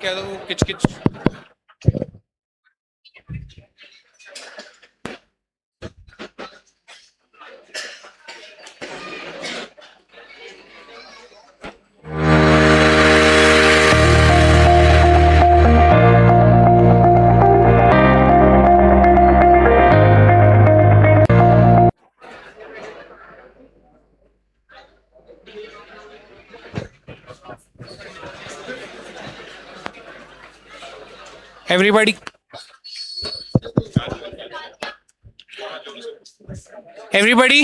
क्या था वो किच किच. Everybody, everybody.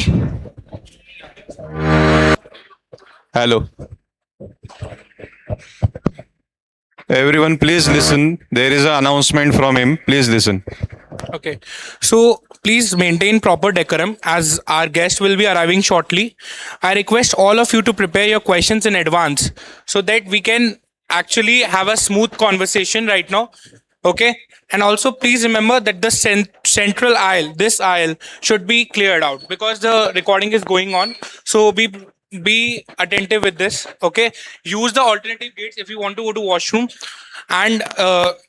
Hello. Everyone, please listen. There is an announcement from him. Please listen. Okay. So please maintain proper decorum as our guest will be arriving shortly. I request all of you to prepare your questions in advance so that we can actually have a smooth conversation right now. Okay. And also please remember that the central aisle, this aisle, should be cleared out because the recording is going on. So be attentive with this. Okay. Use the alternative gates if you want to go to washroom, and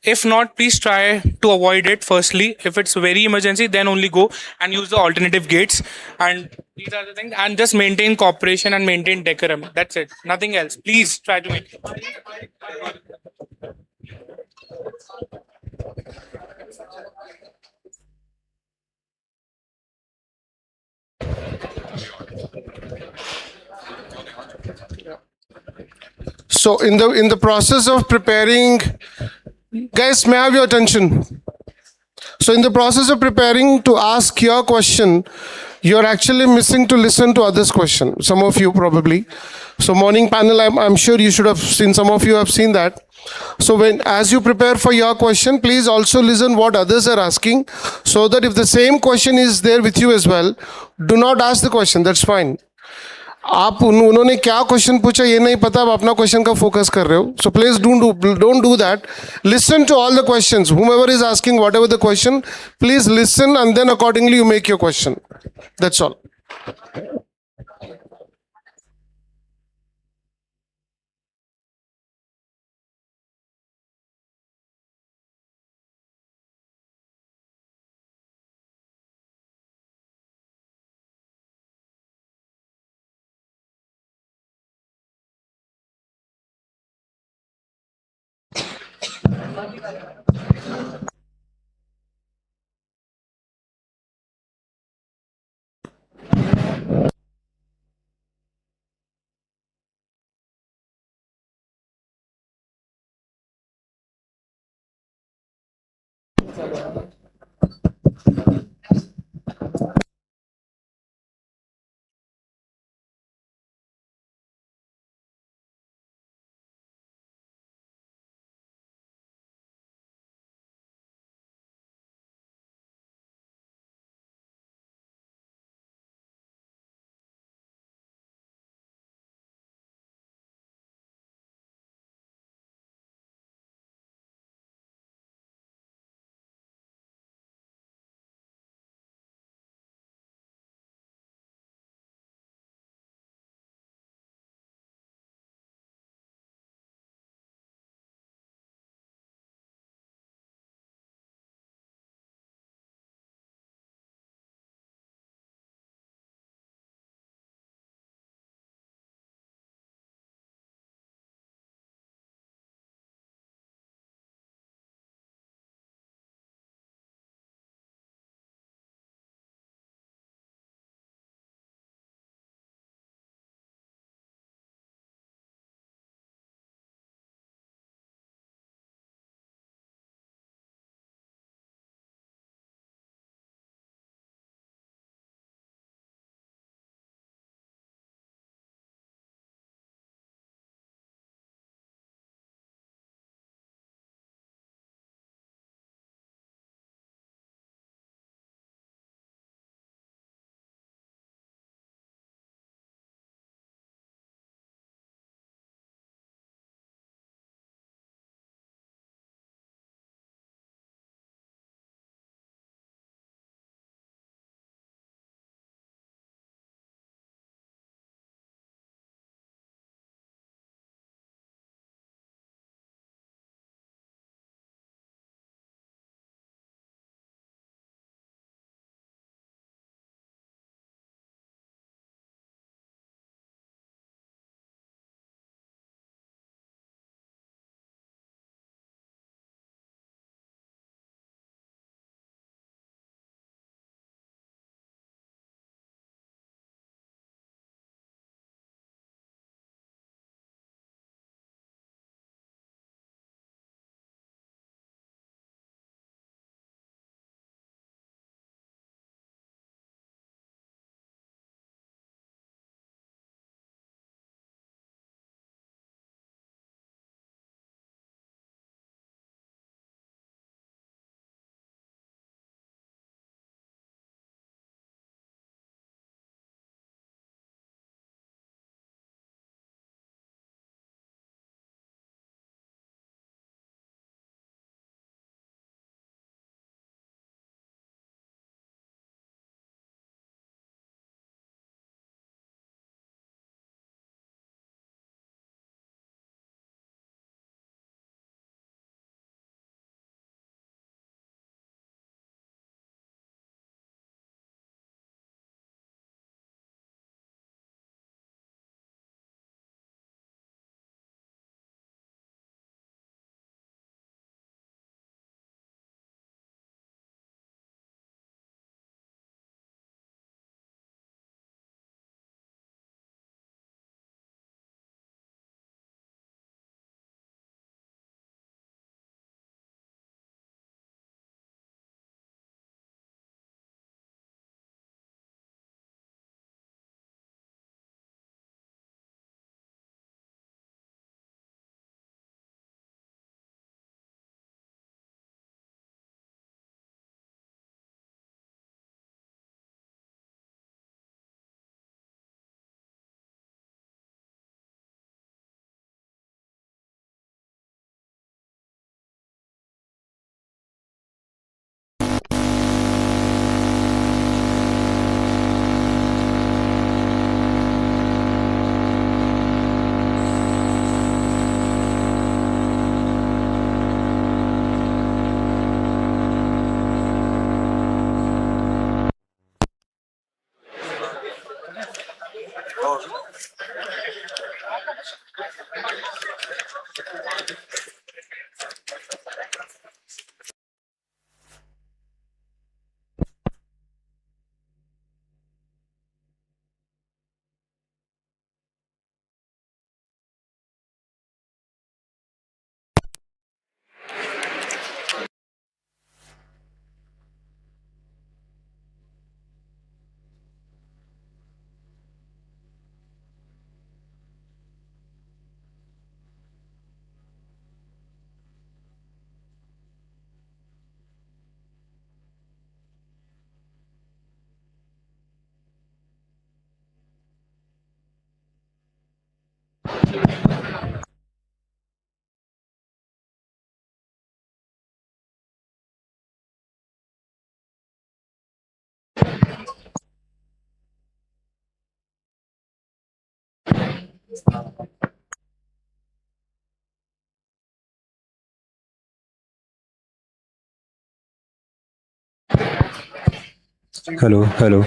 if not, please try to avoid it firstly. If it's very emergency, then only go and use the alternative gates. And these are the things, and just maintain cooperation and maintain decorum. That's it, nothing else. Please try to make. So in the process of preparing, guys, may I have your attention? So in the process of preparing to ask your question, you're actually missing to listen to others' question. Some of you probably. So morning panel, I'm sure you should have seen. Some of you have seen that. So as you prepare for your question, please also listen what others are asking, so that if the same question is there with you as well, do not ask the question. That's fine. आप उन्होंने क्या question पूछा ये नहीं पता, आप अपना question का फोकस कर रहे हो. So please don't do that. Listen to all the questions. whomever is asking whatever the question, please listen and then accordingly you make your question. That's all. Hello, hello.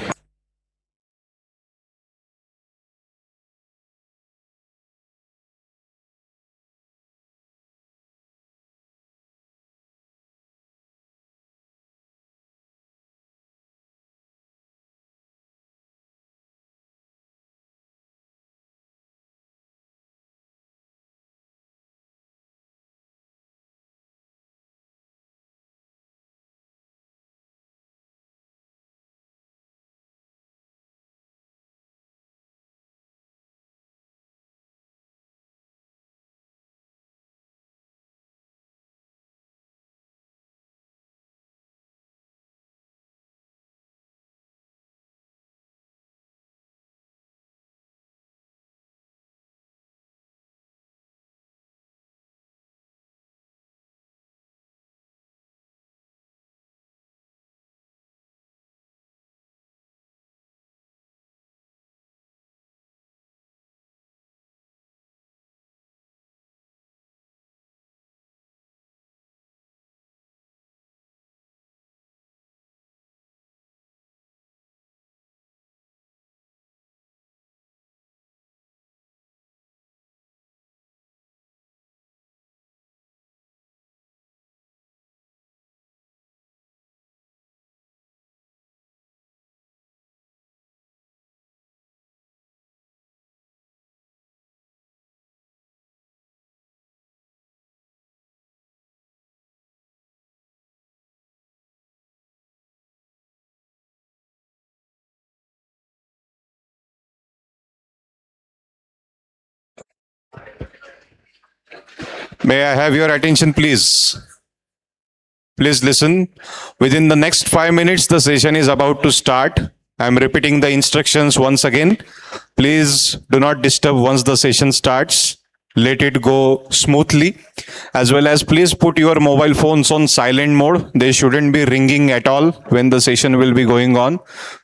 May I have your attention, please? Please listen. Within the next 5 minutes, the session is about to start. I'm repeating the instructions once again. Please do not disturb once the session starts. Let it go smoothly. As well as please put your mobile phones on silent mode. They shouldn't be ringing at all when the session will be going on.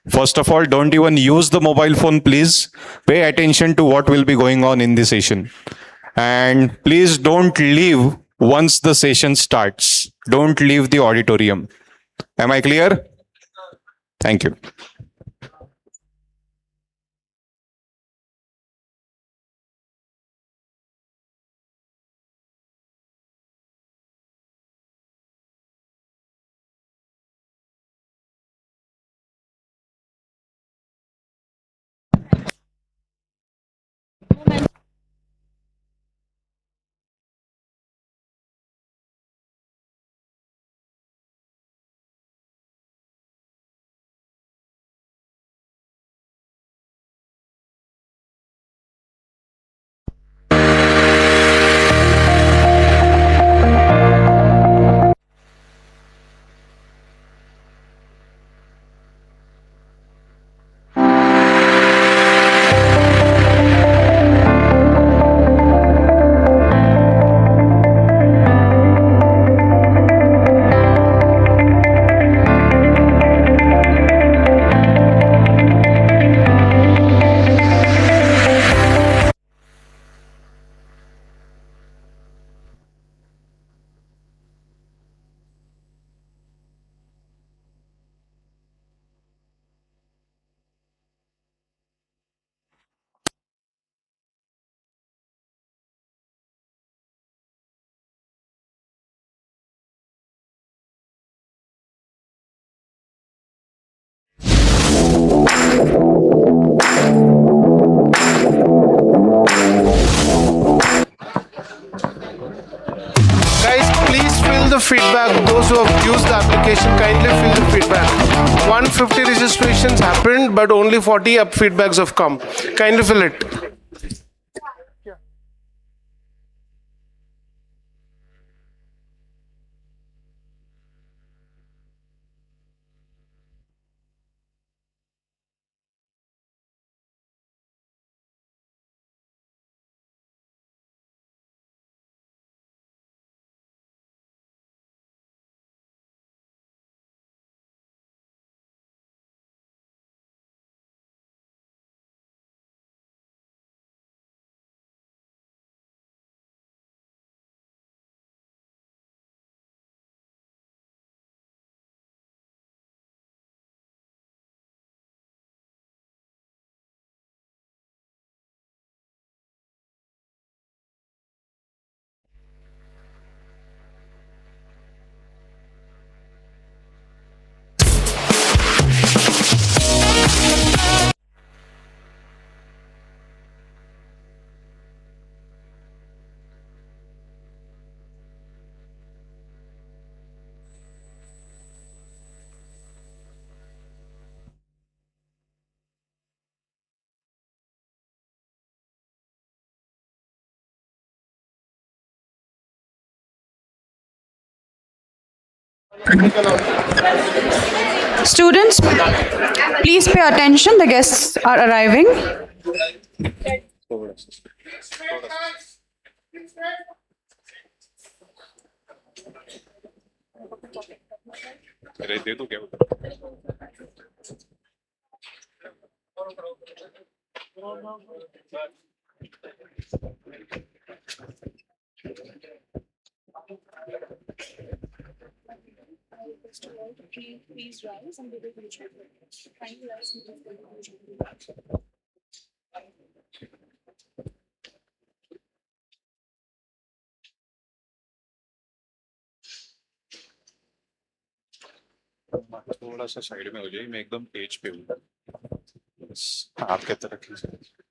First of all, don't even use the mobile phone, please. Pay attention to what will be going on in the session. And please don't leave once the session starts. Don't leave the auditorium. Am I clear? Thank you. Guys, please fill the feedback. Those who have used the application, kindly fill the feedback. 150 registrations happened, but only 40 up feedbacks have come. Kindly fill it. Students, please pay attention. The guests are arriving. थोड़ा सा side में हो जाइए, मैं एकदम page पे हूँ। बस आपके तरफ खींचिए।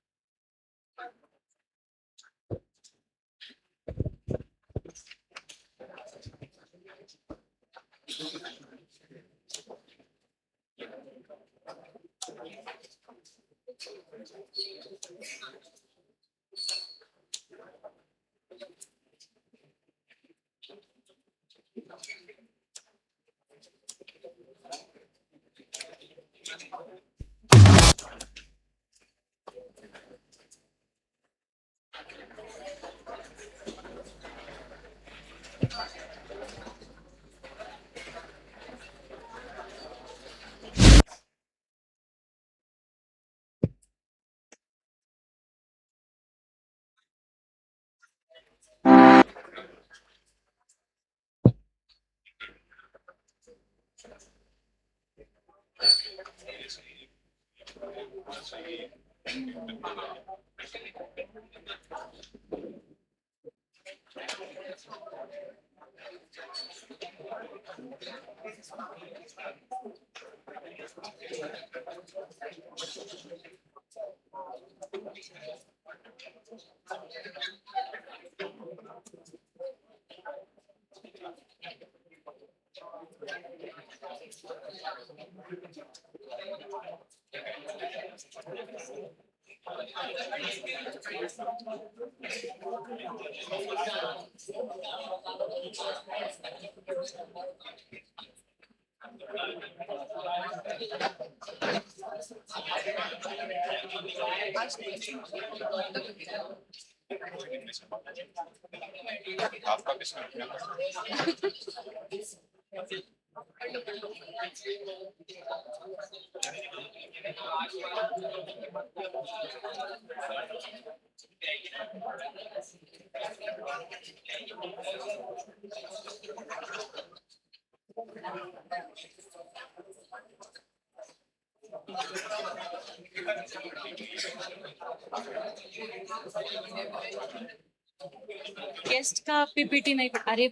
गेस्ट का पीपीटी नहीं अरे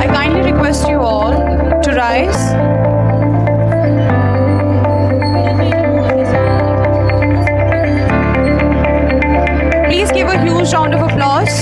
I kindly request you all to rise. Please give a huge round of applause.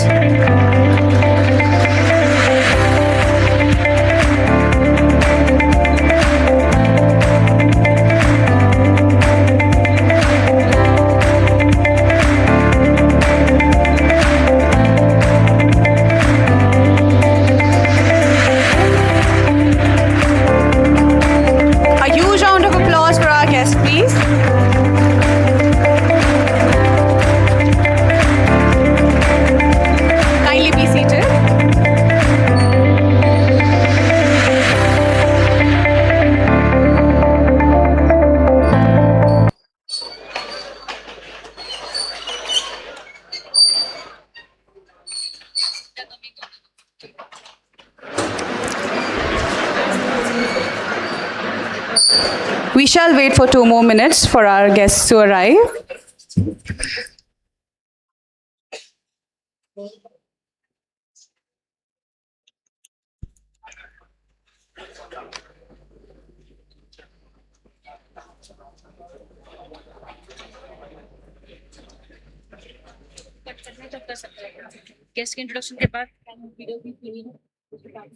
A huge round of applause for our guests, please. Kindly be seated. We shall wait for 2 more minutes for our guests to arrive. Cut करना जब कर सकते हैं guest के introduction के बाद video भी play है उसके बाद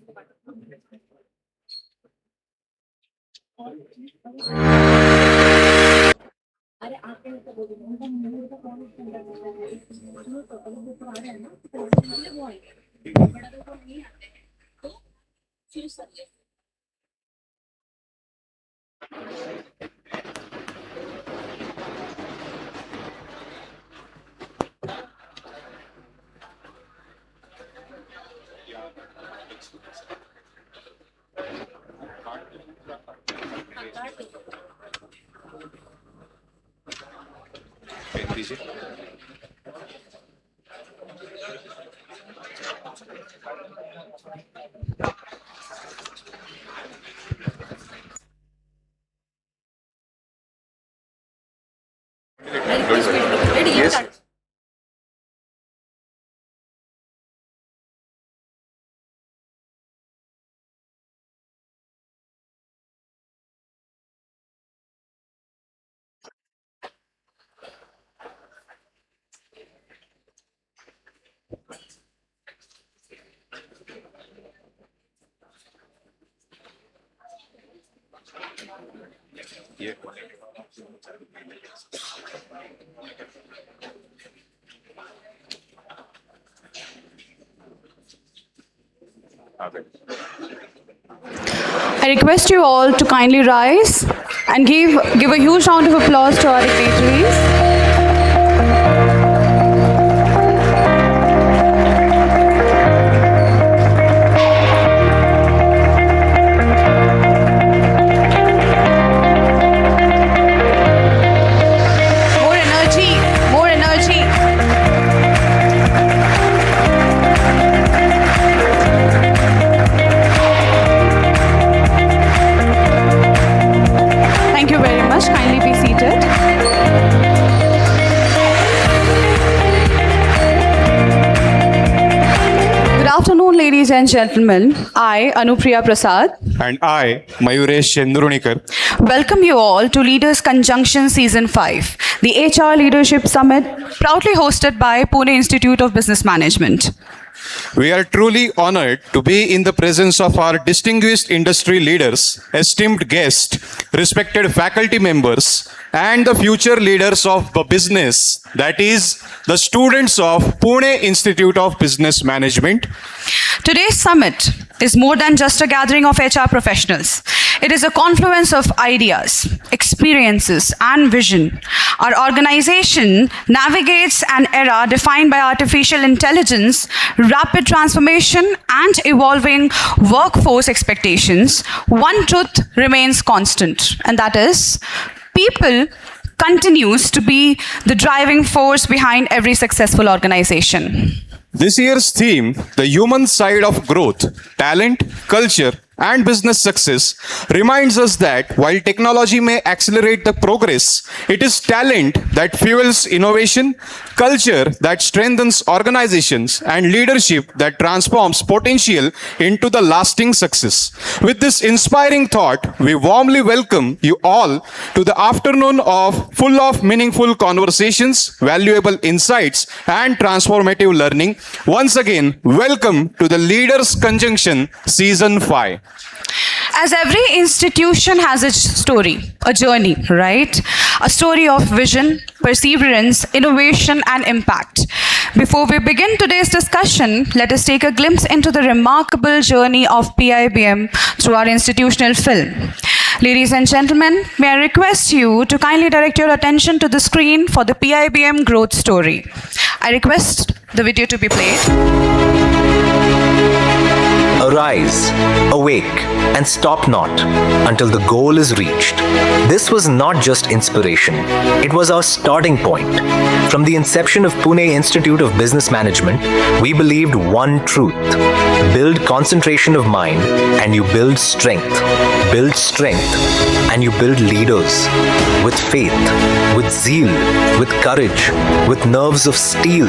अरे आपके तो बोल रहे हैं उनका मूड का कौन है वो है बट अगर वो नहीं आते हैं तो choose subject Yes. I request you all to kindly rise and give a huge round of applause to our dignitaries. More energy, more energy. Thank you very much. Kindly be seated. Good afternoon, ladies and gentlemen. I, Anupriya Prasad, And I, Mayuresh Chendurunikar, welcome you all to Leaders Conjunction Season 5, the HR Leadership Summit, proudly hosted by Pune Institute of Business Management. we are truly honored to be in the presence of our distinguished industry leaders, esteemed guests, respected faculty members, and the future leaders of the business, that is, the students of Pune Institute of Business Management. Today's summit is more than just a gathering of HR professionals. It is a confluence of ideas, experiences, and vision. Our organization navigates an era defined by artificial intelligence, rapid transformation, and evolving workforce expectations. One truth remains constant, and that is people continues to be the driving force behind every successful organization. This year's theme, the human side of growth, talent, culture, and business success, reminds us that while technology may accelerate the progress, it is talent that fuels innovation, culture that strengthens organizations, and leadership that transforms potential into the lasting success. With this inspiring thought, we warmly welcome you all to the afternoon full of meaningful conversations, valuable insights, and transformative learning. Once again, welcome to the Leaders Conjunction Season 5. As every institution has its story, a journey, right? A story of vision, perseverance, innovation, and impact. Before we begin today's discussion, let us take a glimpse into the remarkable journey of PIBM through our institutional film. Ladies and gentlemen, may I request you to kindly direct your attention to the screen for the PIBM growth story. I request the video to be played. Arise, awake, and stop not until the goal is reached. This was not just inspiration, it was our starting point. From the inception of Pune Institute of Business Management, we believed one truth: build concentration of mind and you build strength. Build strength and you build leaders with faith, with zeal, with courage, with nerves of steel.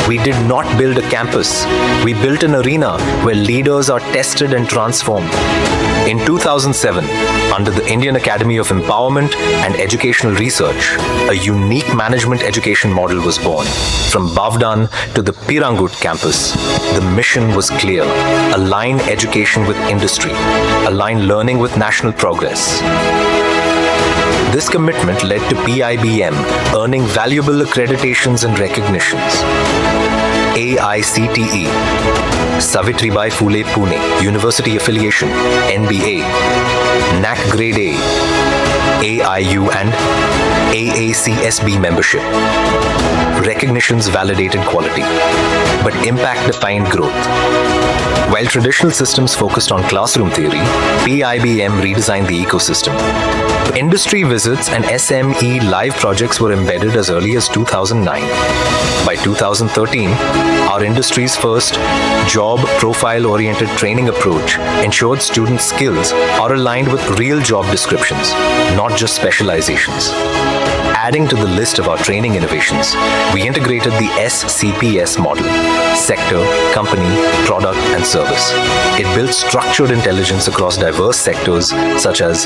We did not build a campus. We built an arena where leaders are tested and transformed. In 2007, under the Indian Academy of Empowerment and Educational Research, a unique management education model was born. From Bavdan to the Pirangut campus, the mission was clear: align education with industry, align learning with national progress. This commitment led to PIBM earning valuable accreditations and recognitions. AICTE, Savitribai Phule Pune, University Affiliation, NBA, NAC Grade A, AIU and AACSB membership. Recognitions validated quality, but impact defined growth. While traditional systems focused on classroom theory, PIBM redesigned the ecosystem. Industry visits and SME live projects were embedded as early as 2009. By 2013, our industry's first job profile-oriented training approach ensured student skills are aligned with real job descriptions, not just specializations. Adding to the list of our training innovations, we integrated the SCPS model: sector, company, product, and service. It built structured intelligence across diverse sectors such as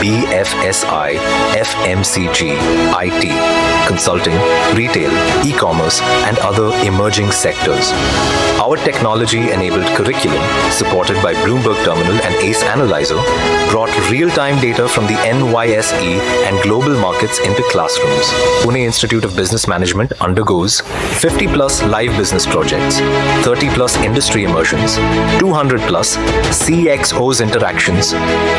BFSI, FMCG, IT, consulting, retail, e-commerce, and other emerging sectors. Our technology-enabled curriculum, supported by Bloomberg Terminal and ACE Analyzer, brought real-time data from the NYSE and global markets into classrooms. Pune Institute of Business Management undergoes 50-plus live business projects, 30-plus industry immersions, 200-plus CXOs interactions,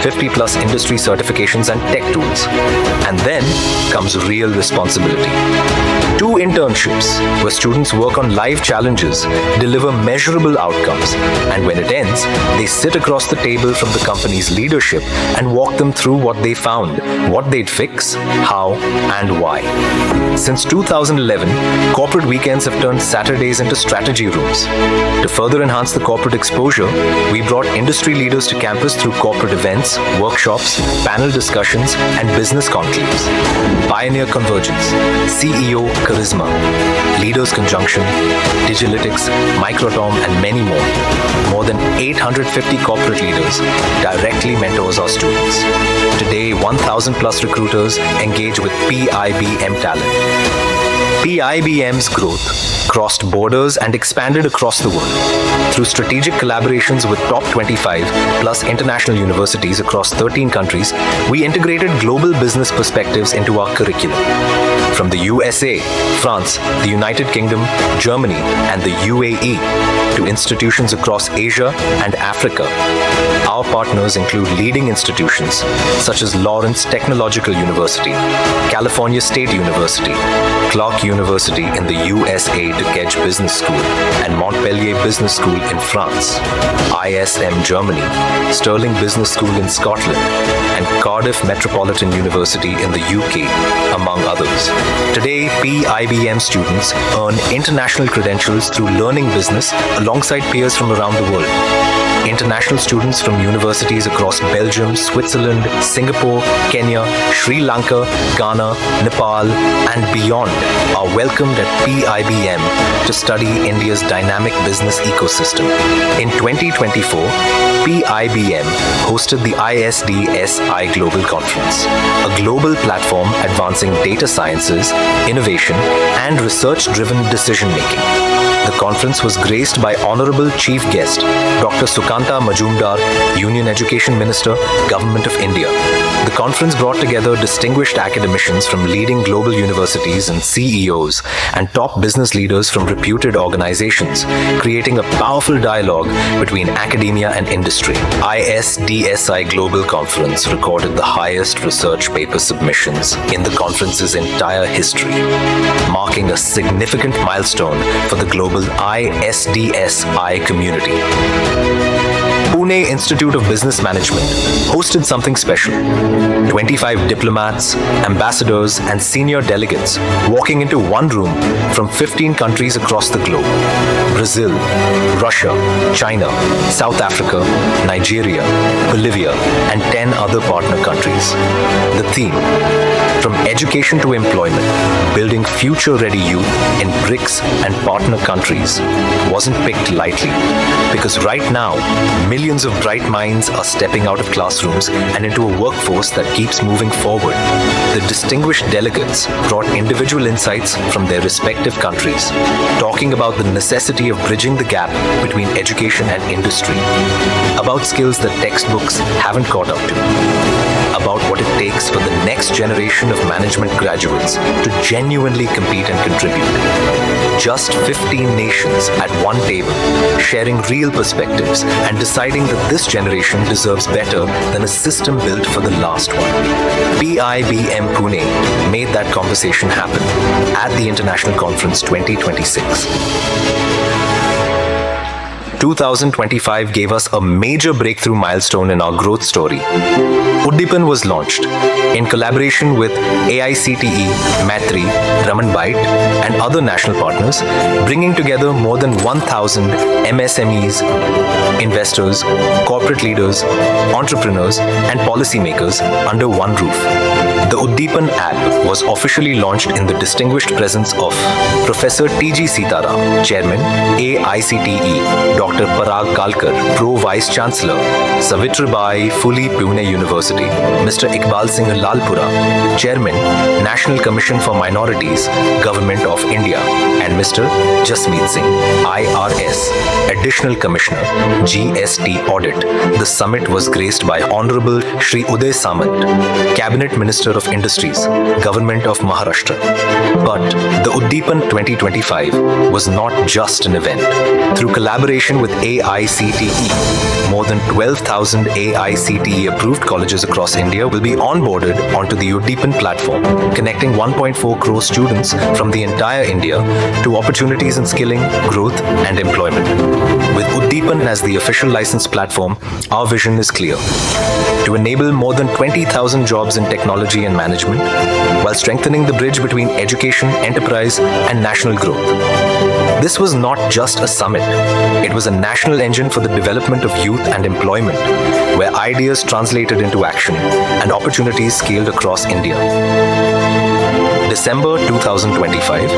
50-plus industry certifications and tech tools. And then comes real responsibility. 2 internships where students work on live challenges, deliver measurable outcomes, and when it ends, they sit across the table from the company's leadership and walk them through what they found, what they'd fix, how, and why. Since 2011, corporate weekends have turned Saturdays into strategy rooms. To further enhance the corporate exposure, we brought industry leaders to campus through corporate events, workshops, panel discussions, and business conclaves. Pioneer Convergence, CEO Charisma, Leaders Conjunction, Digilytics, Microtom, and many more. More than 850 corporate leaders directly mentors our students. Today, 1,000 plus recruiters engage with PIBM talent. PIBM's growth crossed borders and expanded across the world. Through strategic collaborations with top 25 plus international universities across 13 countries, we integrated global business perspectives into our curriculum. From the USA, France, the United Kingdom, Germany, and the UAE to institutions across Asia and Africa, our partners include leading institutions such as Lawrence Technological University, California State University, Clark University in the USA Duquesne Business School, and Montpellier Business School in France, ISM Germany, Stirling Business School in Scotland, and Cardiff Metropolitan University in the UK, among others. Today, PIBM students earn international credentials through learning business alongside peers from around the world. International students from universities across Belgium, Switzerland, Singapore, Kenya, Sri Lanka, Ghana, Nepal, and beyond are welcomed at PIBM to study India's dynamic business ecosystem. In 2024, PIBM hosted the ISDSI Global Conference, a global platform advancing data sciences, innovation, and research-driven decision-making. The conference was graced by Honorable Chief Guest, Dr. Sukanta Majumdar, Union Education Minister, Government of India. The conference brought together distinguished academicians from leading global universities and CEOs and top business leaders from reputed organizations, creating a powerful dialogue between academia and industry. ISDSI Global Conference recorded the highest research paper submissions in the conference's entire history, marking a significant milestone for the global ISDSI community. Pune Institute of Business Management hosted something special. 25 diplomats, ambassadors, and senior delegates walking into one room from 15 countries across the globe: Brazil, Russia, China, South Africa, Nigeria, Bolivia, and 10 other partner countries. The theme: from education to employment, building future-ready youth in BRICS and partner countries, wasn't picked lightly, because right now, millions of bright minds are stepping out of classrooms and into a workforce that keeps moving forward. The distinguished delegates brought individual insights from their respective countries, talking about the necessity of bridging the gap between education and industry, about skills that textbooks haven't caught up to, about what it takes for the next generation of management graduates to genuinely compete and contribute. Just 15 nations at one table, sharing real perspectives and deciding that this generation deserves better than a system built for the last one. PIBM Pune made that conversation happen at the International Conference 2026. 2025 gave us a major breakthrough milestone in our growth story. Uddipan was launched in collaboration with AICTE, Maitri, Raman Byte, and other national partners, bringing together more than 1,000 MSMEs, investors, corporate leaders, entrepreneurs, and policymakers under one roof. The Uddipan app was officially launched in the distinguished presence of Professor T.G. Sitaram, Chairman, AICTE, Dr. Parag Kalkar, Pro Vice Chancellor, Savitribai Phule Pune University, Mr. Iqbal Singh Lalpura, Chairman, National Commission for Minorities, Government of India, and Mr. Jasmeet Singh, IRS, Additional Commissioner, GST Audit. The summit was graced by Honorable Shri Uday Samant, Cabinet Minister of Industries, Government of Maharashtra. But the Uddipan 2025 was not just an event. Through collaboration with AICTE, more than 12,000 AICTE approved colleges across India will be onboarded onto the Uddipan platform, connecting 1.4 crore students from the entire India to opportunities in skilling, growth, and employment. With Uddipan as the official license platform, our vision is clear: to enable more than 20,000 jobs in technology and management while strengthening the bridge between education, enterprise, and national growth. This was not just a summit. It was a national engine for the development of youth and employment, where ideas translated into action and opportunities scaled across India. December 2025,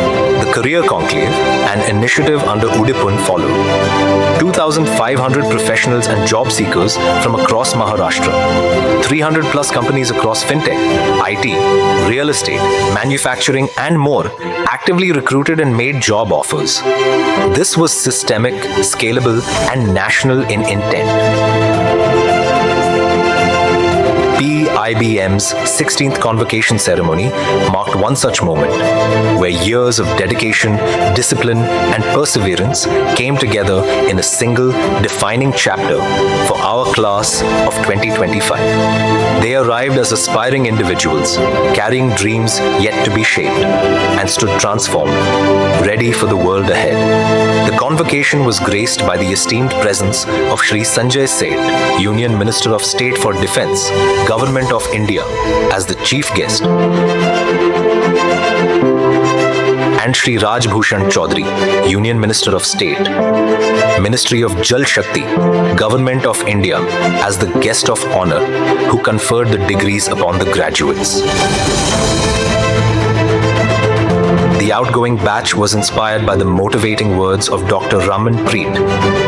the Career Conclave, an initiative under Uddipan, followed. 2,500 professionals and job seekers from across Maharashtra, 300 plus companies across fintech, IT, real estate, manufacturing, and more actively recruited and made job offers. This was systemic, scalable, and national in intent. PIBM's 16th convocation ceremony marked one such moment, where years of dedication, discipline, and perseverance came together in a single defining chapter for our class of 2025. They arrived as aspiring individuals, carrying dreams yet to be shaped, and stood transformed, ready for the world ahead. The convocation was graced by the esteemed presence of Shri Sanjay Seth, Union Minister of State for Defence, Government of India, as the chief guest, and Shri Raj Bhushan Chaudhary, Union Minister of State, Ministry of Jal Shakti, Government of India, as the guest of honor who conferred the degrees upon the graduates. The outgoing batch was inspired by the motivating words of Dr. Raman Preet,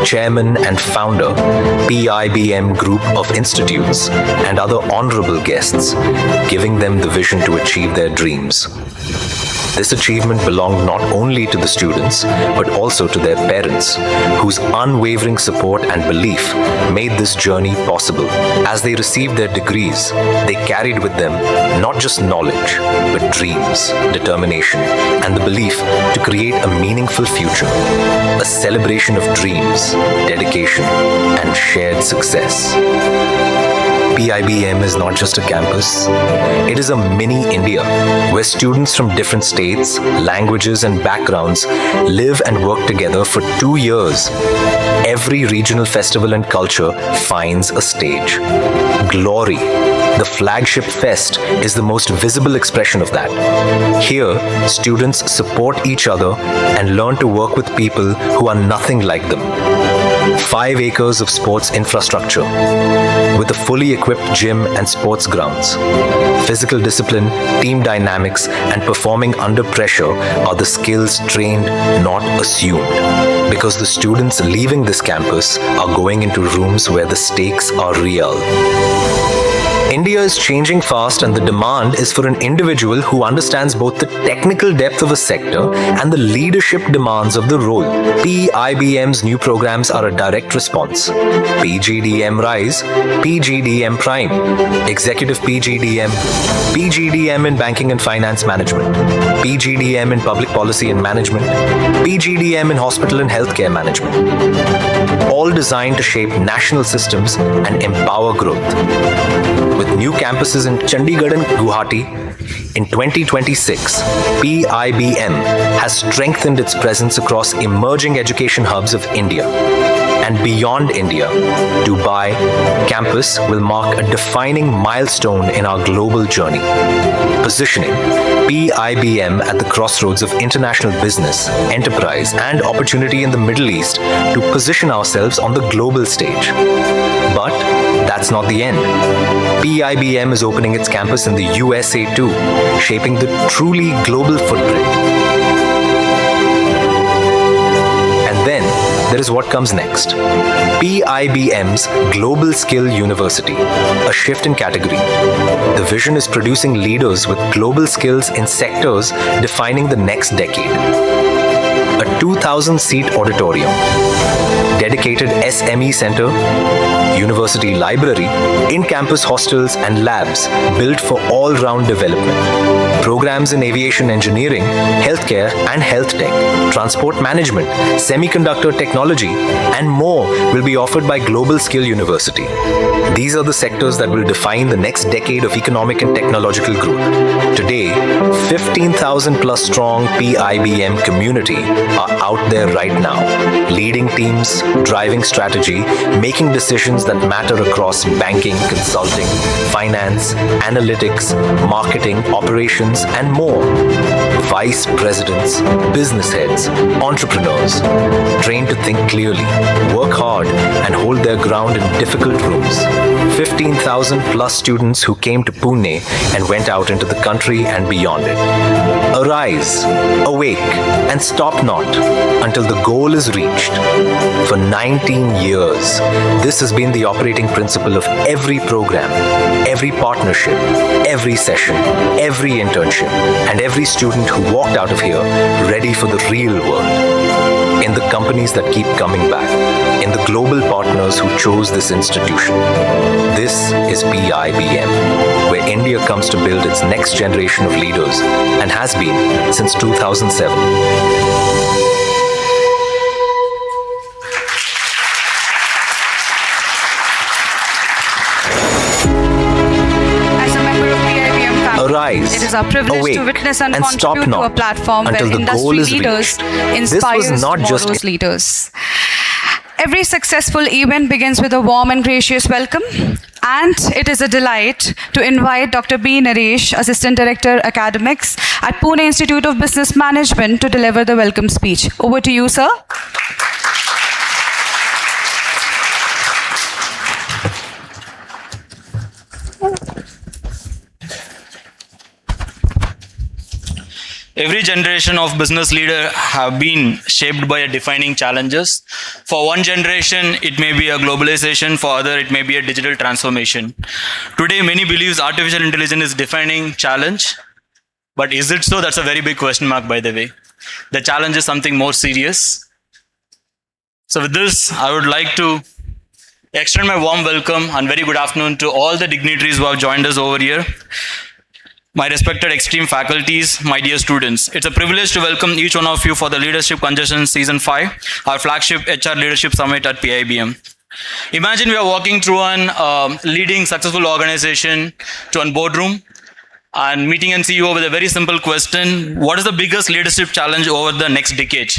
Chairman and Founder, PIBM Group of Institutes, and other honorable guests, giving them the vision to achieve their dreams. This achievement belonged not only to the students, but also to their parents, whose unwavering support and belief made this journey possible. As they received their degrees, they carried with them not just knowledge, but dreams, determination, and the belief to create a meaningful future. A celebration of dreams, dedication, and shared success. PIBM is not just a campus. It is a mini India where students from different states, languages, and backgrounds live and work together for 2 years. Every regional festival and culture finds a stage. Glory, the flagship fest, is the most visible expression of that. Here, students support each other and learn to work with people who are nothing like them. 5 acres of sports infrastructure with a fully equipped gym and sports grounds. Physical discipline, team dynamics, and performing under pressure are the skills trained, not assumed. Because the students leaving this campus are going into rooms where the stakes are real. India is changing fast, and the demand is for an individual who understands both the technical depth of a sector and the leadership demands of the role. PIBM's new programs are a direct response. PGDM Rise, PGDM Prime, Executive PGDM, PGDM in Banking and Finance Management, PGDM in Public Policy and Management, PGDM in Hospital and Healthcare Management. All designed to shape national systems and empower growth. With new campuses in Chandigarh and Guwahati, in 2026, PIBM has strengthened its presence across emerging education hubs of India. And beyond India, Dubai campus will mark a defining milestone in our global journey, positioning PIBM at the crossroads of international business, enterprise, and opportunity in the Middle East to position ourselves on the global stage. But that's not the end. PIBM is opening its campus in the USA too, shaping the truly global footprint. And then there is what comes next. PIBM's Global Skill University, a shift in category. The vision is producing leaders with global skills in sectors defining the next decade. A 2,000-seat auditorium, dedicated SME center, university library, in-campus hostels and labs built for all-round development. Programs in aviation engineering, healthcare and health tech, transport management, semiconductor technology, and more will be offered by Global Skill University. These are the sectors that will define the next decade of economic and technological growth. Today, 15,000 plus strong PIBM community are out there right now, leading teams, driving strategy, making decisions that matter across banking, consulting, finance, analytics, marketing, operations, and more. Vice presidents, business heads, entrepreneurs, trained to think clearly, work hard, and hold their ground in difficult rooms. 15,000 plus students who came to Pune and went out into the country and beyond it. Arise, awake, and stop not until the goal is reached. For 19 years, this has been the operating principle of every program, every partnership, every session, every internship, and every student who walked out of here ready for the real world. In the companies that keep coming back, in the global partners who chose this institution. This is PIBM, where India comes to build its next generation of leaders and has been since 2007. As a member of PIBM family, Arise, it is our privilege awake, to witness and stop contribute to a not platform where until the goal industry is leaders reached. This inspires was not tomorrow's just leaders. Every successful event begins with a warm and gracious welcome. And it is a delight to invite Dr. B. Naresh, Assistant Director Academics at Pune Institute of Business Management, to deliver the welcome speech. Over to you, sir. Every generation of business leader have been shaped by defining challenges. For one generation, it may be a globalization. For other, it may be a digital transformation. Today, many believe artificial intelligence is defining challenge. But is it so? That's a very big question mark, by the way. The challenge is something more serious. So with this, I would like to extend my warm welcome and very good afternoon to all the dignitaries who have joined us over here. My respected esteemed faculties, my dear students, it's a privilege to welcome each one of you for the Leadership Congestion Season 5, our flagship HR Leadership Summit at PIBM. Imagine we are walking through an leading successful organization to a boardroom and meeting a CEO with a very simple question: what is the biggest leadership challenge over the next decade?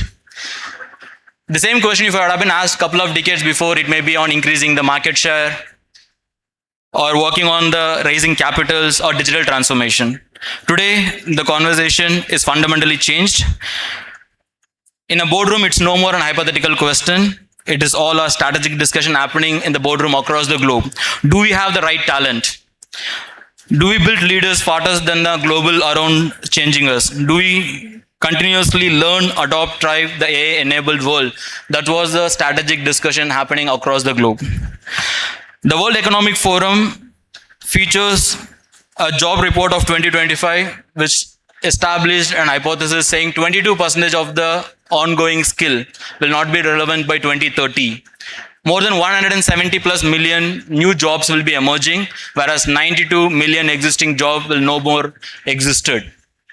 The same question, if I had been asked a couple of decades before, it may be on increasing the market share, or working on the raising capitals, or digital transformation. Today, the conversation is fundamentally changed. In a boardroom, it's no more an hypothetical question. It is all a strategic discussion happening in the boardroom across the globe. Do we have the right talent? Do we build leaders faster than the global around changing us? Do we continuously learn, adopt, thrive the AI-enabled world? That was the strategic discussion happening across the globe. The World Economic Forum features a job report of 2025, which established an hypothesis saying 22% of the ongoing skill will not be relevant by 2030. More than 170 plus million new jobs will be emerging, whereas 92 million existing jobs will no more existed.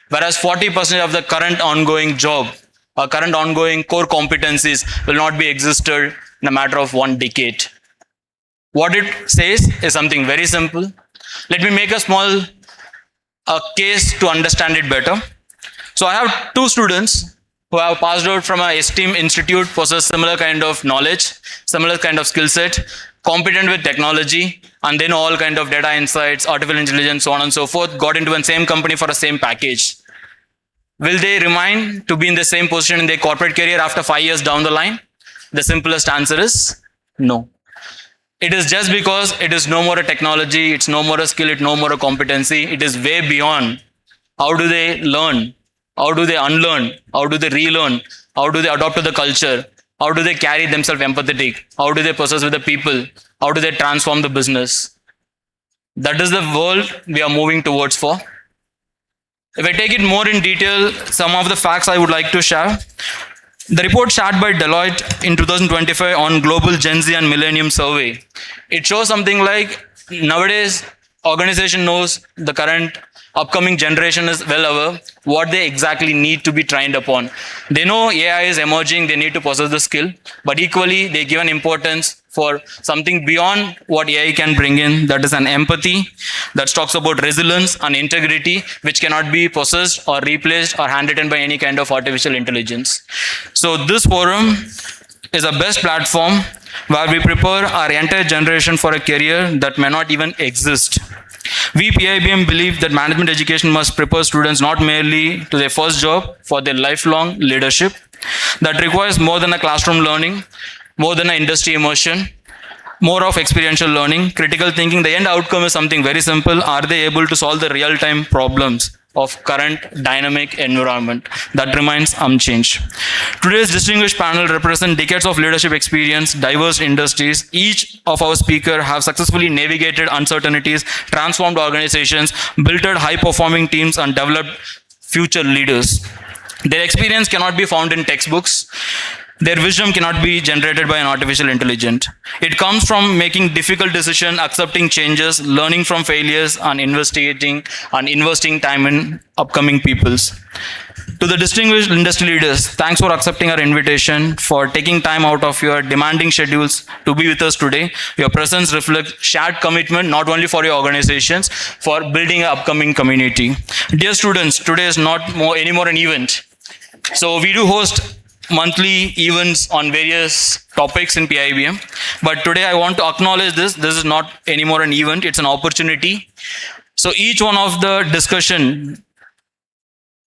Whereas 40% of the current ongoing job or current ongoing core competencies will not be existed in a matter of 1 decade. What it says is something very simple. Let me make a small case to understand it better. So I have 2 students who have passed out from a esteemed institute, possess similar kind of knowledge, similar kind of skill set, competent with technology, and then all kind of data insights, artificial intelligence, so on and so forth, got into the same company for the same package. Will they remain to be in the same position in their corporate career after 5 years down the line? The simplest answer is no. It is just because it is no more a technology, it's no more a skill, it's no more a competency, it is way beyond. How do they learn? How do they unlearn? How do they relearn? How do they adopt to the culture? How do they carry themselves empathetic? How do they process with the people? How do they transform the business? That is the world we are moving towards for. If I take it more in detail, some of the facts I would like to share. The report shared by Deloitte in 2025 on Global Gen Z and Millennium Survey, it shows something like nowadays organization knows the current upcoming generation is well aware what they exactly need to be trained upon. They know AI is emerging, they need to possess the skill, but equally they give an importance for something beyond what AI can bring in, that is an empathy that talks about resilience and integrity, which cannot be possessed or replaced or handwritten by any kind of artificial intelligence. So this forum is a best platform where we prepare our entire generation for a career that may not even exist. We PIBM believe that management education must prepare students not merely to their first job, for their lifelong leadership that requires more than a classroom learning, more than an industry immersion, more of experiential learning, critical thinking. The end outcome is something very simple. Are they able to solve the real-time problems of current dynamic environment? That remains unchanged. Today's distinguished panel represents decades of leadership experience, diverse industries. Each of our speakers have successfully navigated uncertainties, transformed organizations, built high-performing teams, and developed future leaders. Their experience cannot be found in textbooks. Their wisdom cannot be generated by an artificial intelligence. It comes from making difficult decisions, accepting changes, learning from failures, and investigating and investing time in upcoming peoples. To the distinguished industry leaders, thanks for accepting our invitation, for taking time out of your demanding schedules to be with us today. Your presence reflects shared commitment, not only for your organizations, for building an upcoming community. Dear students, today is not anymore an event. So we do host monthly events on various topics in PIBM. But today I want to acknowledge this. This is not anymore an event, it's an opportunity. So each one of the discussion,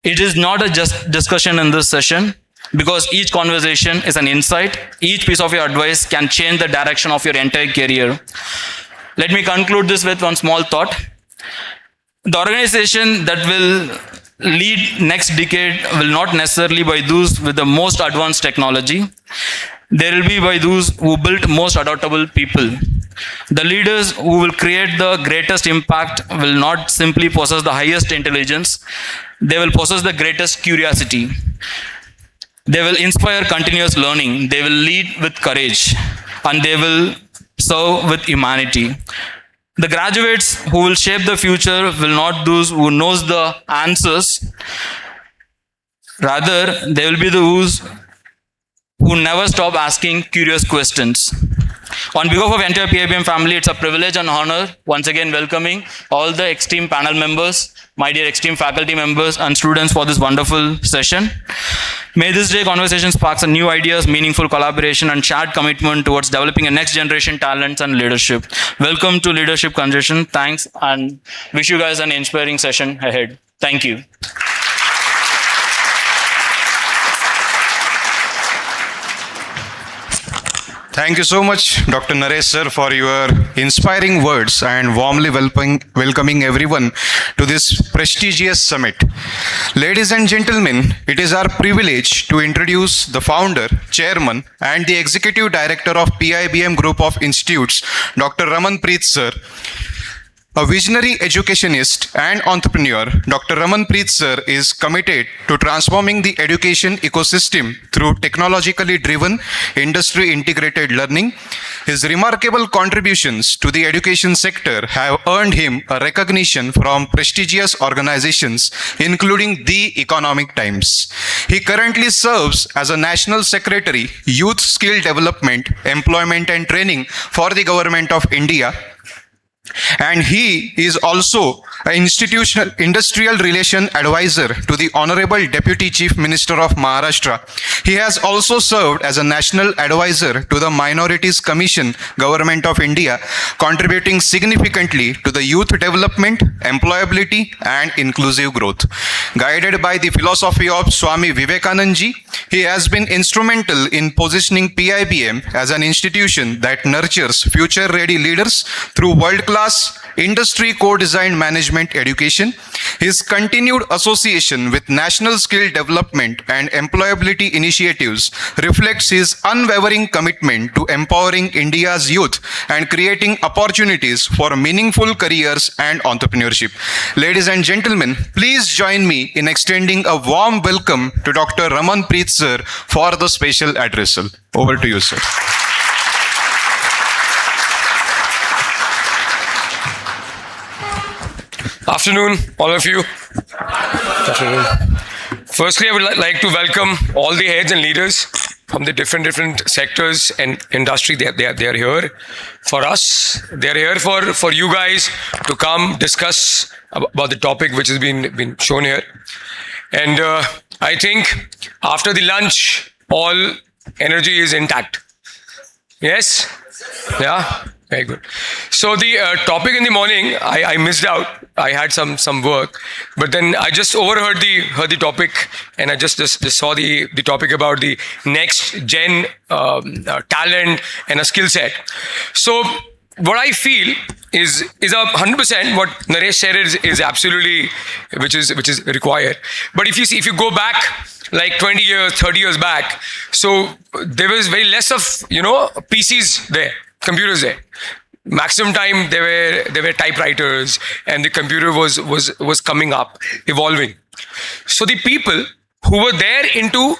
it is not a just discussion in this session, because each conversation is an insight. Each piece of your advice can change the direction of your entire career. Let me conclude this with one small thought. The organization that will lead next decade will not necessarily by those with the most advanced technology. There will be by those who build most adaptable people. The leaders who will create the greatest impact will not simply possess the highest intelligence, they will possess the greatest curiosity. They will inspire continuous learning, they will lead with courage, and they will serve with humanity. The graduates who will shape the future will not those who knows the answers. Rather, they will be those who never stop asking curious questions. On behalf of entire PIBM family, it's a privilege and honor once again welcoming all the esteemed panel members, my dear esteemed faculty members and students for this wonderful session. May this day conversation sparks new ideas, meaningful collaboration, and shared commitment towards developing a next generation talents and leadership. Welcome to Leadership Conversation. Thanks, and wish you guys an inspiring session ahead. Thank you. Thank you so much, Dr. Naresh sir, for your inspiring words and warmly welcoming everyone to this prestigious summit. Ladies and gentlemen, it is our privilege to introduce the founder, chairman, and the executive director of PIBM Group of Institutes, Dr. Raman Preet sir. A visionary educationist and entrepreneur, Dr. Ramanpreet sir is committed to transforming the education ecosystem through technologically driven, industry integrated learning. His remarkable contributions to the education sector have earned him a recognition from prestigious organizations, including The Economic Times. He currently serves as a National Secretary, Youth Skill Development, Employment and Training for the Government of India. And he is also an industrial relation advisor to the Honorable Deputy Chief Minister of Maharashtra. He has also served as a national advisor to the Minorities Commission, Government of India, contributing significantly to the youth development, employability, and inclusive growth. Guided by the philosophy of Swami Vivekananda, he has been instrumental in positioning PIBM as an institution that nurtures future-ready leaders through world-class industry co-designed management education. His continued association with national skill development and employability initiatives reflects his unwavering commitment to empowering India's youth and creating opportunities for meaningful careers and entrepreneurship. Ladies and gentlemen, please join me in extending a warm welcome to Dr. Ramanpreet sir for the special address. Over to you, sir. Afternoon, all of you. Afternoon. Firstly, I would like to welcome all the heads and leaders from the different sectors and industry. They are here for us. They are here for you guys to come discuss about the topic which has been shown here. And I think after the lunch, all energy is intact. Yes? Yeah? Very good. So the topic in the morning, I missed out. I had some work, but then I just overheard the topic, and I just saw the topic about the next gen talent and a skill set. So what I feel is 100% what Naresh said is absolutely which is required. But if you go back like 20 years, 30 years back, so there was very less of PCs there. Computers there. Maximum time there were typewriters, and the computer was coming up, evolving. So the people who were there into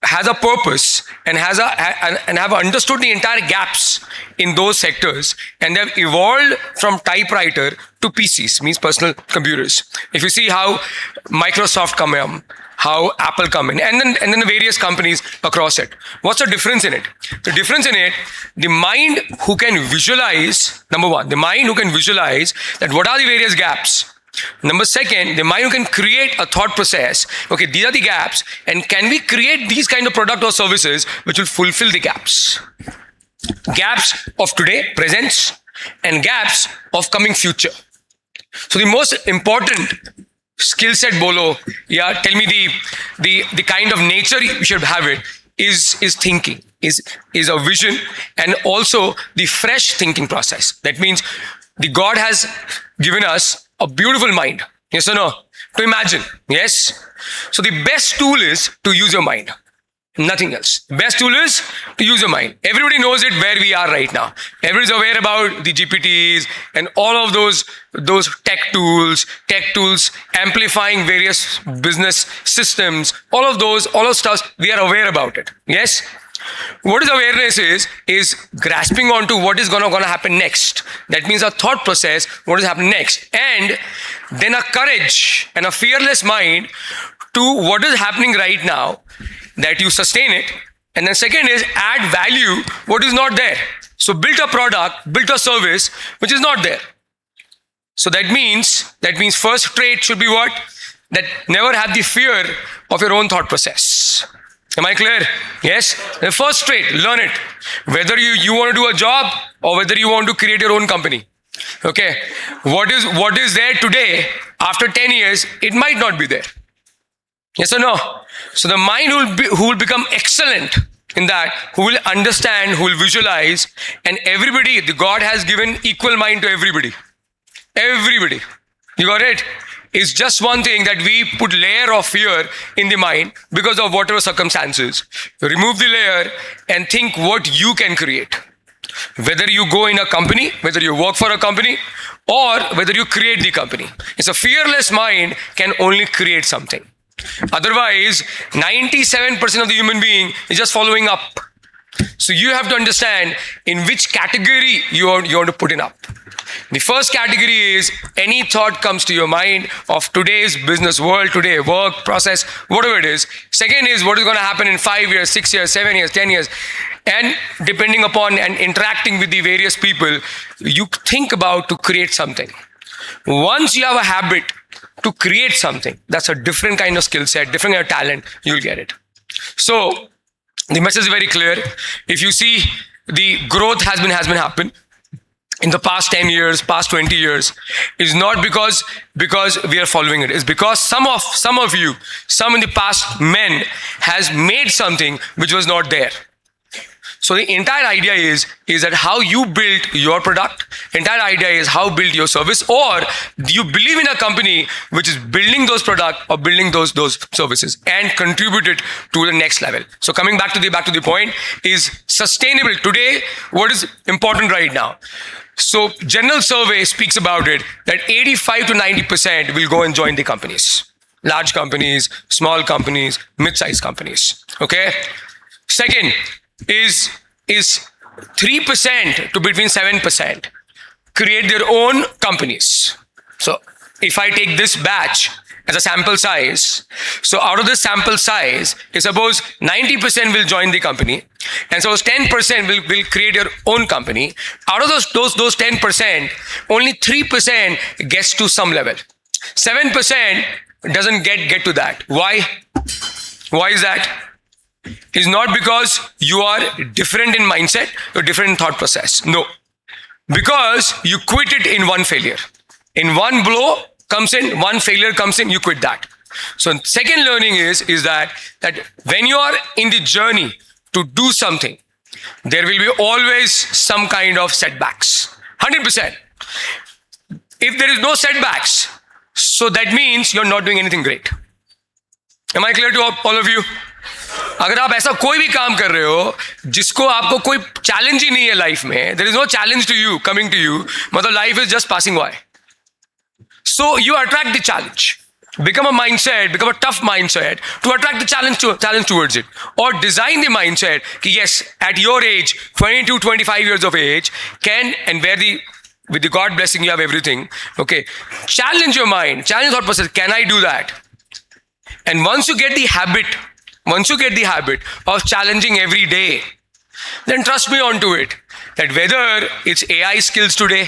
has a purpose and have understood the entire gaps in those sectors, and they have evolved from typewriter to PCs, means personal computers. If you see how Microsoft come in, how Apple come in, and then the various companies across it. What's the difference in it? The difference in it, the mind who can visualize, number one, the mind who can visualize that what are the various gaps. Number second, the mind who can create a thought process. Okay, these are the gaps, and can we create these kind of product or services which will fulfill the gaps? Gaps of today, present, and gaps of coming future. So the most important skill set bolo, yeah, tell me the kind of nature you should have it is thinking, is a vision, and also the fresh thinking process. That means the God has given us a beautiful mind. Yes or no? To imagine. Yes? So the best tool is to use your mind. Nothing else. Best tool is to use your mind. Everybody knows it where we are right now. Everybody's aware about the GPTs and all of those tech tools amplifying various business systems. All of stuff, we are aware about it. Yes? What is awareness is grasping onto what is gonna happen next. That means a thought process, what is happening next. And then a courage and a fearless mind to what is happening right now, that you sustain it. And then second is add value what is not there. So build a product, build a service which is not there. So that means first trait should be what? That never have the fear of your own thought process. Am I clear? Yes? The first trait, learn it. Whether you want to do a job or whether you want to create your own company. Okay. What is there today, after 10 years, it might not be there. Yes or no? So the mind who will become excellent in that, who will understand, who will visualize, and everybody, the God has given equal mind to everybody. Everybody. You got it? It's just one thing that we put layer of fear in the mind because of whatever circumstances. Remove the layer and think what you can create. Whether you go in a company, whether you work for a company, or whether you create the company. It's a fearless mind can only create something. Otherwise, 97% of the human being is just following up. So you have to understand in which category you want to put in up. The first category is any thought comes to your mind of today's business world, today work, process, whatever it is. Second is what is going to happen in 5 years, 6 years, 7 years, 10 years. And depending upon and interacting with the various people, you think about to create something. Once you have a habit to create something, that's a different kind of skill set, different kind of talent, you'll get it. So the message is very clear. If you see the growth has been happen in the past 10 years, past 20 years, is not because we are following it. It's because some of you, some in the past men has made something which was not there. So the entire idea is that how you build your product, entire idea is how build your service, or you believe in a company which is building those products or building those services and contribute it to the next level. So coming back to the point is sustainable. Today, what is important right now? So general survey speaks about it that 85 to 90% will go and join the companies. Large companies, small companies, mid-sized companies. Okay? Second is 3% to between 7% create their own companies. So if I take this batch as a sample size, so out of this sample size, suppose 90% will join the company, and suppose 10% will create their own company. Out of those 10%, only 3% gets to some level. 7% doesn't get to that. Why? Why is that? It's not because you are different in mindset or different in thought process. No. Because you quit it in one failure. In one blow comes in, one failure comes in, you quit that. So second learning is that when you are in the journey to do something, there will be always some kind of setbacks. 100%. If there is no setbacks, so that means you're not doing anything great. Am I clear to all of you? अगर आप ऐसा कोई भी काम कर रहे हो जिसको आपको कोई चैलेंज ही नहीं है लाइफ में, there is no challenge to you coming to you, मतलब life is just passing by. So you attract the challenge. Become a mindset, become a tough mindset to attract the challenge towards it. Or design the mindset कि yes, at your age, 22, 25 years of age, with the God blessing you have everything, okay, challenge your mind, challenge thought process, can I do that? And once you get the habit of challenging every day, then trust me onto it, that whether it's AI skills today,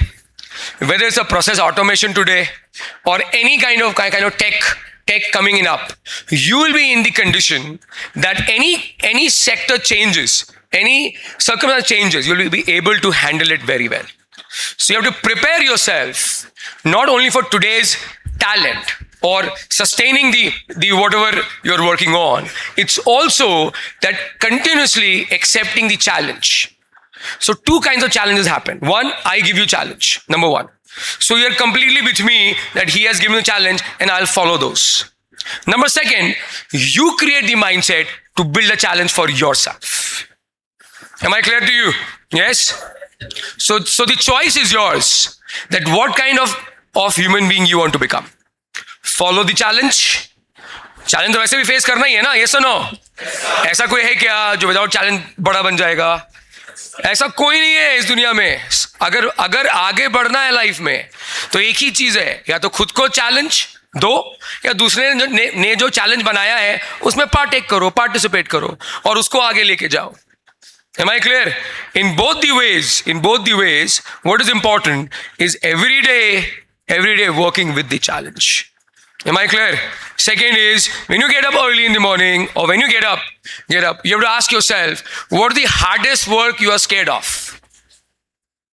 whether it's a process automation today, or any kind of tech coming in up, you will be in the condition that any sector changes, any circumstance changes, you will be able to handle it very well. So you have to prepare yourself not only for today's talent or sustaining the whatever you're working on, it's also that continuously accepting the challenge. So two kinds of challenges happen. One, I give you challenge, number one. So you're completely with me that he has given you a challenge and I'll follow those. Number second, you create the mindset to build a challenge for yourself. Am I clear to you? Yes? So the choice is yours, that what kind of human being you want to become. Follow the challenge. Challenge तो वैसे भी face करना ही है ना, yes or no? ऐसा कोई है क्या जो विदाउट चैलेंज बड़ा बन जाएगा? ऐसा कोई नहीं है इस दुनिया में. अगर आगे बढ़ना है लाइफ में तो एक ही चीज है, या तो खुद को चैलेंज दो या दूसरे ने जो चैलेंज बनाया है उसमें पार्टिसिपेट करो और उसको आगे लेके जाओ. Am I clear? In both the ways, what is important is every day working with the challenge. Am I clear? Second is, when you get up early in the morning or when you get up, you have to ask yourself, what is the hardest work you are scared of?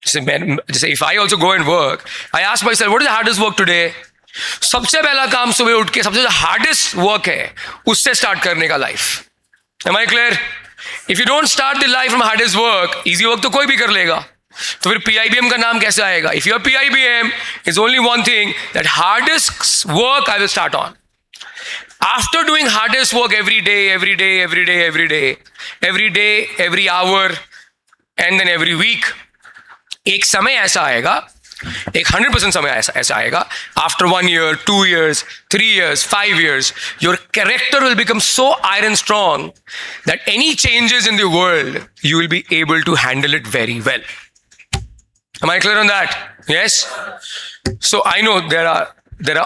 If I also go and work, I ask myself, what is the hardest work today? सबसे पहला काम सुबह उठ के सबसे hardest work है, उससे start करने का life. Am I clear? If you don't start the life from hardest work, easy work तो कोई भी कर लेगा. तो फिर PIBM का नाम कैसे आएगा? If you are PIBM, it's only one thing, that hardest work I will start on. After doing hardest work every day, every hour, and then every week, एक समय ऐसा आएगा, एक 100% समय ऐसा आएगा, after 1 year, 2 years, 3 years, 5 years, your character will become so iron strong that any changes in the world, you will be able to handle it very well. Am I clear on that? Yes? So I know there are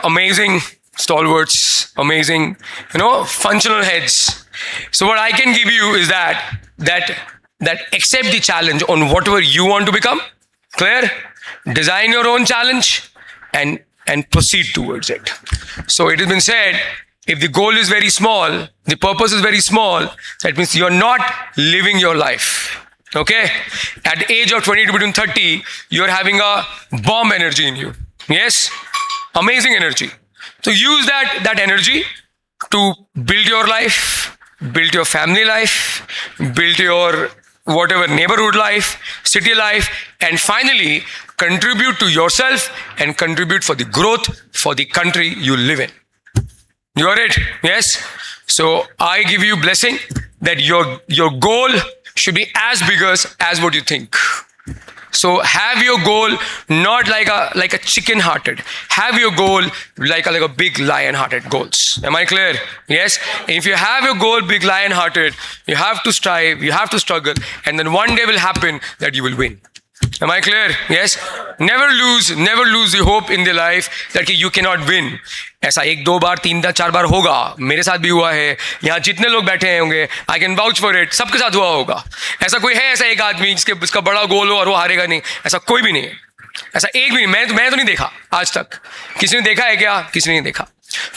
amazing stalwarts, amazing, functional heads. So what I can give you is that accept the challenge on whatever you want to become. Clear? Design your own challenge and proceed towards it. So it has been said, if the goal is very small, the purpose is very small, that means you're not living your life. Okay? At the age of 20 to between 30, you're having a bomb energy in you. Yes? Amazing energy. So use that energy to build your life, build your family life, build your whatever neighborhood life, city life, and finally contribute to yourself and contribute for the growth for the country you live in. You got it? Yes? So I give you blessing that your goal should be as big as what you think. So have your goal not like a chicken-hearted. Have your goal like a big lion-hearted goals. Am I clear? Yes? If you have your goal big lion-hearted, you have to strive, you have to struggle, and then one day will happen that you will win. Am I clear? Yes? Never lose the hope in the life that you cannot win. ऐसा 1 2 बार 3 4 बार होगा. मेरे साथ भी हुआ है. यहाँ जितने लोग बैठे होंगे, I can vouch for it. सबके साथ हुआ होगा. ऐसा कोई है ऐसा एक आदमी जिसका बड़ा गोल हो और वो हारेगा नहीं? ऐसा कोई भी नहीं है. ऐसा एक भी मैं तो नहीं देखा आज तक. किसी ने देखा है क्या? किसी ने नहीं देखा.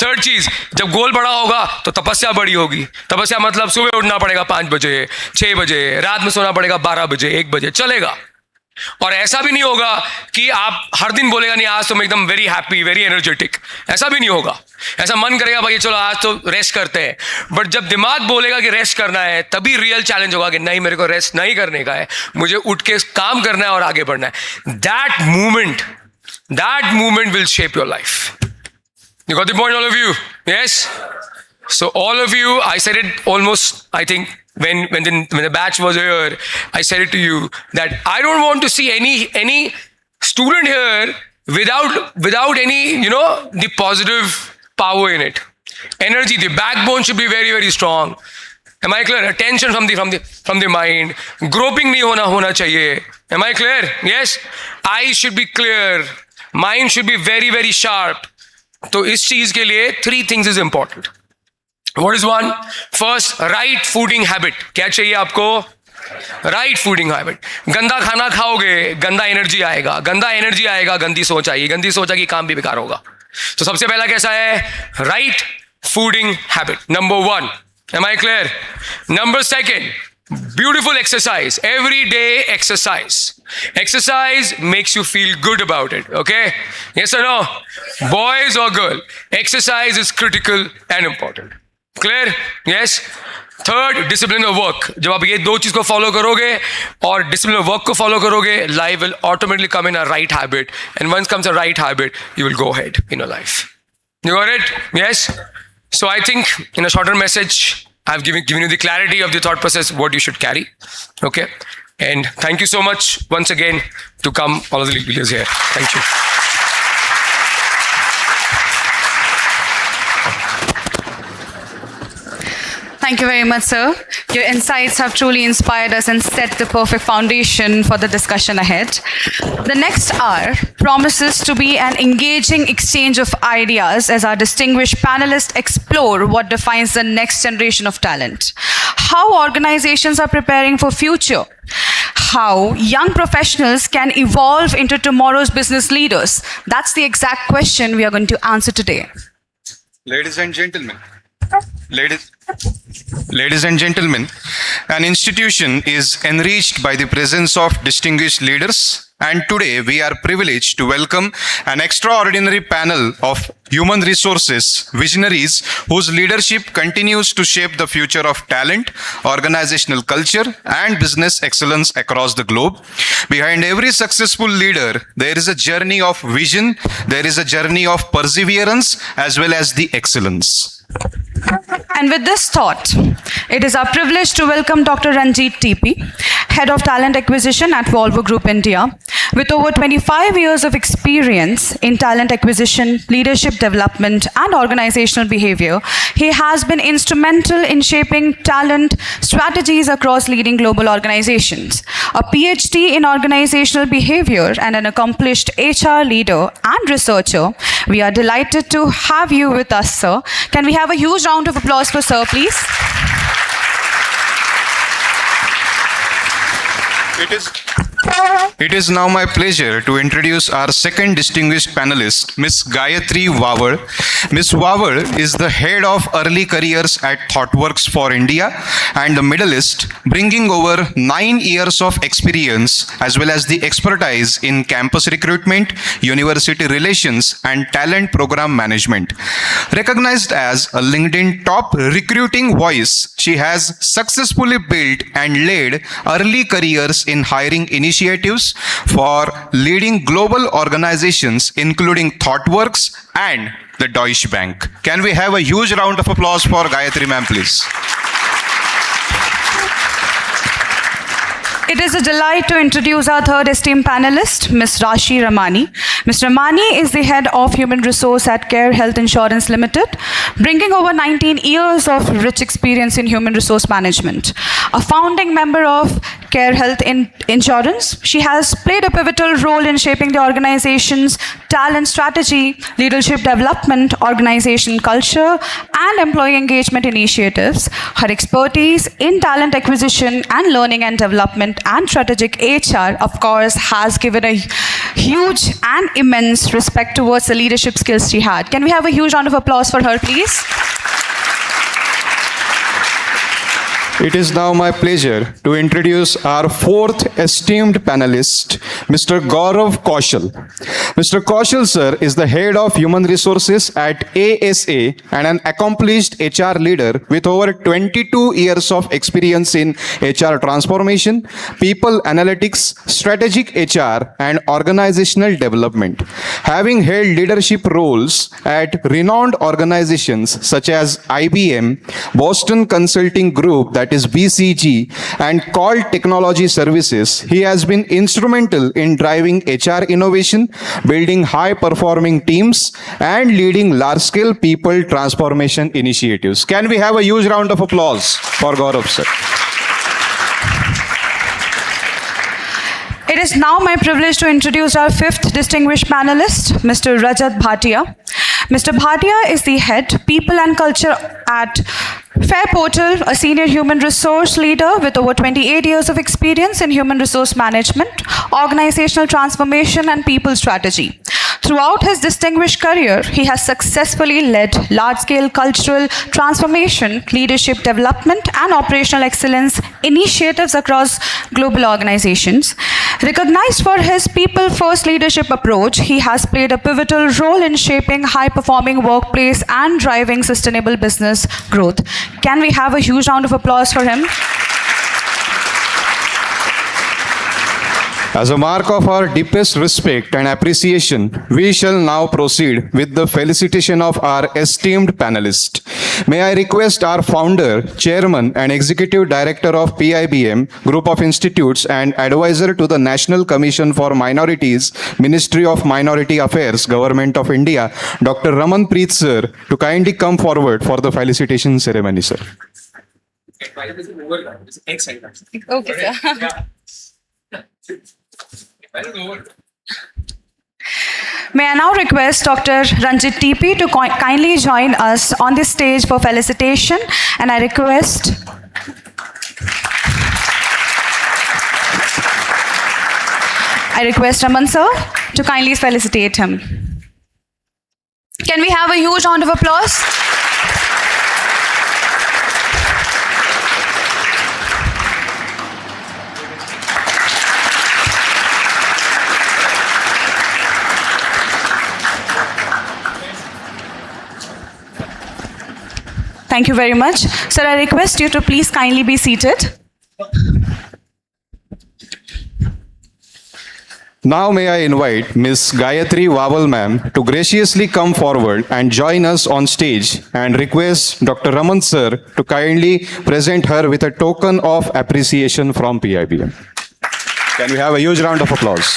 थर्ड चीज, जब गोल बड़ा होगा तो तपस्या बड़ी होगी. तपस्या मतलब सुबह उठना पड़ेगा 5 बजे, 6 बजे, रात में सोना पड़ेगा 12 बजे, 1 बजे, चलेगा. और ऐसा भी नहीं होगा कि आप हर दिन बोलेगा नहीं आज तो मैं एकदम वेरी हैप्पी, वेरी एनर्जेटिक. ऐसा भी नहीं होगा. ऐसा मन करेगा भाई चलो आज तो रेस्ट करते हैं. बट जब दिमाग बोलेगा कि रेस्ट करना है, तभी रियल चैलेंज होगा कि नहीं मेरे को रेस्ट नहीं करने का है, मुझे उठ के काम करना है और आगे बढ़ना है. That movement will shape your life. You got the point, all of you? Yes? So all of you, I said it almost, I think, when the batch was here, I said it to you that I don't want to see any student here without any, the positive power in it. Energy, the backbone should be very, very strong. Am I clear? Attention from the mind. Groping nahi hona chahiye. Am I clear? Yes? Eyes should be clear. Mind should be very, very sharp. तो इस चीज के लिए 3 things is important. What is one? First, right fooding habit. क्या चाहिए आपको? Right fooding habit. गंदा खाना खाओगे, गंदा एनर्जी आएगा. गंदा एनर्जी आएगा, गंदी सोच आएगी. गंदी सोच आएगी, काम भी बेकार होगा. तो सबसे पहला कैसा है? Right fooding habit. Number 1. Am I clear? Number 2, beautiful exercise. Every day exercise. Exercise makes you feel good about it. Okay? Yes or no? Boys or girl, exercise is critical and important. Clear? Yes? Third, discipline of work. जब आप ये 2 चीज को follow करोगे और discipline of work को follow करोगे, life will automatically come in a right habit. And once comes a right habit, you will go ahead in your life. You got it? Yes? So I think in a shorter message, I've given you the clarity of the thought process, what you should carry. Okay? And thank you so much once again to come, all of the leaders here. Thank you. Thank you very much, sir. Your insights have truly inspired us and set the perfect foundation for the discussion ahead. The next hour promises to be an engaging exchange of ideas as our distinguished panelists explore what defines the next generation of talent, how organizations are preparing for future, how young professionals can evolve into tomorrow's business leaders. That's the exact question we are going to answer today. Ladies and gentlemen, an institution is enriched by the presence of distinguished leaders, and today we are privileged to welcome an extraordinary panel of human resources visionaries whose leadership continues to shape the future of talent, organizational culture, and business excellence across the globe. Behind every successful leader, there is a journey of vision, there is a journey of perseverance, as well as the excellence. And with this thought, it is our privilege to welcome Dr. Ranjit TP, Head of Talent Acquisition at Volvo Group India. With over 25 years of experience in talent acquisition, leadership development, and organizational behavior, he has been instrumental in shaping talent strategies across leading global organizations. A PhD in organizational behavior and an accomplished HR leader and researcher, we are delighted to have you with us, sir. Can we have a huge round of applause for sir, please? It is now my pleasure to introduce our second distinguished panelist, Ms. Gayatri Wawar. Ms. Wawar is the head of early careers at ThoughtWorks for India and the Middle East, bringing over 9 years of experience as well as the expertise in campus recruitment, university relations, and talent program management. Recognized as a LinkedIn top recruiting voice, she has successfully built and led early careers in hiring initiatives for leading global organizations including ThoughtWorks and the Deutsche Bank. Can we have a huge round of applause for Gayatri ma'am, please? It is a delight to introduce our third esteemed panelist, Ms. Rashi Ramani. Ms. Ramani is the head of human resource at Care Health Insurance Limited, bringing over 19 years of rich experience in human resource management. A founding member of Care Health Insurance, she has played a pivotal role in shaping the organization's talent strategy, leadership development, organization culture, and employee engagement initiatives. Her expertise in talent acquisition and learning and development and strategic HR, of course, has given a huge and immense respect towards the leadership skills she had. Can we have a huge round of applause for her, please? It is now my pleasure to introduce our fourth esteemed panelist, Mr. Gaurav Kaushal. Mr. Kaushal, sir, is the head of human resources at ASA and an accomplished HR leader with over 22 years of experience in HR transformation, people analytics, strategic HR, and organizational development. Having held leadership roles at renowned organizations such as IBM, Boston Consulting Group, that is BCG, and Call Technology Services, he has been instrumental in driving HR innovation, building high-performing teams, and leading large-scale people transformation initiatives. Can we have a huge round of applause for Gaurav, sir? It is now my privilege to introduce our fifth distinguished panelist, Mr. Rajat Bhatia. Mr. Bhatia is the head People and Culture at Fair Portal, a senior human resource leader with over 28 years of experience in human resource management, organizational transformation, and people strategy. Throughout his distinguished career, he has successfully led large-scale cultural transformation, leadership development, and operational excellence initiatives across global organizations. Recognized for his people-first leadership approach, he has played a pivotal role in shaping high-performing workplace and driving sustainable business growth. Can we have a huge round of applause for him? As a mark of our deepest respect and appreciation, we shall now proceed with the felicitation of our esteemed panelist. May I request our founder, chairman, and executive director of PIBM Group of Institutes and advisor to the National Commission for Minorities, Ministry of Minority Affairs, Government of India, Dr. Raman Preet sir, to kindly come forward for the felicitation ceremony, sir. Okay, sir. May I now request Dr. Ranjit TP to kindly join us on this stage for felicitation, and I request Raman sir to kindly felicitate him. Can we have a huge round of applause? Thank you very much. Sir, I request you to please kindly be seated. Now may I invite Ms. Gayatri Wawal ma'am to graciously come forward and join us on stage and request Dr. Raman sir to kindly present her with a token of appreciation from PIBM. Can we have a huge round of applause?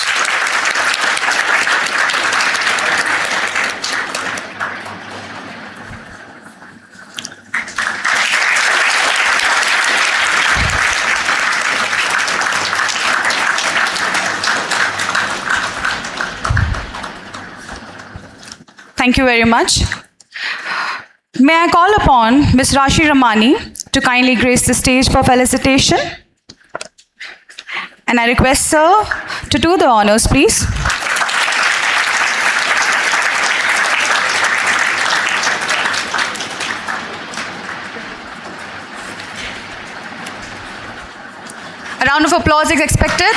Thank you very much. May I call upon Ms. Rashi Ramani to kindly grace the stage for felicitation? And I request sir to do the honors, please. A round of applause is expected.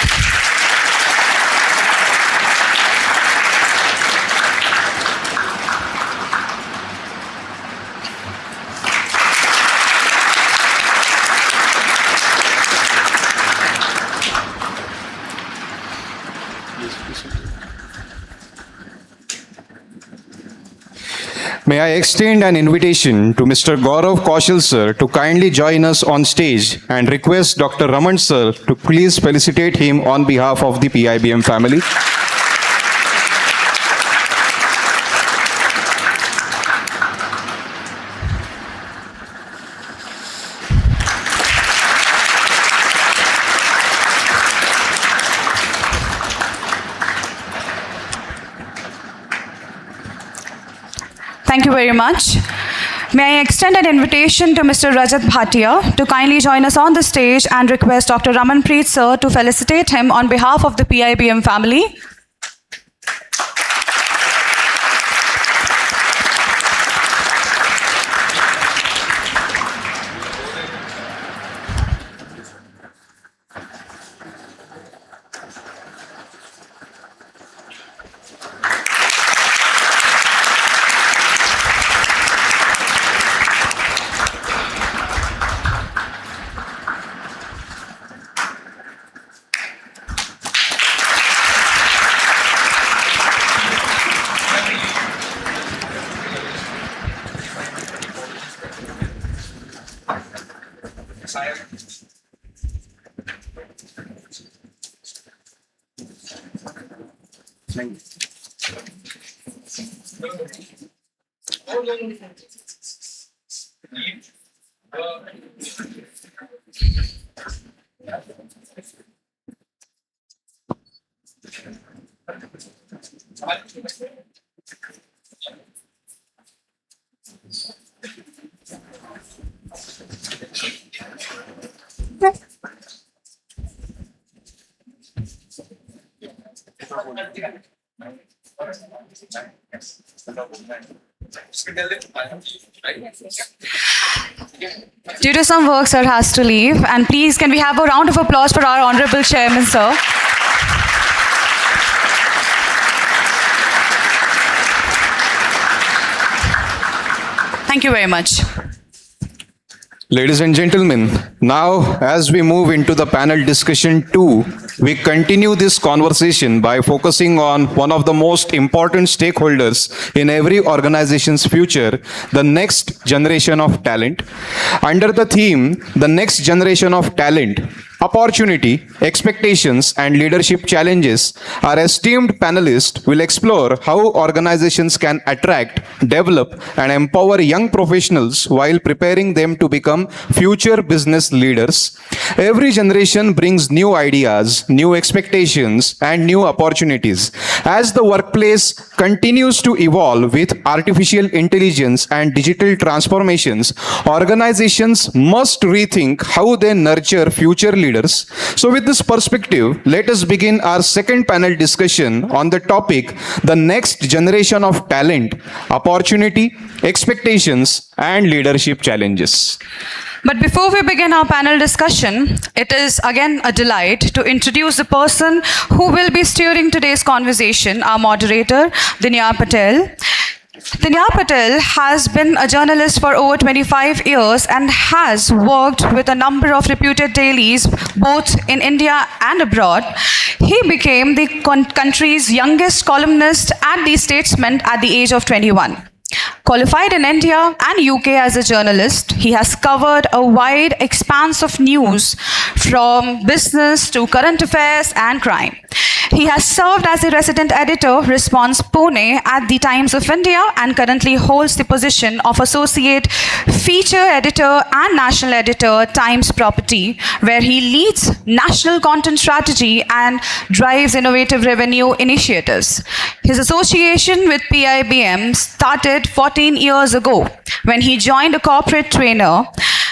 May I extend an invitation to Mr. Gaurav Kaushal sir to kindly join us on stage and request Dr. Raman sir to please felicitate him on behalf of the PIBM family. Thank you very much. May I extend an invitation to Mr. Rajat Bhatia to kindly join us on the stage and request Dr. Ramanpreet sir to felicitate him on behalf of the PIBM family. Due to some work, sir has to leave. And please, can we have a round of applause for our Honorable Chairman, sir? Thank you very much. Ladies and gentlemen, now as we move into the panel discussion 2, we continue this conversation by focusing on one of the most important stakeholders in every organization's future, the next generation of talent. Under the theme, the next generation of talent, opportunity, expectations, and leadership challenges, our esteemed panelists will explore how organizations can attract, develop, and empower young professionals while preparing them to become future business leaders. Every generation brings new ideas, new expectations, and new opportunities. As the workplace continues to evolve with artificial intelligence and digital transformations, organizations must rethink how they nurture future leaders. So with this perspective, let us begin our second panel discussion on the topic, the next generation of talent, opportunity, expectations, and leadership challenges. But before we begin our panel discussion, it is again a delight to introduce the person who will be steering today's conversation, our moderator, Dinya Patel. Dinya Patel has been a journalist for over 25 years and has worked with a number of reputed dailies both in India and abroad. He became the country's youngest columnist at The Statesman at the age of 21. Qualified in India and UK as a journalist, he has covered a wide expanse of news from business to current affairs and crime. He has served as a resident editor, Response Pune at the Times of India and currently holds the position of associate feature editor and national editor, Times Property, where he leads national content strategy and drives innovative revenue initiatives. His association with PIBM started 14 years ago when he joined a corporate trainer.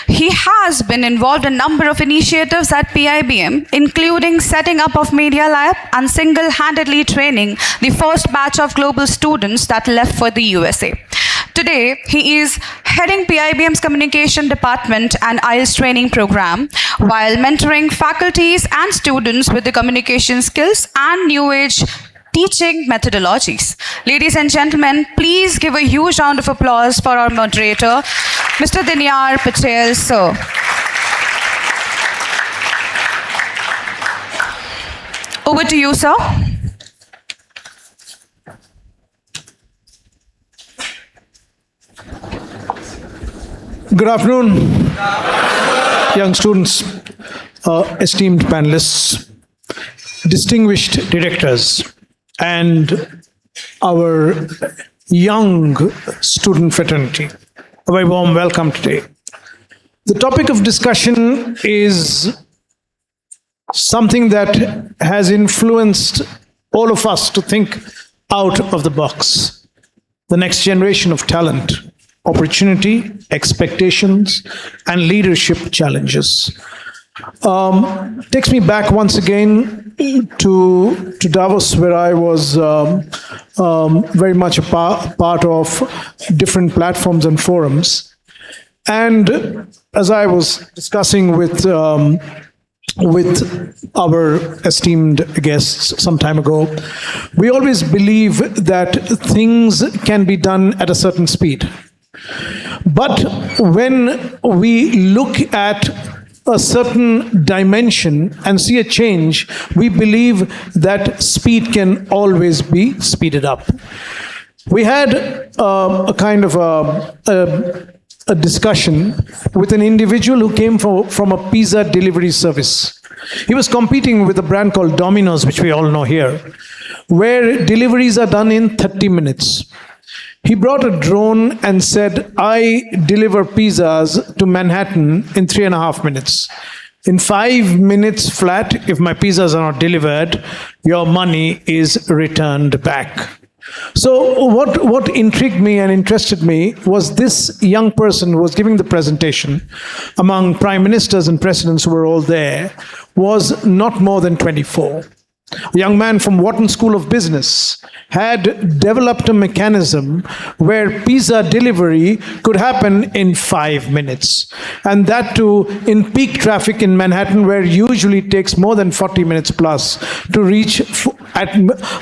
He has been involved in a number of initiatives at PIBM, including setting up of Media Lab and single-handedly training the first batch of global students that left for the USA. Today, he is heading PIBM's communication department and IELTS training program while mentoring faculties and students with the communication skills and new age teaching methodologies. Ladies and gentlemen, please give a huge round of applause for our moderator, Mr. Dinyar Patel, sir. Over to you, sir. Good afternoon, young students, esteemed panelists, distinguished directors, and our young student fraternity. A very warm welcome today. The topic of discussion is something that has influenced all of us to think out of the box. The next generation of talent, opportunity, expectations, and leadership challenges. Takes me back once again to Davos, where I was very much a part of different platforms and forums. And as I was discussing with our esteemed guests some time ago, we always believe that things can be done at a certain speed. But when we look at a certain dimension and see a change, we believe that speed can always be speeded up. We had a kind of a discussion with an individual who came from a pizza delivery service. He was competing with a brand called Domino's, which we all know here, where deliveries are done in 30 minutes. He brought a drone and said, I deliver pizzas to Manhattan in 3.5 minutes. In 5 minutes flat, if my pizzas are not delivered, your money is returned back. So what intrigued me and interested me was this young person who was giving the presentation, among prime ministers and presidents who were all there, was not more than 24. A young man from Wharton School of Business had developed a mechanism where pizza delivery could happen in 5 minutes. And that too in peak traffic in Manhattan, where usually it takes more than 40 minutes plus to reach at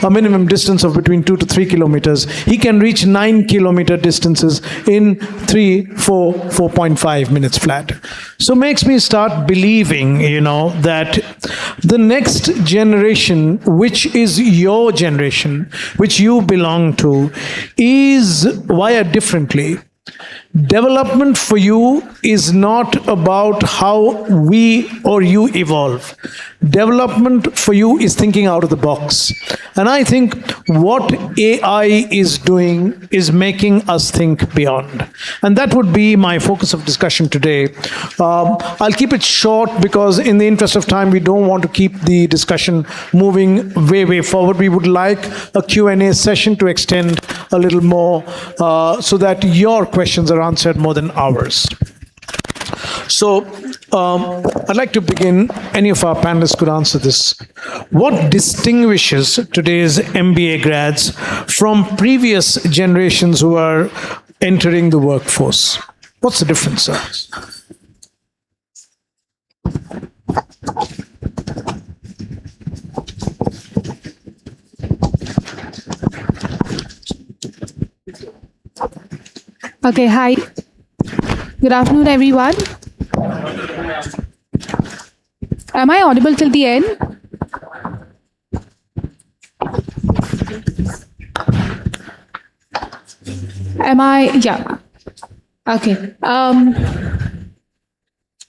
a minimum distance of between 2 to 3 kilometers. He can reach 9-kilometer distances in 4.5 minutes flat. So makes me start believing, that the next generation, which is your generation, which you belong to, is wired differently. Development for you is not about how we or you evolve. Development for you is thinking out of the box. And I think what AI is doing is making us think beyond. And that would be my focus of discussion today. I'll keep it short because in the interest of time, we don't want to keep the discussion moving way forward. We would like a Q&A session to extend a little more so that your questions are answered more than ours. So I'd like to begin. Any of our panelists could answer this. What distinguishes today's MBA grads from previous generations who are entering the workforce? What's the difference, sir? Okay, hi. Good afternoon, everyone. Am I audible till the end? Am I? Yeah. Okay.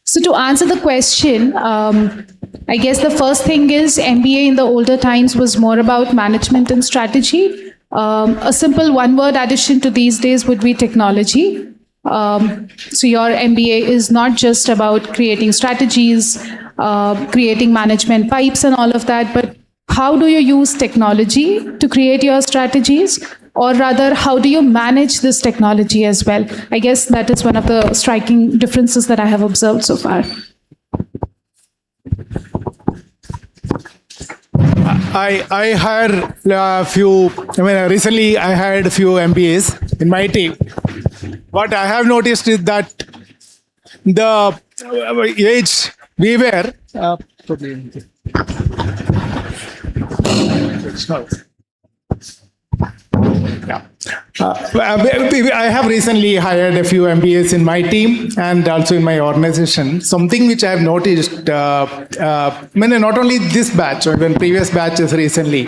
So to answer the question, I guess the first thing is MBA in the older times was more about management and strategy. A simple one-word addition to these days would be technology. So your MBA is not just about creating strategies, creating management pipes and all of that, but how do you use technology to create your strategies? Or rather, how do you manage this technology as well? I guess that is one of the striking differences that I have observed so far. I hired a few, recently I hired a few MBAs in my team. What I have noticed is that the age we were, I have recently hired a few MBAs in my team and also in my organization. Something which I have noticed, not only this batch, even previous batches recently,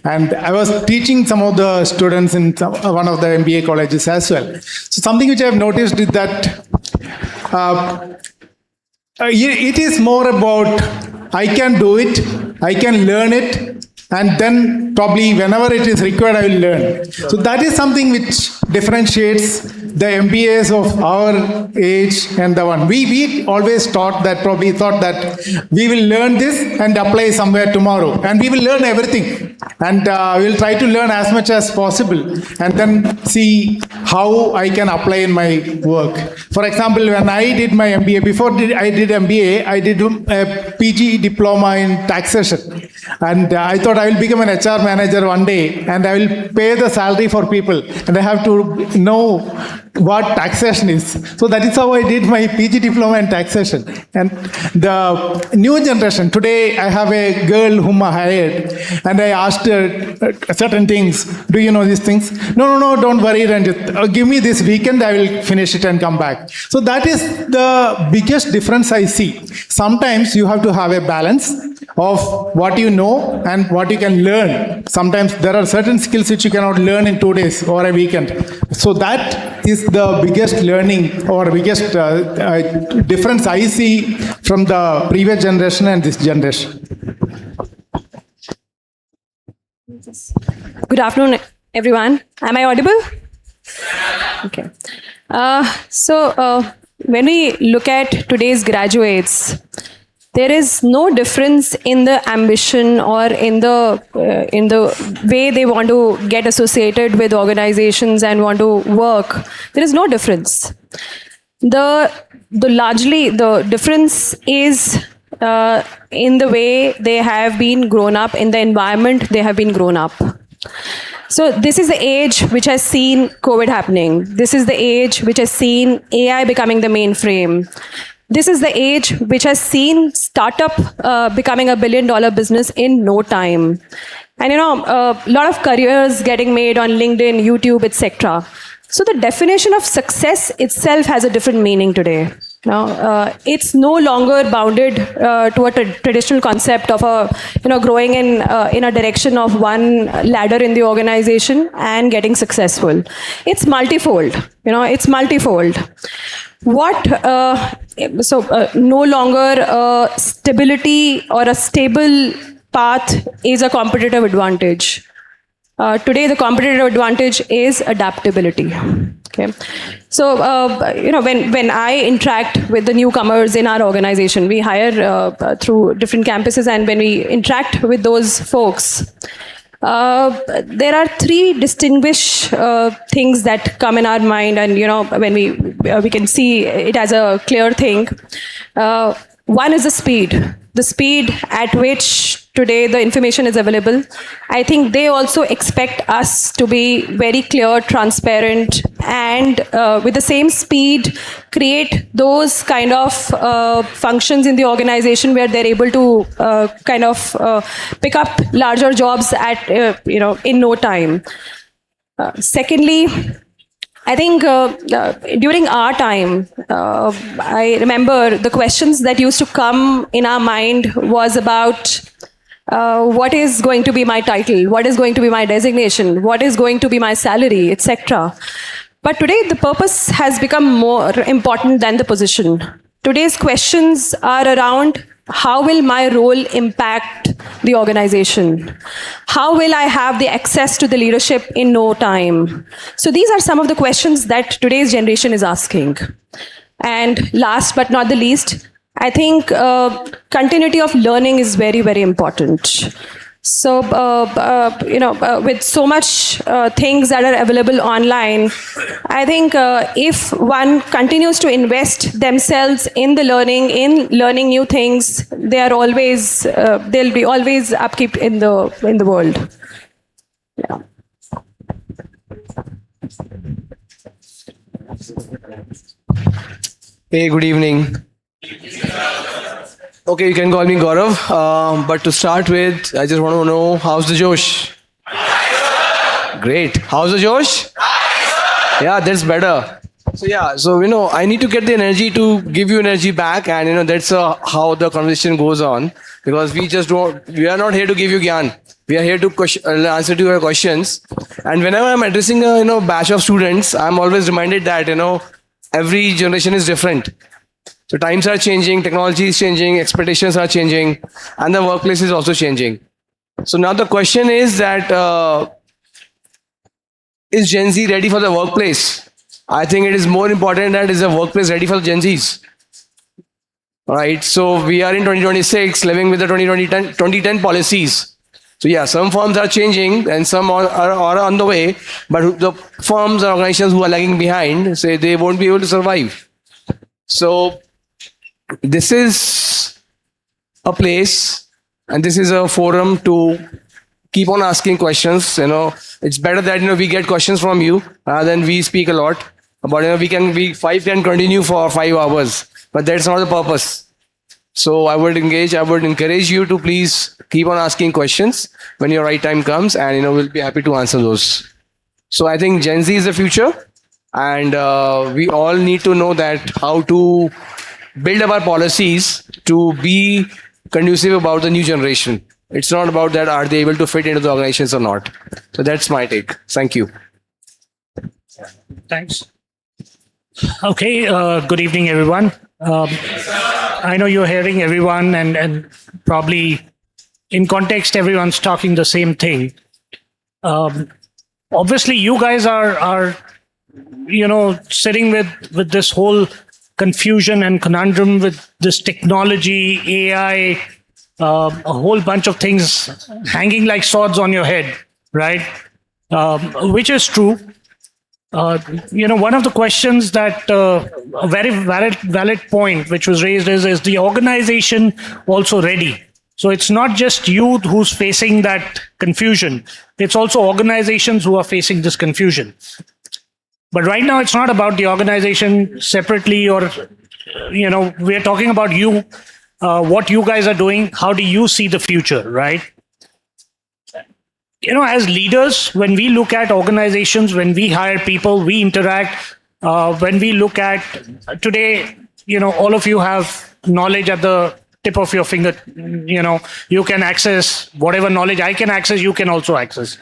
and I was teaching some of the students in one of the MBA colleges as well. So something which I have noticed is that it is more about I can do it, I can learn it, and then probably whenever it is required, I will learn. So that is something which differentiates the MBAs of our age and the one. We always thought that we will learn this and apply somewhere tomorrow. And we will learn everything. And we'll try to learn as much as possible and then see how I can apply in my work. For example, when I did my MBA, before I did MBA, I did a PG diploma in taxation. And I thought I will become an HR manager one day and I will pay the salary for people and I have to know what taxation is. So that is how I did my PG diploma in taxation. And the new generation, today I have a girl whom I hired and I asked her certain things. Do you know these things? No, don't worry, Ranjit. Give me this weekend, I will finish it and come back. So that is the biggest difference I see. Sometimes you have to have a balance of what you know and what you can learn. Sometimes there are certain skills which you cannot learn in 2 days or a weekend. So that is the biggest learning or biggest difference I see from the previous generation and this generation. Good afternoon, everyone. Am I audible? Okay. When we look at today's graduates, there is no difference in the ambition or in the way they want to get associated with organizations and want to work. There is no difference. The difference is in the way they have been grown up, in the environment they have been grown up. So this is the age which has seen COVID happening. This is the age which has seen AI becoming the mainframe. This is the age which has seen startup becoming $1 billion business in no time. And a lot of careers getting made on LinkedIn, YouTube, etc. So the definition of success itself has a different meaning today. It's no longer bounded to a traditional concept of growing in a direction of one ladder in the organization and getting successful. It's multifold. It's multifold. No longer stability or a stable path is a competitive advantage. Today, the competitive advantage is adaptability. Okay, so when I interact with the newcomers in our organization, we hire through different campuses, and when we interact with those folks, there are three distinguished things that come in our mind, and when we can see it as a clear thing. One is the speed at which today the information is available. I think they also expect us to be very clear, transparent, and with the same speed create those kind of functions in the organization where they're able to pick up larger jobs at in no time. Secondly, I think during our time, I remember the questions that used to come in our mind was about what is going to be my title, what is going to be my designation, what is going to be my salary, etc. But today, the purpose has become more important than the position. Today's questions are around how will my role impact the organization? How will I have the access to the leadership in no time? So these are some of the questions that today's generation is asking. And last but not the least, I think continuity of learning is very, very important. So, with so much things that are available online, I think if one continues to invest themselves in the learning, in learning new things, they are always there'll be always upkeep in the world. Yeah. Hey, good evening. Okay, you can call me Gaurav. But to start with, I just want to know, how's the Josh? Great. How's the Josh? Yeah, that's better. So I need to get the energy to give you energy back, and that's how the conversation goes on. Because we are not here to give you gyan. We are here to answer to your questions. And whenever I'm addressing a batch of students, I'm always reminded that every generation is different. So times are changing, technology is changing, expectations are changing, and the workplace is also changing. So now the question is that, is Gen Z ready for the workplace? I think it is more important that is the workplace ready for the Gen Zs. Right, so we are in 2026 living with the 2010 policies. So yeah, some firms are changing and some are on the way, but the firms or organizations who are lagging behind say they won't be able to survive. So this is a place and this is a forum to keep on asking questions. It's better that we get questions from you rather than we speak a lot. But we five can continue for 5 hours, but that's not the purpose. So I would encourage you to please keep on asking questions when your right time comes, and we'll be happy to answer those. So I think Gen Z is the future, and we all need to know that how to build our policies to be conducive about the new generation. It's not about that are they able to fit into the organizations or not. So that's my take. Thank you. Thanks. Okay, good evening, everyone. I know you're hearing everyone, and probably in context, everyone's talking the same thing. Obviously, you guys are sitting with this whole confusion and conundrum with this technology, AI, a whole bunch of things hanging like swords on your head, right? Which is true. One of the questions that a very valid point which was raised is the organization also ready? So it's not just you who's facing that confusion. It's also organizations who are facing this confusion. But right now, it's not about the organization separately or, we're talking about you, what you guys are doing. How do you see the future, right? As leaders, when we look at organizations, when we hire people, we interact, when we look at today, all of you have knowledge at the tip of your finger. You can access whatever knowledge I can access, you can also access.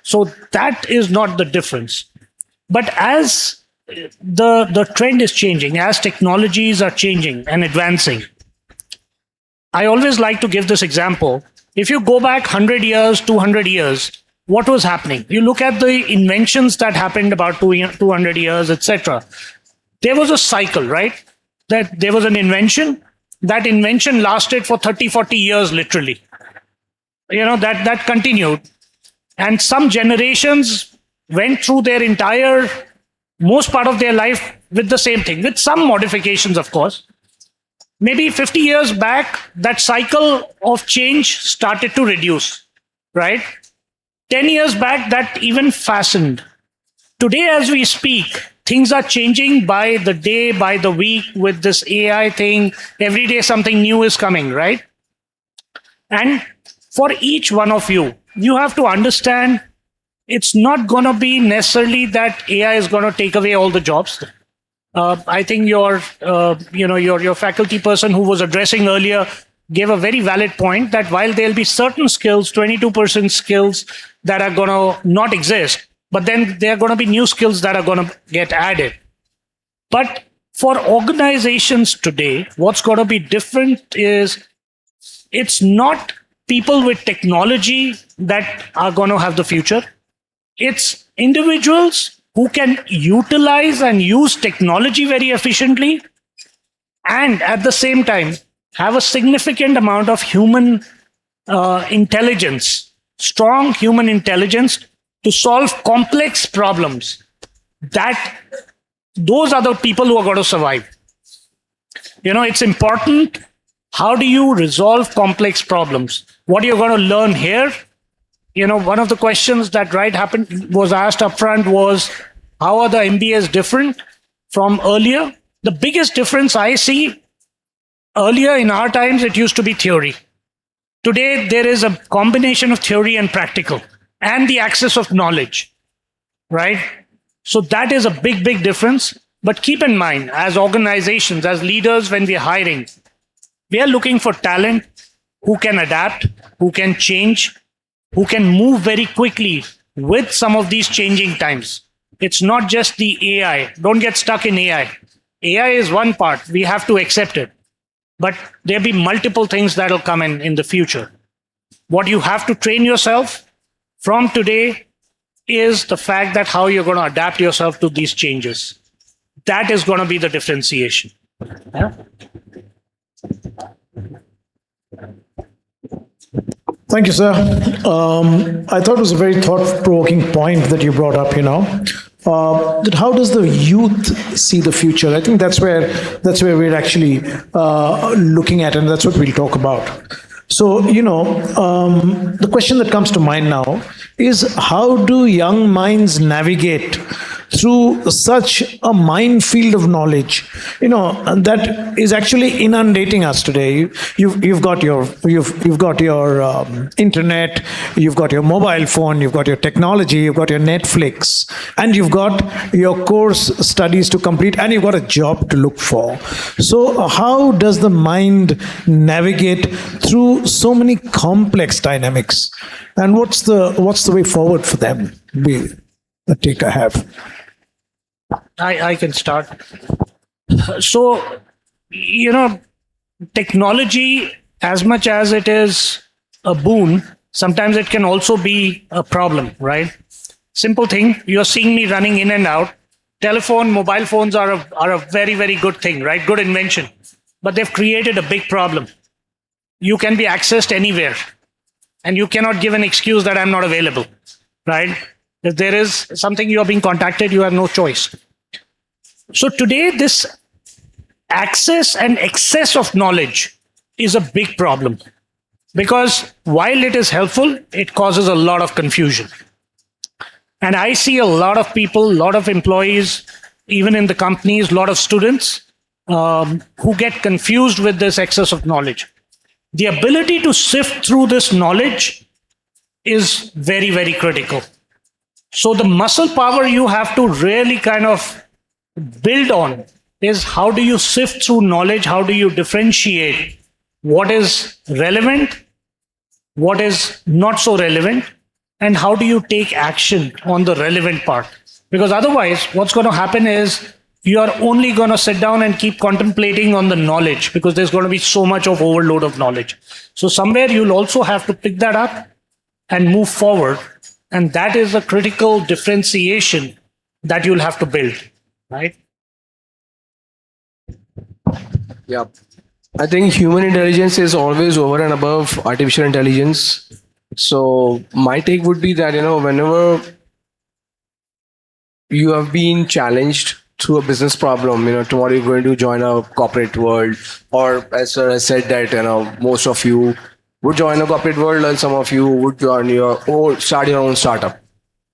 So that is not the difference. But as the trend is changing, as technologies are changing and advancing, I always like to give this example. If you go back 100 years, 200 years, what was happening? You look at the inventions that happened about 200 years, etc. There was a cycle, right? That there was an invention. That invention lasted for 30, 40 years, literally. That continued. And some generations went through their most part of their life with the same thing, with some modifications, of course. Maybe 50 years back, that cycle of change started to reduce, right? 10 years back, that even fastened. Today, as we speak, things are changing by the day, by the week with this AI thing. Every day something new is coming, right? And for each one of you, you have to understand it's not going to be necessarily that AI is going to take away all the jobs. I think your faculty person who was addressing earlier gave a very valid point that while there'll be certain skills, 22% skills that are going to not exist, but then there are going to be new skills that are going to get added. But for organizations today, what's going to be different is it's not people with technology that are going to have the future. It's individuals who can utilize and use technology very efficiently and at the same time have a significant amount of human intelligence, strong human intelligence to solve complex problems. Those are the people who are going to survive. It's important. How do you resolve complex problems? What you're going to learn here, one of the questions that was asked up front was, how are the MBAs different from earlier? The biggest difference I see, earlier in our times, it used to be theory. Today, there is a combination of theory and practical and the access of knowledge, right? So that is a big, big difference. But keep in mind, as organizations, as leaders, when we're hiring, we are looking for talent who can adapt, who can change, who can move very quickly with some of these changing times. It's not just the AI. Don't get stuck in AI. AI is one part. We have to accept it. But there'll be multiple things that will come in the future. What you have to train yourself from today is the fact that how you're going to adapt yourself to these changes. That is going to be the differentiation. Yeah? Thank you, sir. I thought it was a very thought-provoking point that you brought up, that how does the youth see the future? I think that's where we're actually looking at, and that's what we'll talk about. So, the question that comes to mind now is, how do young minds navigate through such a minefield of knowledge, that is actually inundating us today? You've got your internet, you've got your mobile phone, you've got your technology, you've got your Netflix, and you've got your course studies to complete, and you've got a job to look for. So how does the mind navigate through so many complex dynamics, and what's the way forward for them? The take I have. I can start. So, technology, as much as it is a boon, sometimes it can also be a problem, right? Simple thing, you're seeing me running in and out. Mobile phones are a very, very good thing, right? Good invention. But they've created a big problem. You can be accessed anywhere, and you cannot give an excuse that I'm not available, right? If there is something you are being contacted, you have no choice. So today, this access and excess of knowledge is a big problem, because while it is helpful, it causes a lot of confusion. And I see a lot of people, a lot of employees, even in the companies, a lot of students who get confused with this excess of knowledge. The ability to sift through this knowledge is very, very critical. So the muscle power you have to really kind of build on is, how do you sift through knowledge? How do you differentiate what is relevant, what is not so relevant, and how do you take action on the relevant part? Because otherwise, what's going to happen is you are only going to sit down and keep contemplating on the knowledge, because there's going to be so much of overload of knowledge. So somewhere you'll also have to pick that up and move forward. And that is a critical differentiation that you'll have to build, right? Yeah. I think human intelligence is always over and above artificial intelligence. So my take would be that, whenever you have been challenged through a business problem, tomorrow you're going to join a corporate world, or as sir has said that, most of you would join a corporate world, and some of you would start your own startup,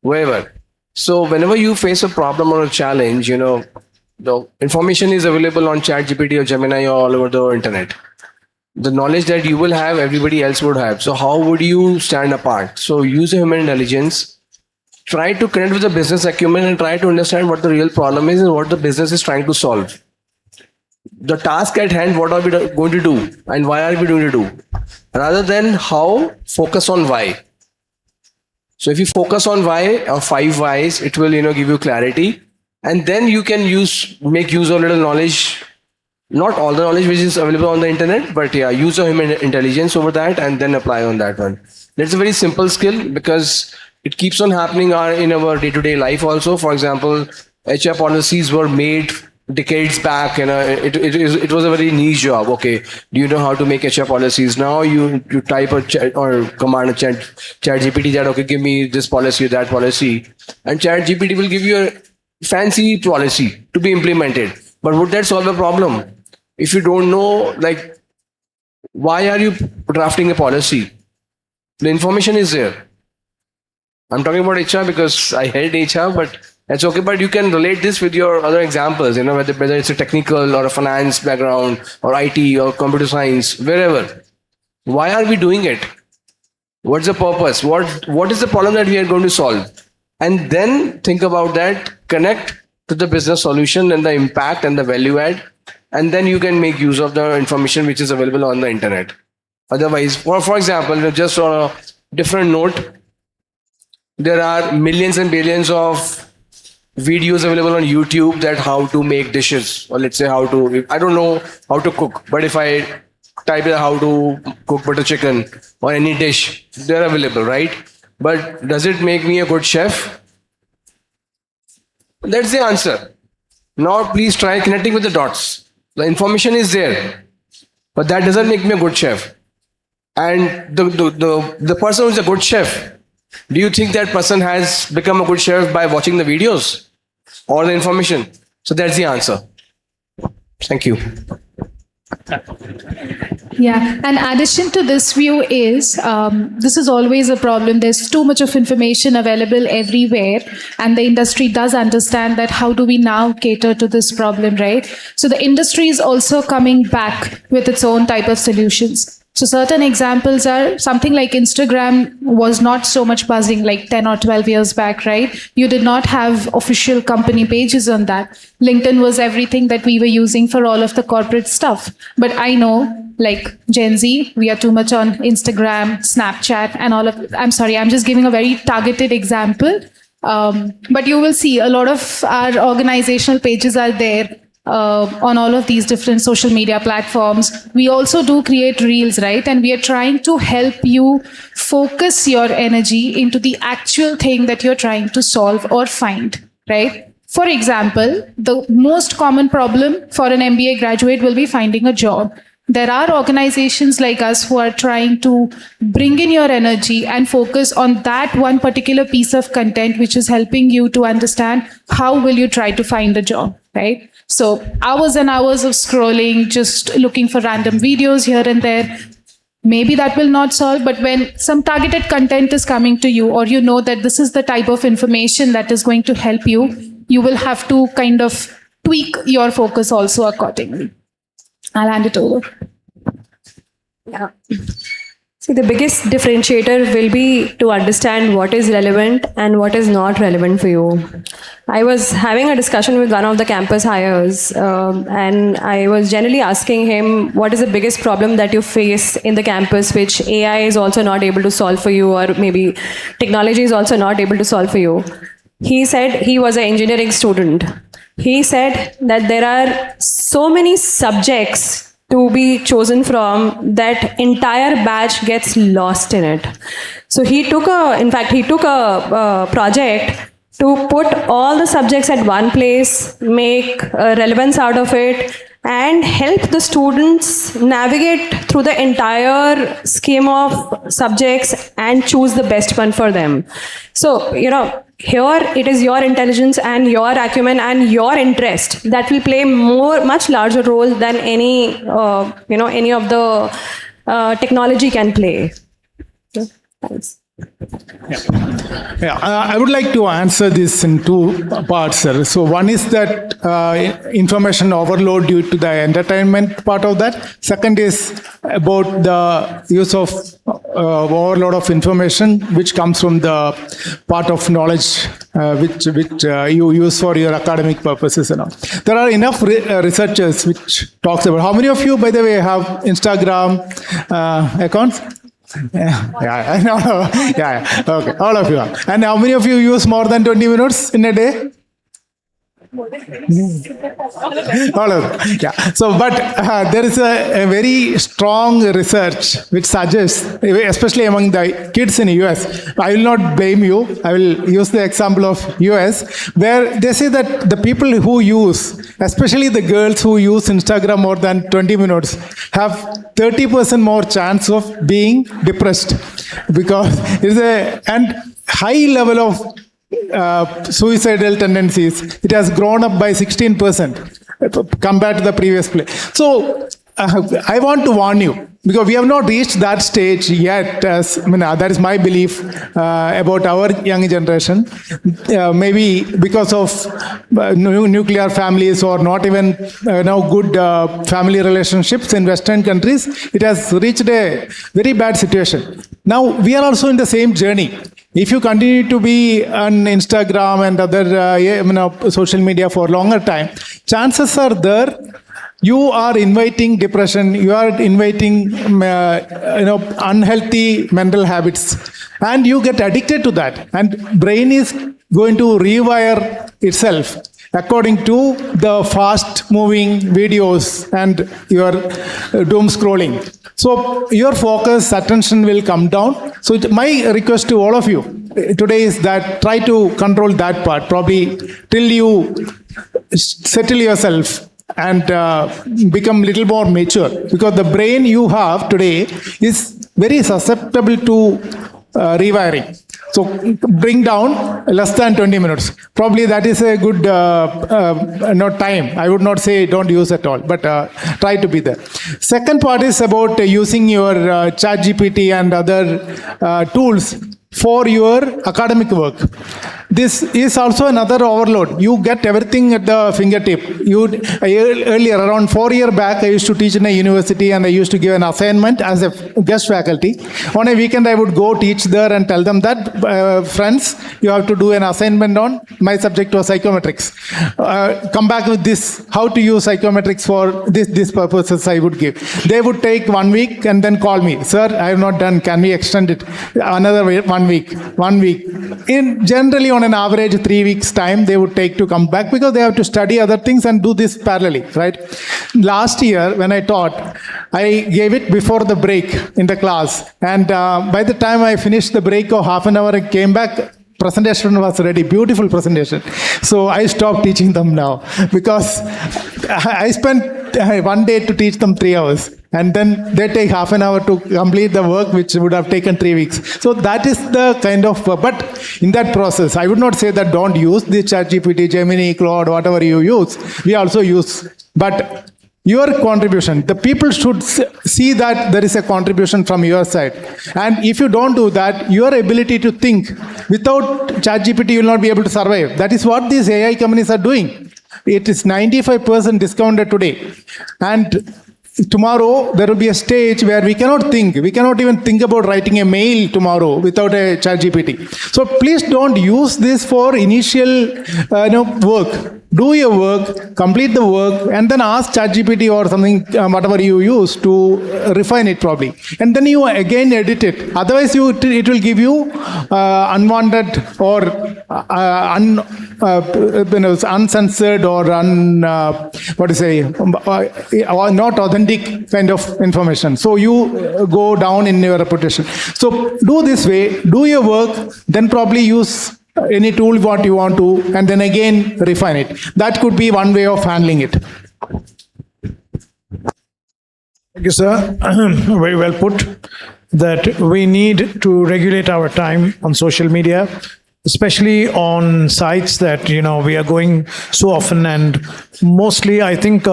wherever. So whenever you face a problem or a challenge, the information is available on ChatGPT or Gemini or all over the internet. The knowledge that you will have, everybody else would have. So how would you stand apart? So use human intelligence, try to connect with the business acumen, and try to understand what the real problem is and what the business is trying to solve. The task at hand, what are we going to do and why are we going to do? Rather than how, focus on why. So if you focus on why or 5 whys, it will, give you clarity. And then you can make use of little knowledge, not all the knowledge which is available on the internet, but yeah, use of human intelligence over that and then apply on that one. That's a very simple skill because it keeps on happening in our day-to-day life also. For example, HR policies were made decades back, it was a very niche job. Okay, do you know how to make HR policies? Now you type a chat or command a chat GPT that, okay, give me this policy, that policy, and chat GPT will give you a fancy policy to be implemented. But would that solve a problem? If you don't know, like, why are you drafting a policy? The information is there. I'm talking about HR because I held HR, but that's okay. But you can relate this with your other examples, whether it's a technical or a finance background or IT or computer science, wherever. Why are we doing it? What's the purpose? What is the problem that we are going to solve? And then think about that, connect to the business solution and the impact and the value add. And then you can make use of the information which is available on the internet. Otherwise, for example, just on a different note, there are millions and billions of videos available on YouTube that how to make dishes, or let's say I don't know how to cook, but if I type in how to cook butter chicken or any dish, they're available, right? But does it make me a good chef? That's the answer. Now please try connecting with the dots. The information is there, but that doesn't make me a good chef. And the person who's a good chef, do you think that person has become a good chef by watching the videos or the information? So that's the answer. Thank you. Yeah, an addition to this view is this is always a problem. There's too much of information available everywhere, and the industry does understand that. How do we now cater to this problem, right? So the industry is also coming back with its own type of solutions. So certain examples are something like Instagram was not so much buzzing like 10 or 12 years back, right? You did not have official company pages on that. LinkedIn was everything that we were using for all of the corporate stuff. But I know, like Gen Z, we are too much on Instagram, Snapchat, and all of, I'm sorry, I'm just giving a very targeted example. But you will see a lot of our organizational pages are there. On all of these different social media platforms. We also do create reels, right? And we are trying to help you focus your energy into the actual thing that you're trying to solve or find, right? For example, the most common problem for an MBA graduate will be finding a job. There are organizations like us who are trying to bring in your energy and focus on that one particular piece of content which is helping you to understand how will you try to find a job, right? So hours and hours of scrolling, just looking for random videos here and there, maybe that will not solve, but when some targeted content is coming to you, or you know that this is the type of information that is going to help you, you will have to kind of tweak your focus also accordingly. I'll hand it over. Yeah. See, the biggest differentiator will be to understand what is relevant and what is not relevant for you. I was having a discussion with one of the campus hires, and I was generally asking him, what is the biggest problem that you face in the campus, which AI is also not able to solve for you, or maybe technology is also not able to solve for you? He said he was an engineering student. He said that there are so many subjects to be chosen from that entire batch gets lost in it. So he took a project to put all the subjects at one place, make relevance out of it, and help the students navigate through the entire scheme of subjects and choose the best one for them. So, here it is your intelligence and your acumen and your interest that will play much larger role than any of the technology can play. Thanks. Yeah, I would like to answer this in two parts, sir. So one is that information overload due to the entertainment part of that. Second is about the use of overload of information which comes from the part of knowledge which you use for your academic purposes and all. There are enough researchers which talks about. How many of you, by the way, have Instagram accounts? Yeah, no, no. Yeah, okay, all of you are. And how many of you use more than 20 minutes in a day? All of them. Yeah. So, but there is a very strong research which suggests, especially among the kids in the US, I will not blame you. I will use the example of US, where they say that the people who use, especially the girls who use Instagram more than 20 minutes, have 30% more chance of being depressed because it's a and high level of suicidal tendencies. It has grown up by 16% compared to the previous play. So I want to warn you, because we have not reached that stage yet. That is my belief about our young generation. Maybe because of nuclear families or not even good family relationships in Western countries, it has reached a very bad situation. Now we are also in the same journey. If you continue to be on Instagram and other social media for a longer time, chances are there you are inviting depression, you are inviting unhealthy mental habits, and you get addicted to that. And brain is going to rewire itself according to the fast moving videos and your doom scrolling. So your focus, attention will come down. So my request to all of you today is that try to control that part, probably till you settle yourself and become a little more mature, because the brain you have today is very susceptible to rewiring. So bring down less than 20 minutes. Probably that is a good time. I would not say don't use at all, but try to be there. Second part is about using your ChatGPT and other tools for your academic work. This is also another overload. You get everything at the fingertip. Earlier, around 4 years back, I used to teach in a university and I used to give an assignment as a guest faculty. On a weekend, I would go teach there and tell them that, friends, you have to do an assignment on, my subject was psychometrics. Come back with this, how to use psychometrics for this purposes I would give. They would take 1 week and then call me, sir, I have not done, can we extend it? Another 1 week. Generally on an average 3 weeks time they would take to come back, because they have to study other things and do this parallelly, right? Last year when I taught, I gave it before the break in the class, and by the time I finished the break of half an hour, I came back, presentation was ready, beautiful presentation. So I stopped teaching them now, because I spent 1 day to teach them 3 hours, and then they take half an hour to complete the work which would have taken 3 weeks. So that is the kind of, but in that process, I would not say that don't use the ChatGPT, Gemini, Claude, whatever you use. We also use, but your contribution, the people should see that there is a contribution from your side. And if you don't do that, your ability to think, without ChatGPT, you will not be able to survive. That is what these AI companies are doing. It is 95% discounted today. And tomorrow, there will be a stage where we cannot think. We cannot even think about writing a mail tomorrow without a ChatGPT. So please don't use this for initial work. Do your work, complete the work, and then ask ChatGPT or something, whatever you use, to refine it probably. And then you again edit it. Otherwise, it will give you unwanted or uncensored or not authentic kind of information. So you go down in your reputation. So do this way, do your work, then probably use any tool what you want to, and then again refine it. That could be one way of handling it. Thank you, sir. Very well put. That we need to regulate our time on social media, especially on sites that we are going so often, and mostly I think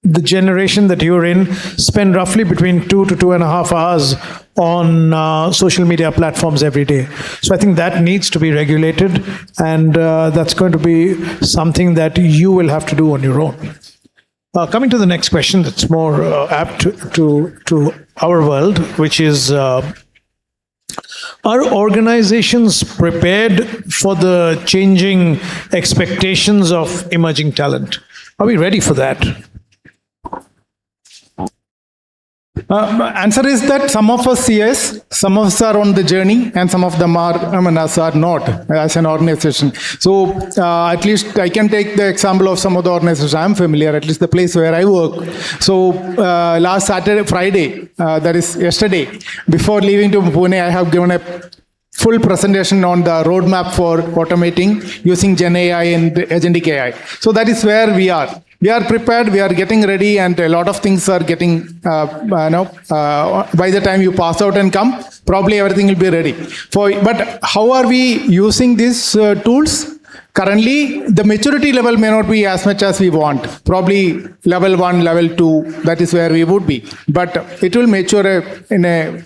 the generation that you're in spend roughly between 2 to 2.5 hours on social media platforms every day. So I think that needs to be regulated, and that's going to be something that you will have to do on your own. Coming to the next question that's more apt to our world, which is, are organizations prepared for the changing expectations of emerging talent? Are we ready for that? Answer is that some of us yes, some of us are on the journey, and some of them are, us are not as an organization. So at least I can take the example of some of the organizations I'm familiar, at least the place where I work. So last Friday, that is yesterday, before leaving to Pune, I have given a full presentation on the roadmap for automating using Gen AI and agentic AI. So that is where we are. We are prepared, we are getting ready, and a lot of things are getting, by the time you pass out and come, probably everything will be ready. But how are we using these tools? Currently, the maturity level may not be as much as we want. Probably level 1, level 2, that is where we would be. But it will mature in a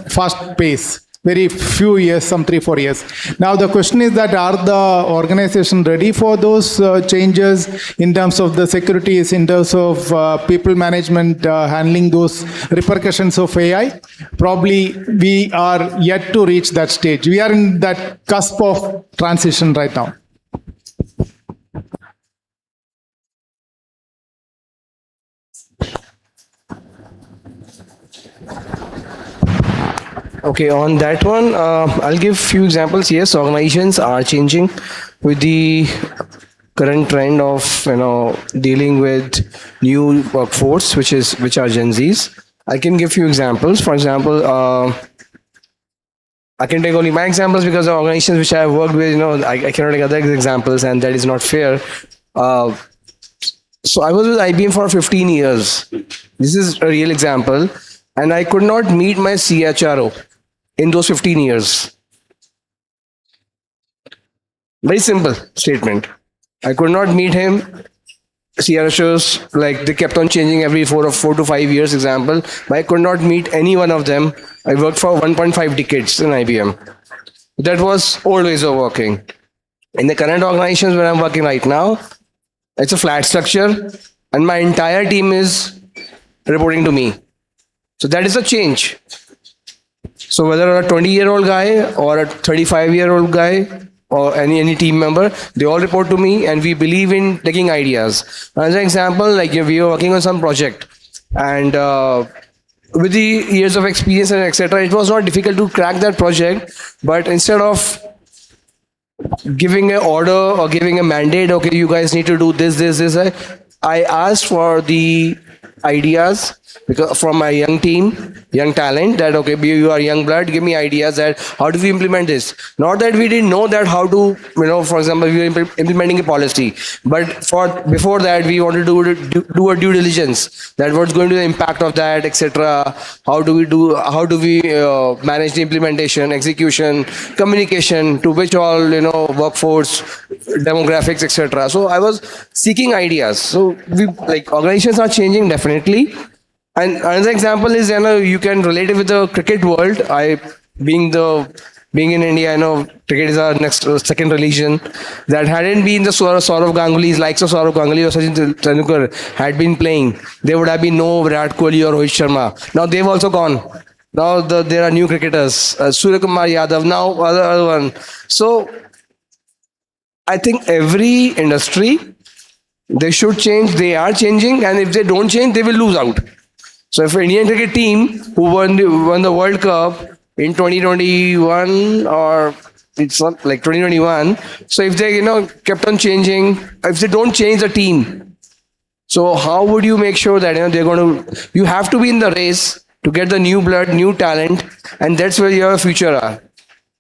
fast pace. Very few years, some 3-4 years. Now the question is that are the organization ready for those changes in terms of the securities, in terms of people management, handling those repercussions of AI? Probably we are yet to reach that stage. We are in that cusp of transition right now. Okay, on that one, I'll give few examples. Yes, organizations are changing with the current trend of dealing with new workforce, which are Gen Zs. I can give few examples. For example, I can take only my examples because the organizations which I have worked with, I cannot take other examples, and that is not fair. So I was with IBM for 15 years. This is a real example, and I could not meet my CHRO in those 15 years. Very simple statement. I could not meet him. CRHOs, like they kept on changing every 4 to 5 years, example. But I could not meet any one of them. I worked for 1.5 decades in IBM. That was old ways of working. In the current organizations where I'm working right now, it's a flat structure, and my entire team is reporting to me. So that is a change. So whether a 20-year-old guy or a 35-year-old guy or any team member, they all report to me, and we believe in taking ideas. As an example, like we were working on some project, and with the years of experience and etc., it was not difficult to crack that project. But instead of giving an order or giving a mandate, okay, you guys need to do this, I asked for the ideas because from my young team, young talent, that okay, you are young blood, give me ideas that how do we implement this. Not that we didn't know that how to, for example, we were implementing a policy, but before that we wanted to do a due diligence, that what's going to be the impact of that, etc. How do we manage the implementation, execution, communication, to which all workforce, demographics, etc. So I was seeking ideas. So organizations are changing definitely. And another example is, you can relate it with the cricket world. Being in India, I know cricket is our second religion. That hadn't been the Saurav Ganguly's, likes of Saurav Ganguly or Sachin Tendulkar had been playing, there would have been no Virat Kohli or Rohit Sharma. Now they've also gone. Now there are new cricketers, Surya Kumar Yadav, now other one. So I think every industry, they should change. They are changing, and if they don't change, they will lose out. So if Indian cricket team who won the World Cup in 2021 or it's not like 2021, so if they kept on changing, if they don't change the team, so how would you make sure that they're going to? You have to be in the race to get the new blood, new talent, and that's where your future are.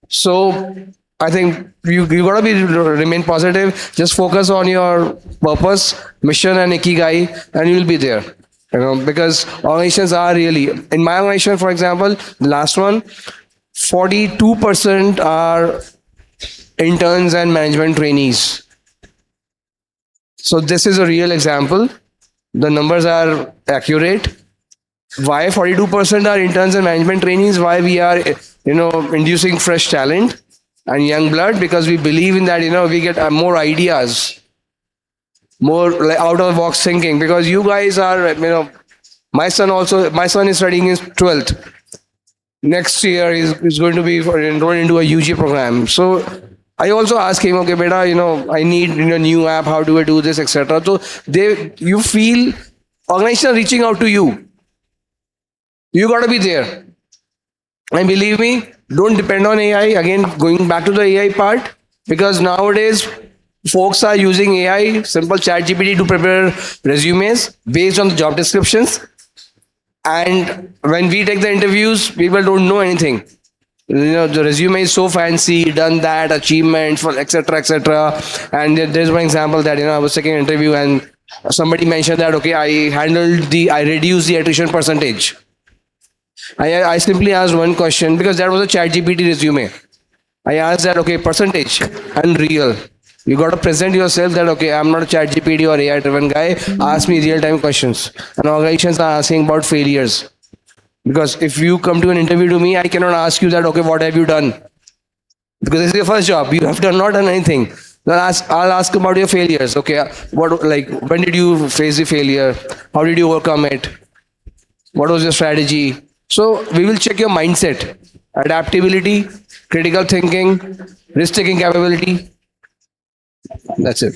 So I think you gotta remain positive. Just focus on your purpose, mission, and ikigai, and you'll be there. Because organizations are really, in my organization, for example, the last one, 42% are interns and management trainees. So this is a real example. The numbers are accurate. Why 42% are interns and management trainees? Why we are, inducing fresh talent and young blood? Because we believe in that, we get more ideas. More like out of the box thinking, because you guys are, my son is studying his 12th. Next year is going to be enrolled into a UG program. So I also ask him, okay, beta, I need a new app. How do I do this, etc. So you feel organizations are reaching out to you. You got to be there. And believe me, don't depend on AI. Again, going back to the AI part, because nowadays folks are using AI, simple chat GPT to prepare resumes based on the job descriptions. And when we take the interviews, people don't know anything. The resume is so fancy, done that, achievements, etc. And there's one example that, I was taking an interview and somebody mentioned that, okay, I reduced the attrition percentage. I simply asked one question because that was a chat GPT resume. I asked that, okay, percentage, unreal. You got to present yourself that, okay, I'm not a chat GPT or AI driven guy. Ask me real-time questions. And organizations are asking about failures. Because if you come to an interview to me, I cannot ask you that, okay, what have you done? Because this is your first job. You have not done anything. I'll ask about your failures. Okay, when did you face the failure? How did you overcome it? What was your strategy? So we will check your mindset, adaptability, critical thinking, risk-taking capability. That's it.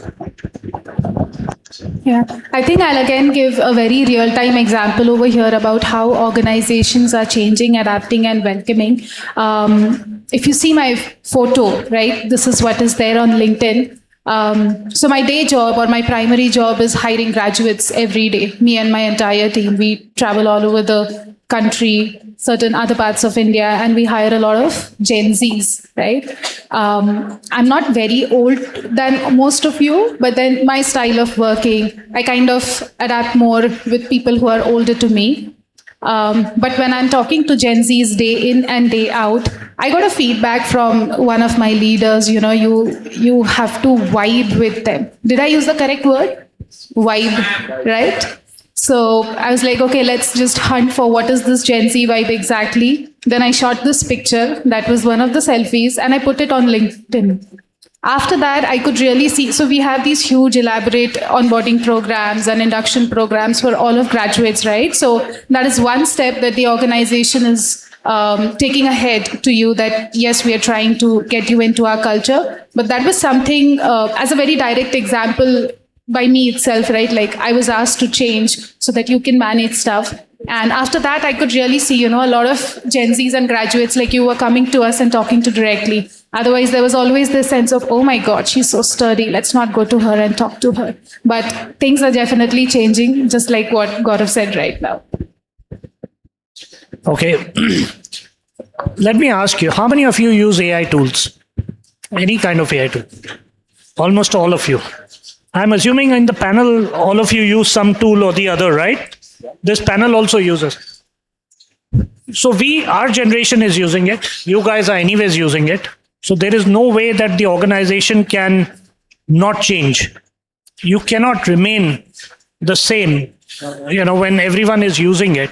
Yeah, I think I'll again give a very real-time example over here about how organizations are changing, adapting, and welcoming. If you see my photo, right, this is what is there on LinkedIn. So my day job or my primary job is hiring graduates every day. Me and my entire team, we travel all over the country, certain other parts of India, and we hire a lot of Gen Zs, right? I'm not very old than most of you, but then my style of working, I kind of adapt more with people who are older to me. But when I'm talking to Gen Zs day in and day out, I got a feedback from one of my leaders, you have to vibe with them. Did I use the correct word? Vibe, right? So I was like, okay, let's just hunt for what is this Gen Z vibe exactly. Then I shot this picture. That was one of the selfies and I put it on LinkedIn. After that, I could really see, so we have these huge elaborate onboarding programs and induction programs for all of graduates, right? So that is one step that the organization is taking ahead to you, that yes, we are trying to get you into our culture. But that was something, as a very direct example, by me itself, right? Like I was asked to change so that you can manage stuff. And after that, I could really see, a lot of Gen Zs and graduates like you were coming to us and talking to directly. Otherwise, there was always this sense of, oh my God, she's so sturdy. Let's not go to her and talk to her. But things are definitely changing, just like what Gaurav said right now. Okay. Let me ask you, how many of you use AI tools? Any kind of AI tool? Almost all of you. I'm assuming in the panel, all of you use some tool or the other, right? This panel also uses. So our generation is using it. You guys are anyways using it. So there is no way that the organization can not change. You cannot remain the same, when everyone is using it.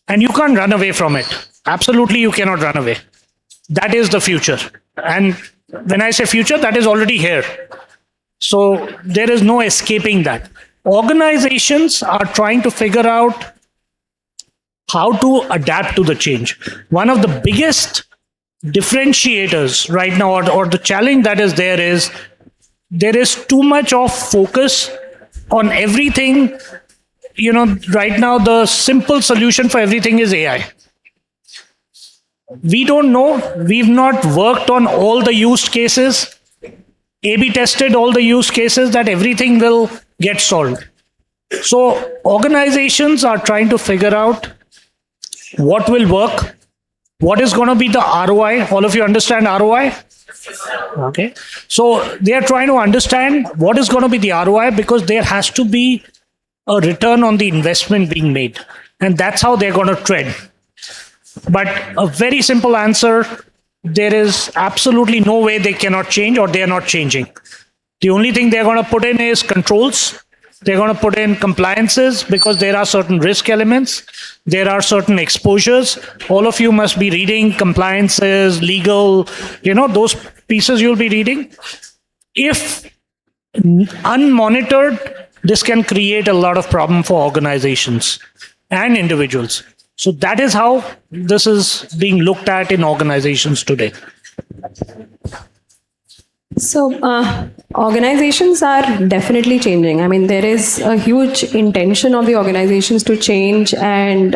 And you can't run away from it. Absolutely, you cannot run away. That is the future. And when I say future, that is already here. So there is no escaping that. Organizations are trying to figure out how to adapt to the change. One of the biggest differentiators right now, or the challenge that is there is too much of focus on everything. Right now, the simple solution for everything is AI. We don't know. We've not worked on all the use cases. A/B tested all the use cases that everything will get solved. So organizations are trying to figure out what will work, what is going to be the ROI. All of you understand ROI? Okay. So they are trying to understand what is going to be the ROI, because there has to be a return on the investment being made. And that's how they're going to tread. But a very simple answer, there is absolutely no way they cannot change, or they are not changing. The only thing they're going to put in is controls. They're going to put in compliances, because there are certain risk elements. There are certain exposures. All of you must be reading compliances, legal, those pieces you'll be reading. If unmonitored, this can create a lot of problem for organizations and individuals. So that is how this is being looked at in organizations today. So, organizations are definitely changing. I mean, there is a huge intention of the organizations to change and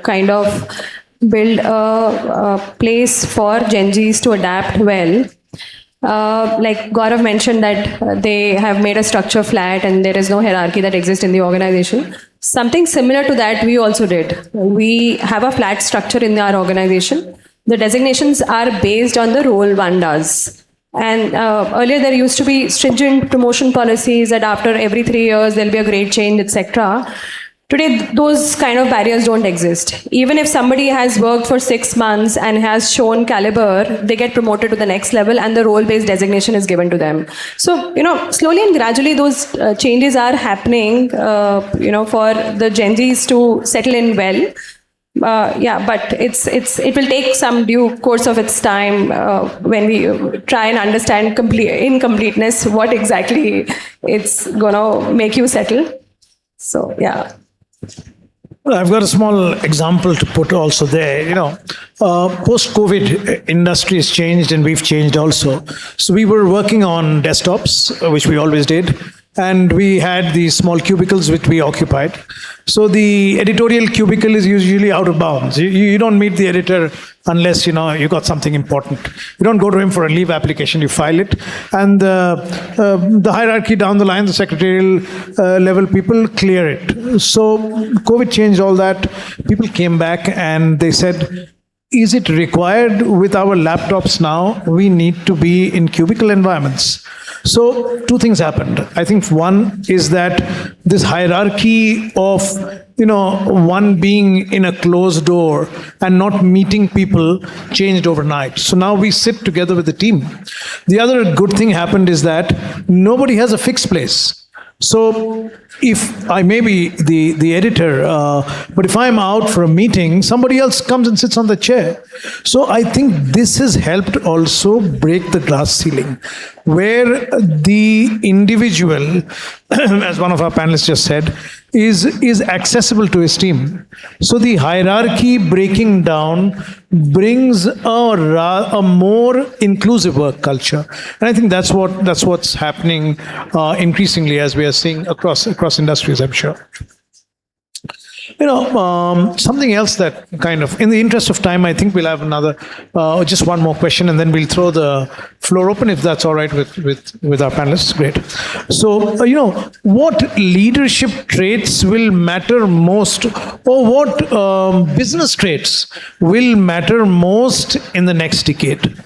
kind of build a place for Gen Zs to adapt well. Like Gaurav mentioned that they have made a structure flat and there is no hierarchy that exists in the organization. Something similar to that we also did. We have a flat structure in our organization. The designations are based on the role one does. And earlier there used to be stringent promotion policies that after every 3 years there'll be a grade change, etc. Today, those kind of barriers don't exist. Even if somebody has worked for 6 months and has shown caliber, they get promoted to the next level and the role-based designation is given to them. So, slowly and gradually those changes are happening, for the Gen Zs to settle in well. But it will take some due course of its time when we try and understand incompleteness, what exactly it's gonna make you settle. So, yeah. I've got a small example to put also there. Post-COVID, industry has changed and we've changed also. So we were working on desktops, which we always did, and we had these small cubicles which we occupied. So the editorial cubicle is usually out of bounds. You don't meet the editor unless you got something important. You don't go to him for a leave application, you file it. And the hierarchy down the line, the secretarial level people clear it. So COVID changed all that. People came back and they said, is it required with our laptops now? We need to be in cubicle environments. So two things happened. I think one is that this hierarchy of one being in a closed door and not meeting people changed overnight. So now we sit together with the team. The other good thing happened is that nobody has a fixed place. So if I may be the editor, but if I'm out for a meeting, somebody else comes and sits on the chair. So I think this has helped also break the glass ceiling, where the individual, as one of our panelists just said, is accessible to his team. So the hierarchy breaking down brings a more inclusive work culture, and I think that's what's happening increasingly as we are seeing across industries, I'm sure. Something else that kind of, in the interest of time, I think we'll have another, just one more question, and then we'll throw the floor open if that's all right with our panelists. Great. So, what leadership traits will matter most, or what business traits will matter most in the next decade?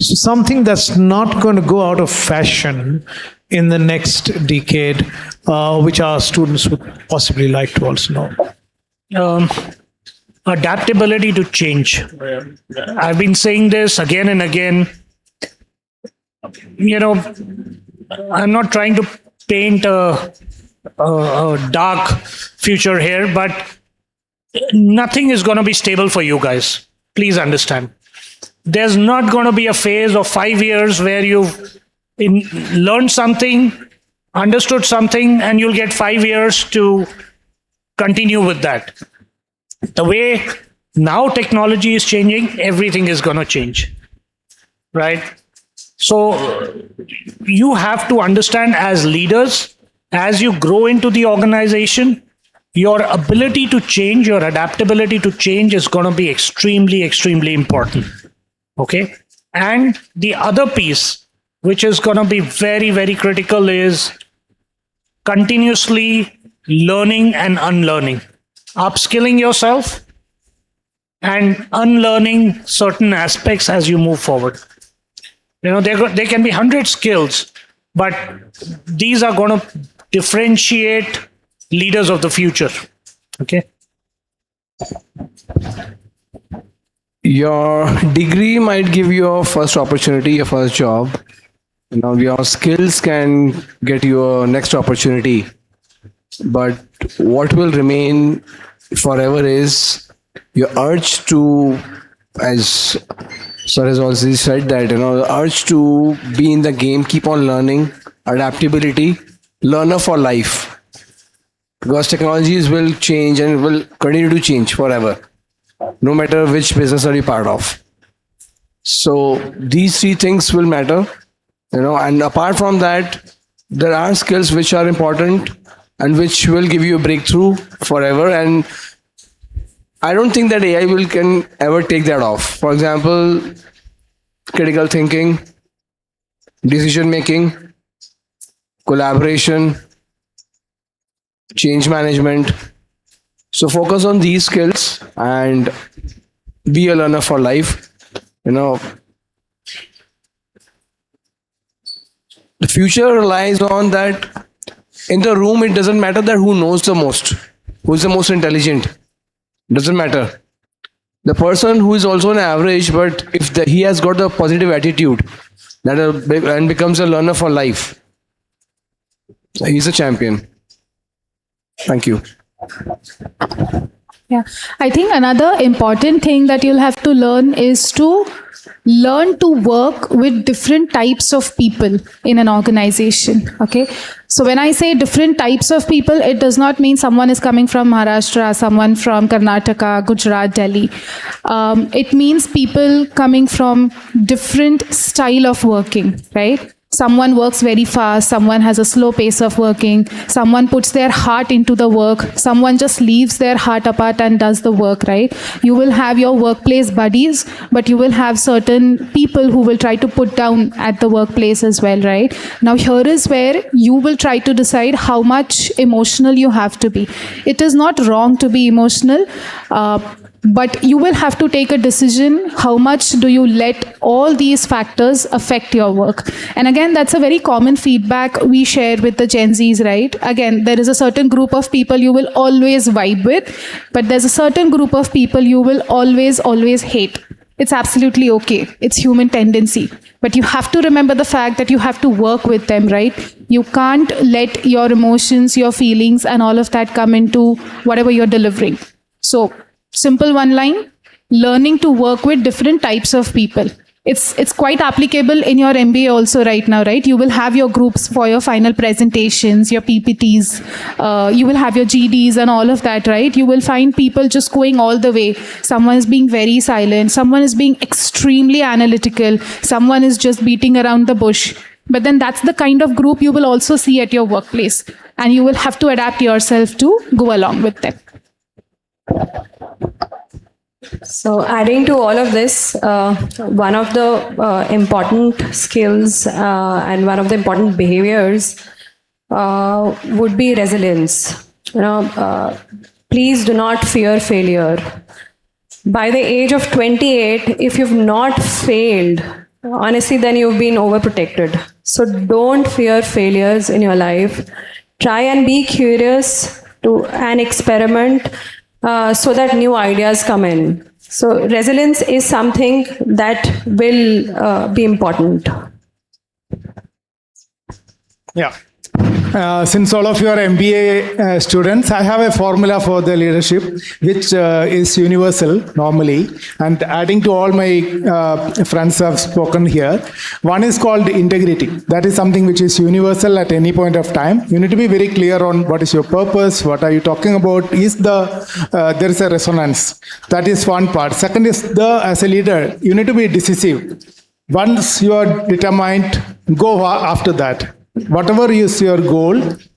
So something that's not going to go out of fashion in the next decade, which our students would possibly like to also know. Adaptability to change. I've been saying this again and again. I'm not trying to paint a dark future here, but nothing is going to be stable for you guys. Please understand. There's not going to be a phase of 5 years where you've learned something, understood something, and you'll get 5 years to continue with that. The way now technology is changing, everything is going to change, right? So you have to understand, as leaders, as you grow into the organization, your ability to change, your adaptability to change is going to be extremely, extremely important. Okay? And the other piece, which is going to be very, very critical, is continuously learning and unlearning. Upskilling yourself and unlearning certain aspects as you move forward. There can be 100 skills, but these are going to differentiate leaders of the future. Okay? Your degree might give you a first opportunity, a first job. Your skills can get you a next opportunity. But what will remain forever is your urge to, as Sir has also said, that the urge to be in the game, keep on learning, adaptability, learner for life. Because technologies will change and will continue to change forever, no matter which business are you part of. So these three things will matter. And apart from that, there are skills which are important and which will give you a breakthrough forever. And I don't think that AI can ever take that off. For example, critical thinking, decision making, collaboration, change management. So focus on these skills and be a learner for life. The future relies on that in the room. It doesn't matter that who knows the most, who is the most intelligent. Doesn't matter. The person who is also an average, but if he has got the positive attitude and becomes a learner for life, he's a champion. Thank you. Yeah, I think another important thing that you'll have to learn is to learn to work with different types of people in an organization. Okay, so when I say different types of people, it does not mean someone is coming from Maharashtra, someone from Karnataka, Gujarat, Delhi. It means people coming from different style of working, right? Someone works very fast, someone has a slow pace of working, someone puts their heart into the work, someone just leaves their heart apart and does the work, right? You will have your workplace buddies, but you will have certain people who will try to put down at the workplace as well, right? Now here is where you will try to decide how much emotional you have to be. It is not wrong to be emotional, but you will have to take a decision. How much do you let all these factors affect your work? And again, that's a very common feedback we share with the Gen Zs, right? Again, there is a certain group of people you will always vibe with, but there's a certain group of people you will always hate. It's absolutely okay. It's human tendency. But you have to remember the fact that you have to work with them, right? You can't let your emotions, your feelings, and all of that come into whatever you're delivering. So, simple one line, learning to work with different types of people. It's quite applicable in your MBA also right now, right? You will have your groups for your final presentations, your PPTs, you will have your GDs and all of that, right? You will find people just going all the way. Someone is being very silent, someone is being extremely analytical, someone is just beating around the bush. But then that's the kind of group you will also see at your workplace, and you will have to adapt yourself to go along with them. So adding to all of this, one of the important skills and one of the important behaviors would be resilience. Please do not fear failure. By the age of 28, if you've not failed, honestly, then you've been overprotected. So don't fear failures in your life. Try and be curious and experiment so that new ideas come in. So resilience is something that will be important. Yeah. Since all of you are MBA students, I have a formula for the leadership, which is universal normally. And adding to all my friends have spoken here, one is called integrity. That is something which is universal at any point of time. You need to be very clear on what is your purpose, what are you talking about. There is a resonance. That is one part. Second is as a leader, you need to be decisive. Once you are determined, go after that. Whatever is your goal,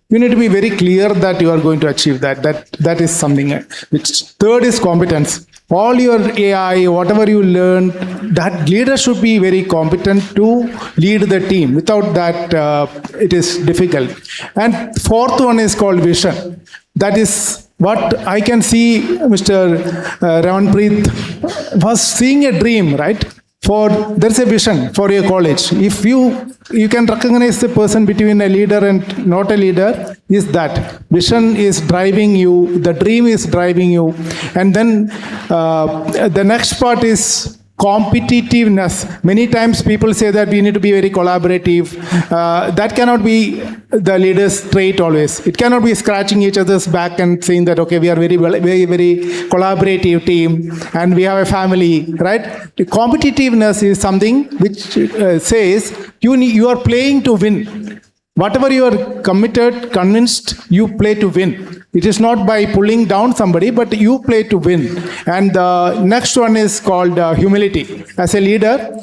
you need to be very clear that you are going to achieve that. That is something which. Third is competence. All your AI, whatever you learn, that leader should be very competent to lead the team. Without that, it is difficult. And fourth one is called vision. That is what I can see. Mr. Ramanpreet was seeing a dream, right? There's a vision for your college. If you can recognize the person between a leader and not a leader, is that vision is driving you, the dream is driving you. And then the next part is competitiveness. Many times people say that we need to be very collaborative. That cannot be the leader's trait always. It cannot be scratching each other's back and saying that, okay, we are very collaborative team and we have a family, right? The competitiveness is something which says you are playing to win. Whatever you are committed, convinced, you play to win. It is not by pulling down somebody, but you play to win. And the next one is called humility. As a leader,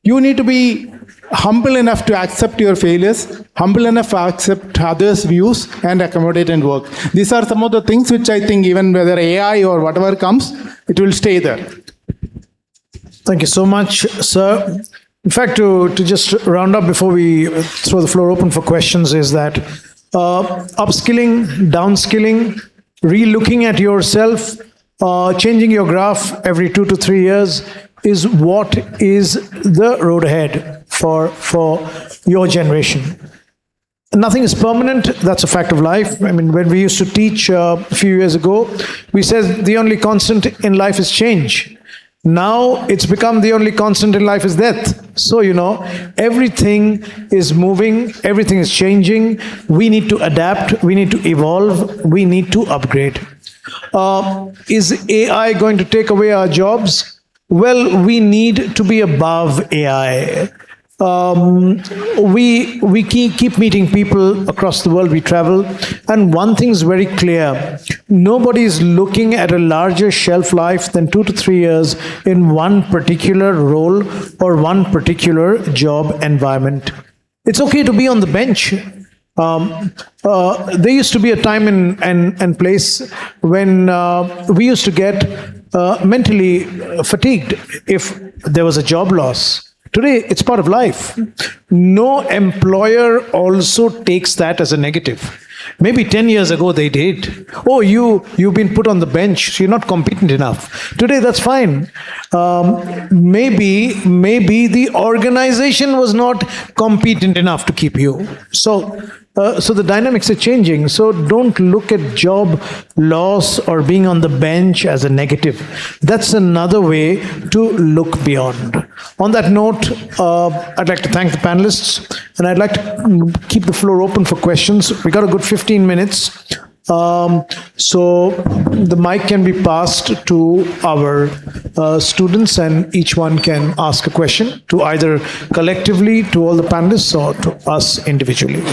you need to be humble enough to accept your failures, humble enough to accept others' views and accommodate and work. These are some of the things which I think even whether AI or whatever comes, it will stay there. Thank you so much, sir. In fact, to just round up before we throw the floor open for questions is that upskilling, downskilling, re-looking at yourself, changing your graph every 2 to 3 years is what is the road ahead for your generation. Nothing is permanent. That's a fact of life. I mean, when we used to teach a few years ago, we said the only constant in life is change. Now it's become the only constant in life is death. So, everything is moving, everything is changing. We need to adapt, we need to evolve, we need to upgrade. Is AI going to take away our jobs? Well, we need to be above AI. We keep meeting people across the world we travel, and one thing is very clear: nobody is looking at a larger shelf life than 2 to 3 years in one particular role or one particular job environment. It's okay to be on the bench. There used to be a time and place when we used to get mentally fatigued if there was a job loss. Today, it's part of life. No employer also takes that as a negative. Maybe 10 years ago they did. Oh, you've been put on the bench, so you're not competent enough. Today, that's fine. Maybe the organization was not competent enough to keep you. So the dynamics are changing. So don't look at job loss or being on the bench as a negative. That's another way to look beyond. On that note, I'd like to thank the panelists, and I'd like to keep the floor open for questions. We got a good 15 minutes. So the mic can be passed to our students, and each one can ask a question to either collectively to all the panelists or to us individually.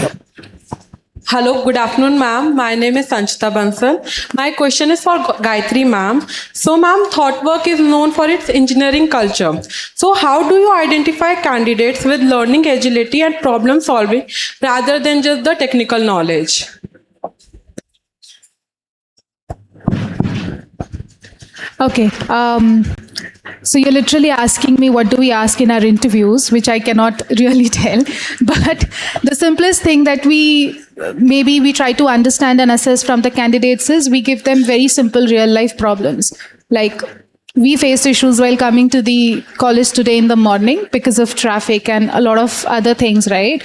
Hello, good afternoon, ma'am. My name is Sanchita Bansal. My question is for Gayatri, ma'am. So, ma'am, ThoughtWork is known for its engineering culture. So, how do you identify candidates with learning agility and problem solving rather than just the technical knowledge? Okay. So you're literally asking me what do we ask in our interviews, which I cannot really tell. But the simplest thing that we try to understand and assess from the candidates is we give them very simple real life problems. Like we faced issues while coming to the college today in the morning because of traffic and a lot of other things, right?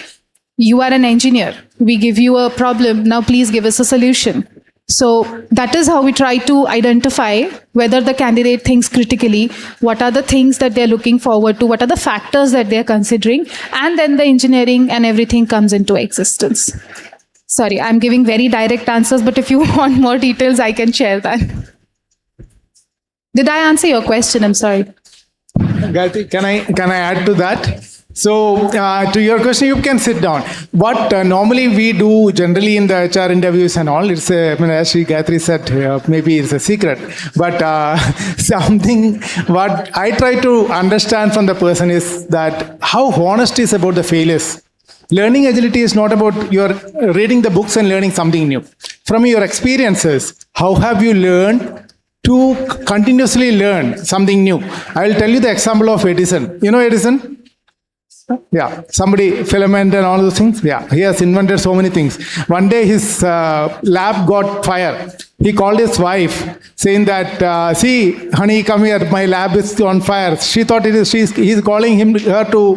You are an engineer. We give you a problem. Now please give us a solution. So that is how we try to identify whether the candidate thinks critically, what are the things that they're looking forward to, what are the factors that they're considering, and then the engineering and everything comes into existence. Sorry, I'm giving very direct answers, but if you want more details, I can share that. Did I answer your question? I'm sorry. Gayatri, can I add to that? So, to your question, you can sit down. What normally we do generally in the HR interviews and all, it's as Gayatri said, maybe it's a secret. But something what I try to understand from the person is that how honest is about the failures. Learning agility is not about your reading the books and learning something new. From your experiences, how have you learned to continuously learn something new? I will tell you the example of Edison. You know Edison? Yeah, somebody, filament and all those things. Yeah, he has invented so many things. One day his lab got fire. He called his wife saying that, see, honey, come here, my lab is on fire. She thought he's calling her to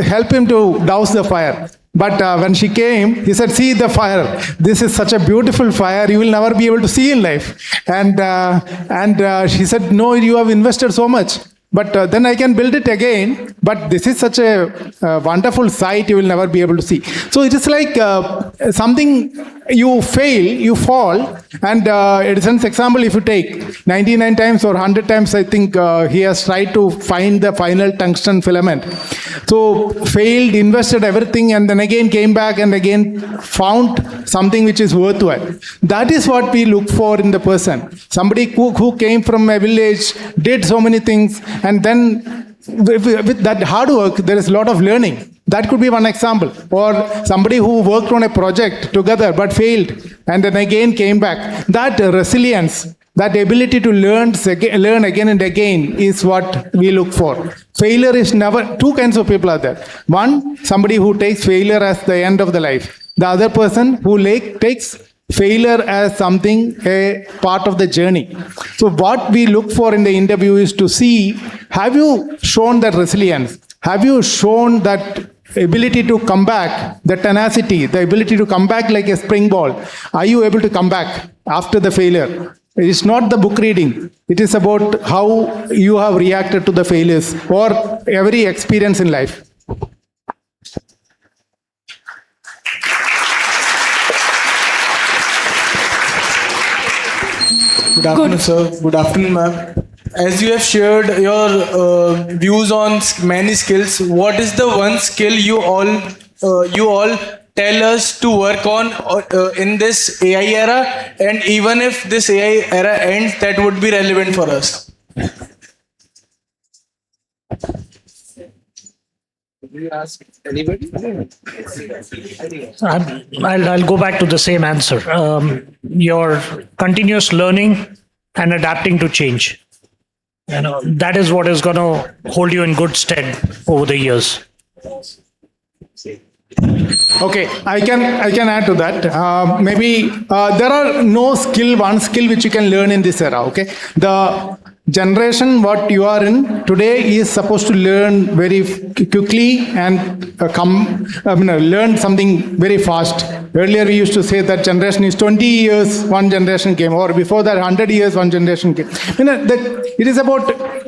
help him to douse the fire. But when she came, he said, see the fire. This is such a beautiful fire. You will never be able to see in life. And she said, no, you have invested so much. But then I can build it again. But this is such a wonderful sight you will never be able to see. So it is like something you fail, you fall. And Edison's example, if you take 99 times or 100 times, I think he has tried to find the final tungsten filament. So failed, invested everything, and then again came back and again found something which is worthwhile. That is what we look for in the person. Somebody who came from a village, did so many things, and then with that hard work, there is a lot of learning. That could be one example. Or somebody who worked on a project together but failed and then again came back. That resilience, that ability to learn again and again is what we look for. Failure is never, two kinds of people are there. One, somebody who takes failure as the end of the life. The other person who takes failure as something, a part of the journey. So what we look for in the interview is to see, have you shown that resilience? Have you shown that ability to come back, the tenacity, the ability to come back like a springboard? Are you able to come back after the failure? It is not the book reading. It is about how you have reacted to the failures or every experience in life. Good afternoon, sir. Good afternoon, ma'am. As you have shared your views on many skills, what is the one skill you all tell us to work on in this AI era, and even if this AI era ends, that would be relevant for us? You ask anybody? I'll go back to the same answer. Your continuous learning and adapting to change. That is what is going to hold you in good stead over the years. Okay, I can add to that. Maybe there are no one skill which you can learn in this era. Okay, the generation what you are in today is supposed to learn very quickly and learn something very fast. Earlier we used to say that generation is 20 years, one generation came, or before that 100 years, one generation came. It is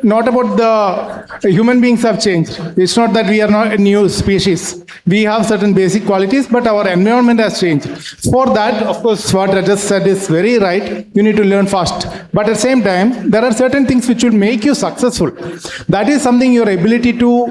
not about the human beings have changed. It's not that we are not a new species. We have certain basic qualities, but our environment has changed. For that, of course, what I just said is very right. You need to learn fast. But at the same time, there are certain things which will make you successful. That is something, your ability to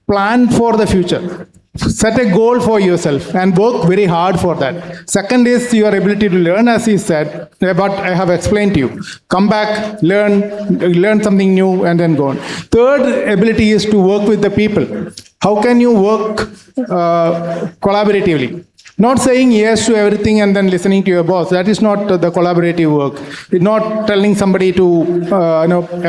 plan for the future. Set a goal for yourself and work very hard for that. Second is your ability to learn, as he said, what I have explained to you. Come back, learn something new, and then go on. Third ability is to work with the people. How can you work collaboratively? Not saying yes to everything and then listening to your boss. That is not the collaborative work. It's not telling somebody to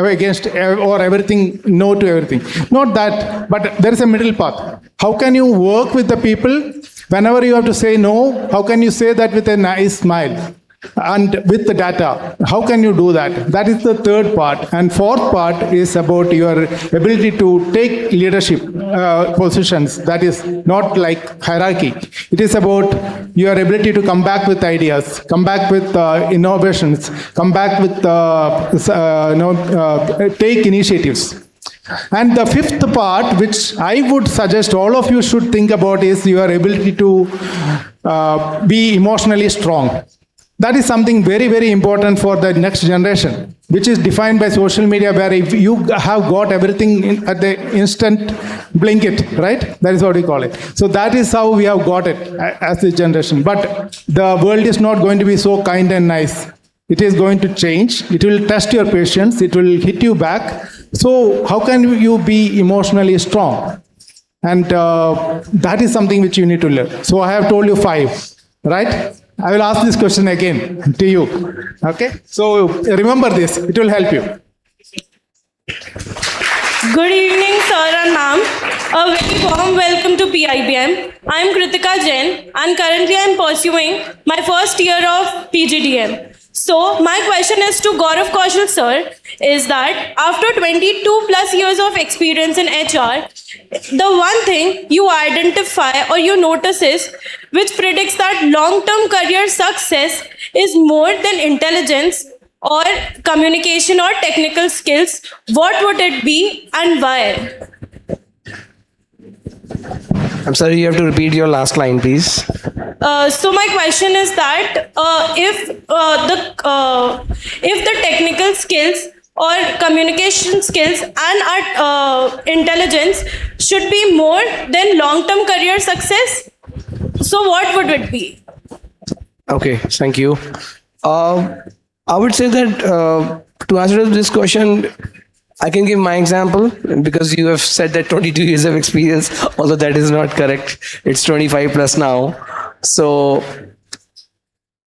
against or everything, no to everything. Not that, but there is a middle path. How can you work with the people? Whenever you have to say no, how can you say that with a nice smile? And with the data, how can you do that? That is the third part. And fourth part is about your ability to take leadership positions. That is not like hierarchy. It is about your ability to come back with ideas, come back with innovations, come back with take initiatives. And the fifth part, which I would suggest all of you should think about, is your ability to be emotionally strong. That is something very, very important for the next generation, which is defined by social media, where if you have got everything at the instant blink it, right? That is what we call it. So that is how we have got it as this generation. But the world is not going to be so kind and nice. It is going to change. It will test your patience. It will hit you back. So how can you be emotionally strong? And that is something which you need to learn. So I have told you 5, right? I will ask this question again to you. Okay? So remember this. It will help you. Good evening, sir and ma'am. A very warm welcome to PIBM. I am Kritika Jain and currently I am pursuing my first year of PGDM. So my question is to Gaurav Kaushal sir, is that after 22 plus years of experience in HR, the one thing you identify or you notice is which predicts that long-term career success is more than intelligence or communication or technical skills, what would it be and why? I'm sorry, you have to repeat your last line, please. So my question is that if the technical skills or communication skills and intelligence should be more than long-term career success, so what would it be? Okay, thank you. I would say that to answer this question, I can give my example because you have said that 22 years of experience, although that is not correct. It's 25 plus now. So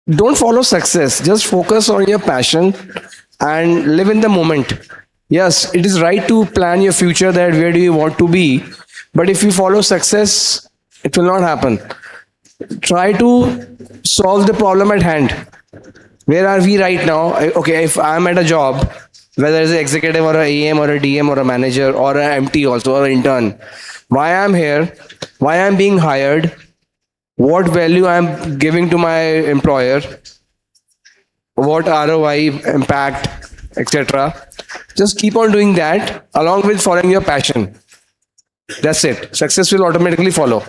don't follow success. Just focus on your passion and live in the moment. Yes, it is right to plan your future, that where do you want to be. But if you follow success, it will not happen. Try to solve the problem at hand. Where are we right now? Okay, if I'm at a job, whether it's an executive or an AM or a DM or a manager or an MT also or an intern, why I'm here, why I'm being hired, what value I'm giving to my employer, what ROI, impact, etc. Just keep on doing that along with following your passion. That's it. Success will automatically follow.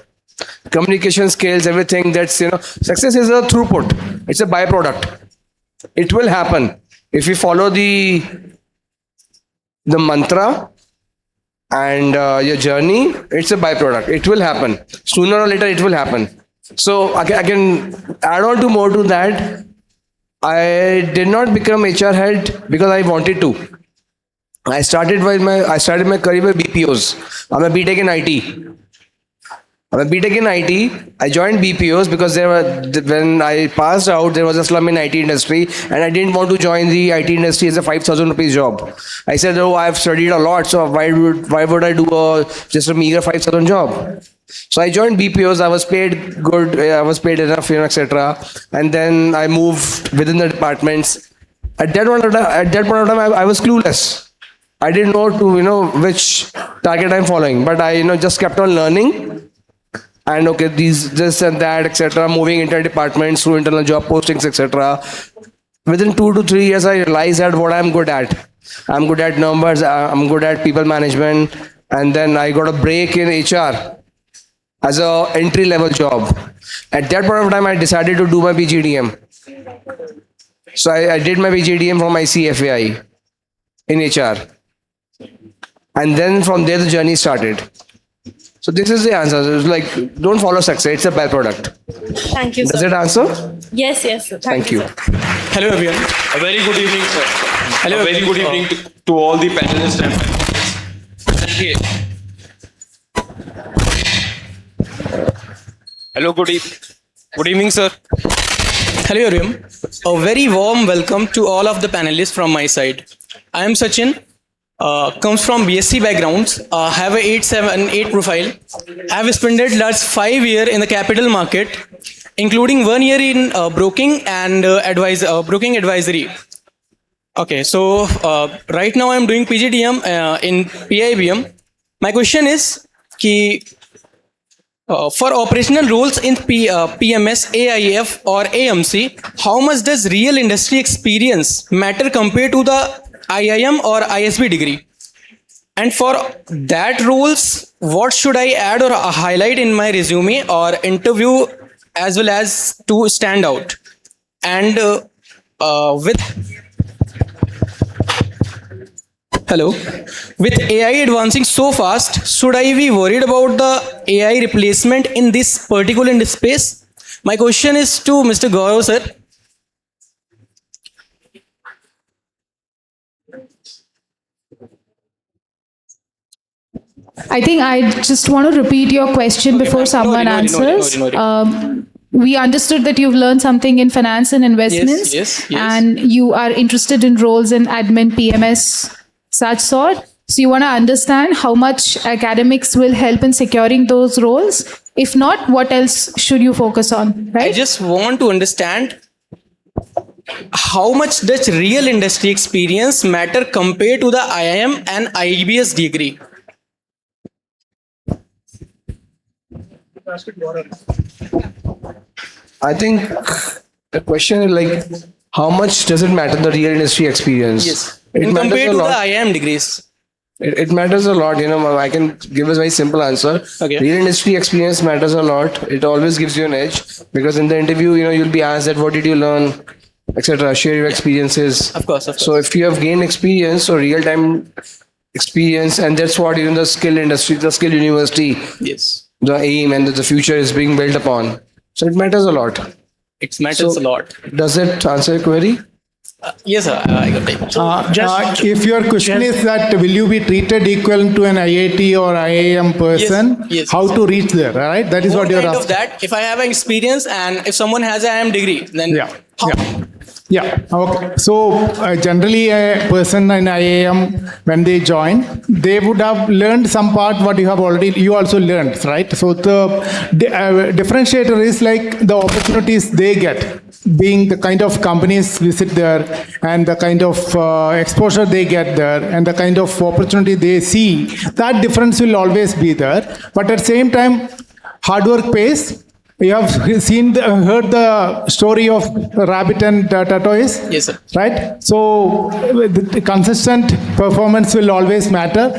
Communication skills, everything, that's, success is a throughput. It's a byproduct. It will happen. If you follow the mantra and your journey, it's a byproduct. It will happen. Sooner or later, it will happen. So I can add on to more to that. I did not become HR head because I wanted to. I started my career with BPOs. I'm a BTech in IT. I joined BPOs because when I passed out, there was a slum in IT industry, and I didn't want to join the IT industry as a 5,000 rupees job. I said, "Oh, I've studied a lot, so why would I do just a meager 5,000 job?" So I joined BPOs. I was paid good. I was paid enough, etc. And then I moved within the departments. At that point of time, I was clueless. I didn't know which target I'm following, but I just kept on learning. And okay, this and that, etc. Moving into departments through internal job postings, etc. Within 2 to 3 years, I realized that what I'm good at. I'm good at numbers. I'm good at people management. And then I got a break in HR as a entry-level job. At that point of time, I decided to do my PGDM. So I did my PGDM from my CFAI in HR. And then from there, the journey started. So this is the answer. It's like, don't follow success. It's a byproduct. Thank you, sir. Does it answer? Yes, yes, sir. Thank you. Hello, everyone. A very good evening, sir. Hello. A very good evening to all the panelists and panelists. Hello, good evening, sir. Hello, everyone. A very warm welcome to all of the panelists from my side. I am Sachin. Comes from BSc backgrounds, have a 878 profile. I have spent last 5 years in the capital market, including 1 year in broking and broking advisory. Okay, so right now I am doing PGDM in PIBM. My question is, for operational roles in PMS, AIF or AMC, how much does real industry experience matter compared to the IIM or ISB degree? And for that roles, what should I add or highlight in my resume or interview as well as to stand out? And with AI advancing so fast, should I be worried about the AI replacement in this particular space? My question is to Mr. Gaurav, sir. I think I just want to repeat your question before someone answers. We understood that you've learned something in finance and investments, yes. and you are interested in roles in admin, PMS, such sort. So you want to understand how much academics will help in securing those roles. If not, what else should you focus on, right? I just want to understand how much does real industry experience matter compared to the IIM and IBS degree? I think the question is like, how much does it matter, the real industry experience? Yes. It Compared matters a to the lot. IIM degrees. It matters a lot. I can give a very simple answer. Okay. Real industry experience matters a lot. It always gives you an edge because in the interview, you'll be asked that what did you learn, etc. Share your experiences. Of course. So if you have gained experience or real time experience, and that's what the skill industry, the skill university, yes, the aim and the future is being built upon. So it matters a lot. It matters a lot. Does it answer your query? Yes, sir. I got it. If your question is that will you be treated equivalent to an IIT or IIM person, Yes, how to reach there, right? That is what you're Kind asking. of that. If I have an experience and if someone has an IIM degree, then Yeah, okay. So generally a person in IIM, when they join, they would have learned some part what you also learned, right? So the differentiator is like the opportunities they get, being the kind of companies visit there and the kind of exposure they get there and the kind of opportunity they see. That difference will always be there. But at the same time, hard work pays. You have heard the story of rabbit and tortoise? Yes, sir. Right? So the consistent performance will always matter.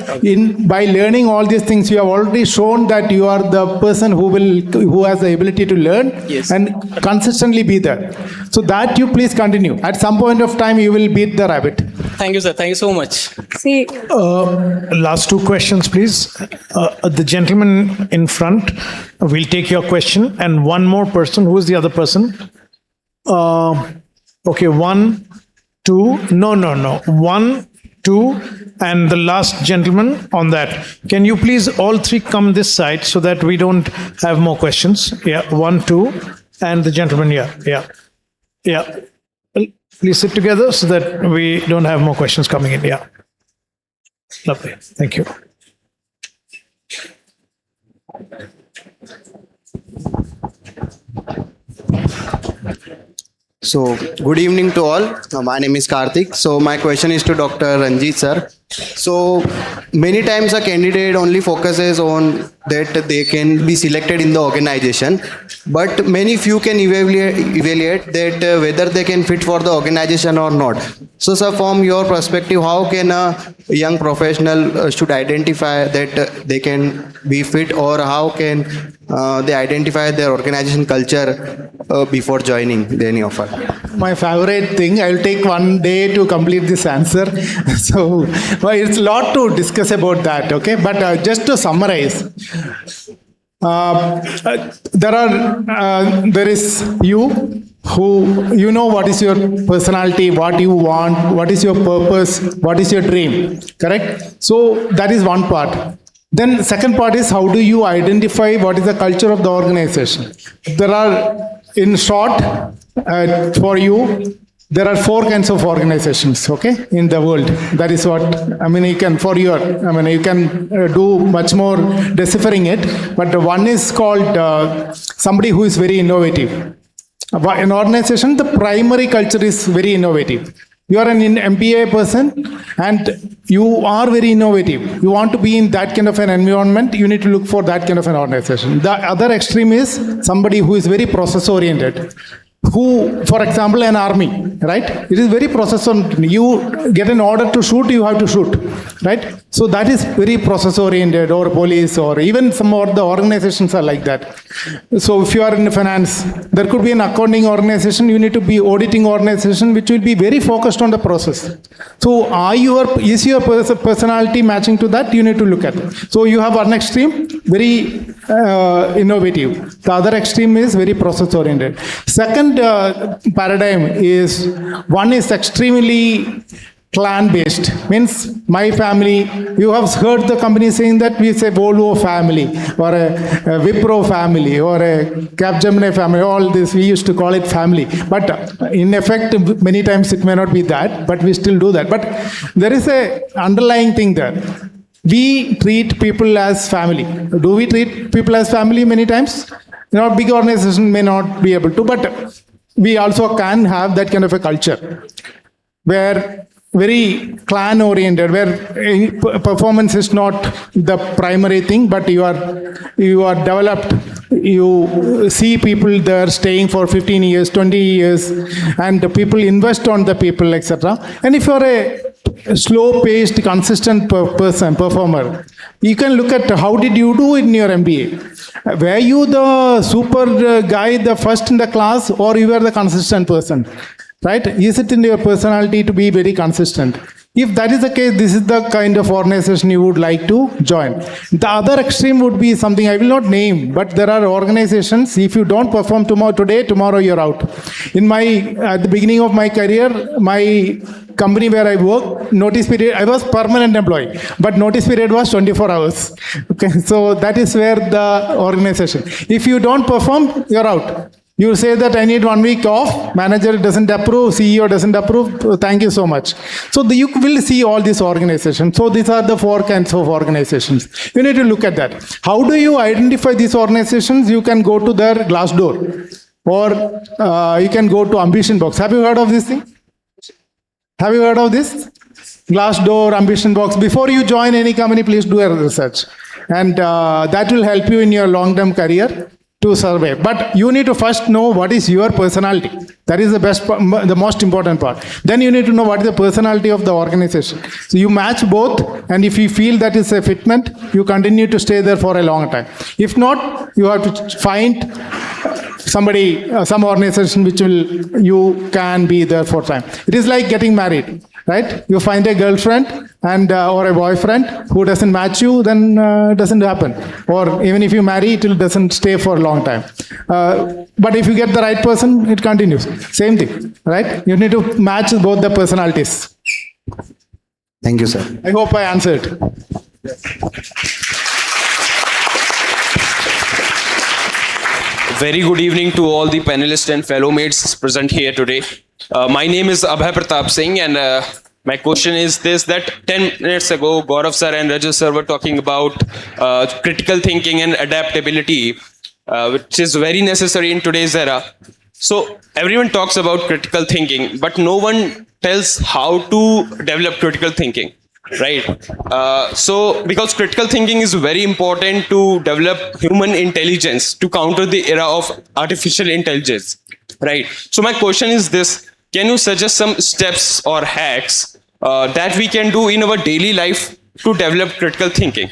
By learning all these things, you have already shown that you are the person who has the ability to learn and consistently be there. So that you please continue. At some point of time, you will beat the rabbit. Thank you, sir. Thank you so much. See, Last two questions, please. The gentleman in front will take your question, and one more person. Who is the other person? Okay, 1, 2. No. 1, 2, and the last gentleman on that. Can you please all three come this side so that we don't have more questions? Yeah, 1, 2, and the gentleman here. Yeah. Please sit together so that we don't have more questions coming in. Yeah. Lovely. Thank you. So, good evening to all. My name is Karthik. So, my question is to Dr. Ranjit sir. So, many times a candidate only focuses on that they can be selected in the organization, but many few can evaluate that whether they can fit for the organization or not. So, sir, from your perspective, how can a young professional should identify that they can be fit, or how can they identify their organization culture before joining any offer? My favorite thing, I'll take one day to complete this answer. So, it's a lot to discuss about that, okay? But just to summarize, there is you who, you know what is your personality, what you want, what is your purpose, what is your dream, correct? So, that is one part. Then second part is how do you identify what is the culture of the organization? There are, in short, for you, there are 4 kinds of organizations, okay, in the world. That is what, you can, you can do much more deciphering it. But one is called somebody who is very innovative. An organization, the primary culture is very innovative. You are an MBA person and you are very innovative. You want to be in that kind of an environment, you need to look for that kind of an organization. The other extreme is somebody who is very process oriented. Who, for example, an army, right? It is very process oriented. You get an order to shoot, you have to shoot, right? So that is very process oriented, or police, or even some of the organizations are like that. So if you are in finance, there could be an accounting organization, you need to be auditing organization, which will be very focused on the process. So is your personality matching to that? You need to look at it. So you have one extreme, very innovative. The other extreme is very process oriented. Second paradigm is, one is extremely clan based, means my family. You have heard the company saying that we say Volvo family, or a Wipro family, or a Capgemini family. All this we used to call it family, but in effect many times it may not be that, but we still do that. But there is a underlying thing there. We treat people as family. Do we treat people as family many times? Big organization may not be able to, but we also can have that kind of a culture where very clan oriented, where performance is not the primary thing, but you are developed. You see people there staying for 15 years, 20 years, and people invest on the people, etc. And if you are a slow-paced, consistent performer, you can look at how did you do in your MBA. Were you the super guy, the first in the class, or you were the consistent person? Right? Is it in your personality to be very consistent? If that is the case, this is the kind of organization you would like to join. The other extreme would be something I will not name, but there are organizations, if you don't perform today, tomorrow you're out. At the beginning of my career, my company where I work, notice period, I was permanent employee, but notice period was 24 hours. Okay, so that is where the organization. If you don't perform, you're out. You say that I need 1 week off, manager doesn't approve, CEO doesn't approve, thank you so much. So you will see all these organizations. So these are the 4 kinds of organizations. You need to look at that. How do you identify these organizations? You can go to their Glassdoor, or you can go to Ambition Box. Have you heard of this thing? Have you heard of this? Glassdoor, Ambition Box. Before you join any company, please do a research. And that will help you in your long-term career to survey. But you need to first know what is your personality. That is the most important part. Then you need to know what is the personality of the organization. So you match both, and if you feel that is a fitment, you continue to stay there for a long time. If not, you have to find some organization which you can be there for time. It is like getting married, right? You find a girlfriend and or a boyfriend who doesn't match you, then it doesn't happen. Or even if you marry, it doesn't stay for a long time. But if you get the right person, it continues. Same thing, right? You need to match both the personalities. Thank you, sir. I hope I answered. Very good evening to all the panelists and fellow mates present here today. My name is Abhay Pratap Singh, and my question is this, that 10 minutes ago, Gaurav sir and Rajat sir were talking about critical thinking and adaptability, which is very necessary in today's era. So everyone talks about critical thinking, but no one tells how to develop critical thinking. Right. So because critical thinking is very important to develop human intelligence to counter the era of artificial intelligence. Right. So my question is this, can you suggest some steps or hacks that we can do in our daily life to develop critical thinking?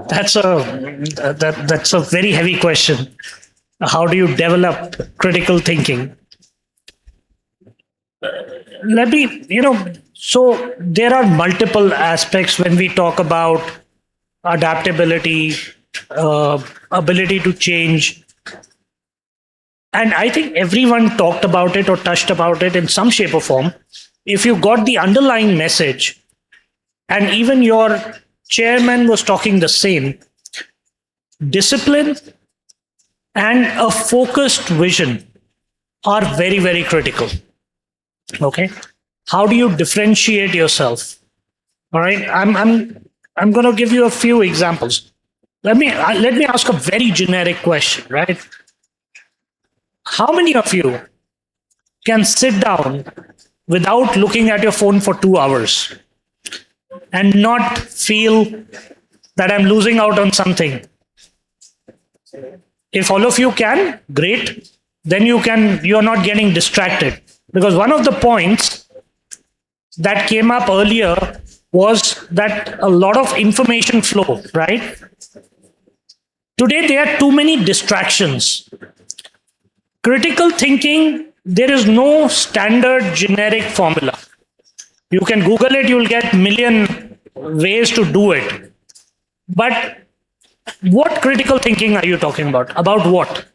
That's a very heavy question. How do you develop critical thinking? So there are multiple aspects when we talk about adaptability, ability to change. And I think everyone talked about it or touched about it in some shape or form. If you got the underlying message, and even your chairman was talking the same, discipline and a focused vision are very, very critical. Okay, how do you differentiate yourself? All right, I'm going to give you a few examples. Let me ask a very generic question. Right, how many of you can sit down without looking at your phone for 2 hours and not feel that I'm losing out on something? If all of you can, great. Then you're not getting distracted. Because one of the points that came up earlier was that a lot of information flow, right? Today, there are too many distractions. Critical thinking, there is no standard generic formula. You can Google it, you'll get million ways to do it. But what critical thinking are you talking about? About what?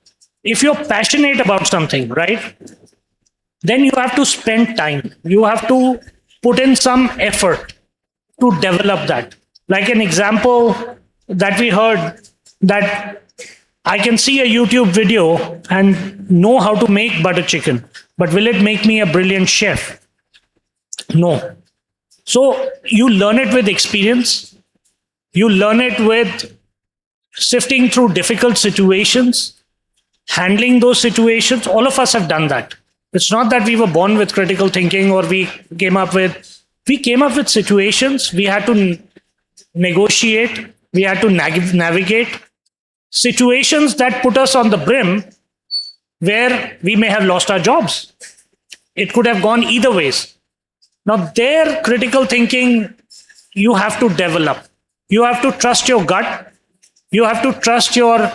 If you're passionate about something, right? Then you have to spend time. You have to put in some effort to develop that. Like an example that we heard, that I can see a YouTube video and know how to make butter chicken, but will it make me a brilliant chef? No. So you learn it with experience. You learn it with sifting through difficult situations, handling those situations. All of us have done that. It's not that we were born with critical thinking or we came up with situations. We had to negotiate. We had to navigate situations that put us on the brim where we may have lost our jobs. It could have gone either ways. Now, their critical thinking, you have to develop. You have to trust your gut. You have to trust your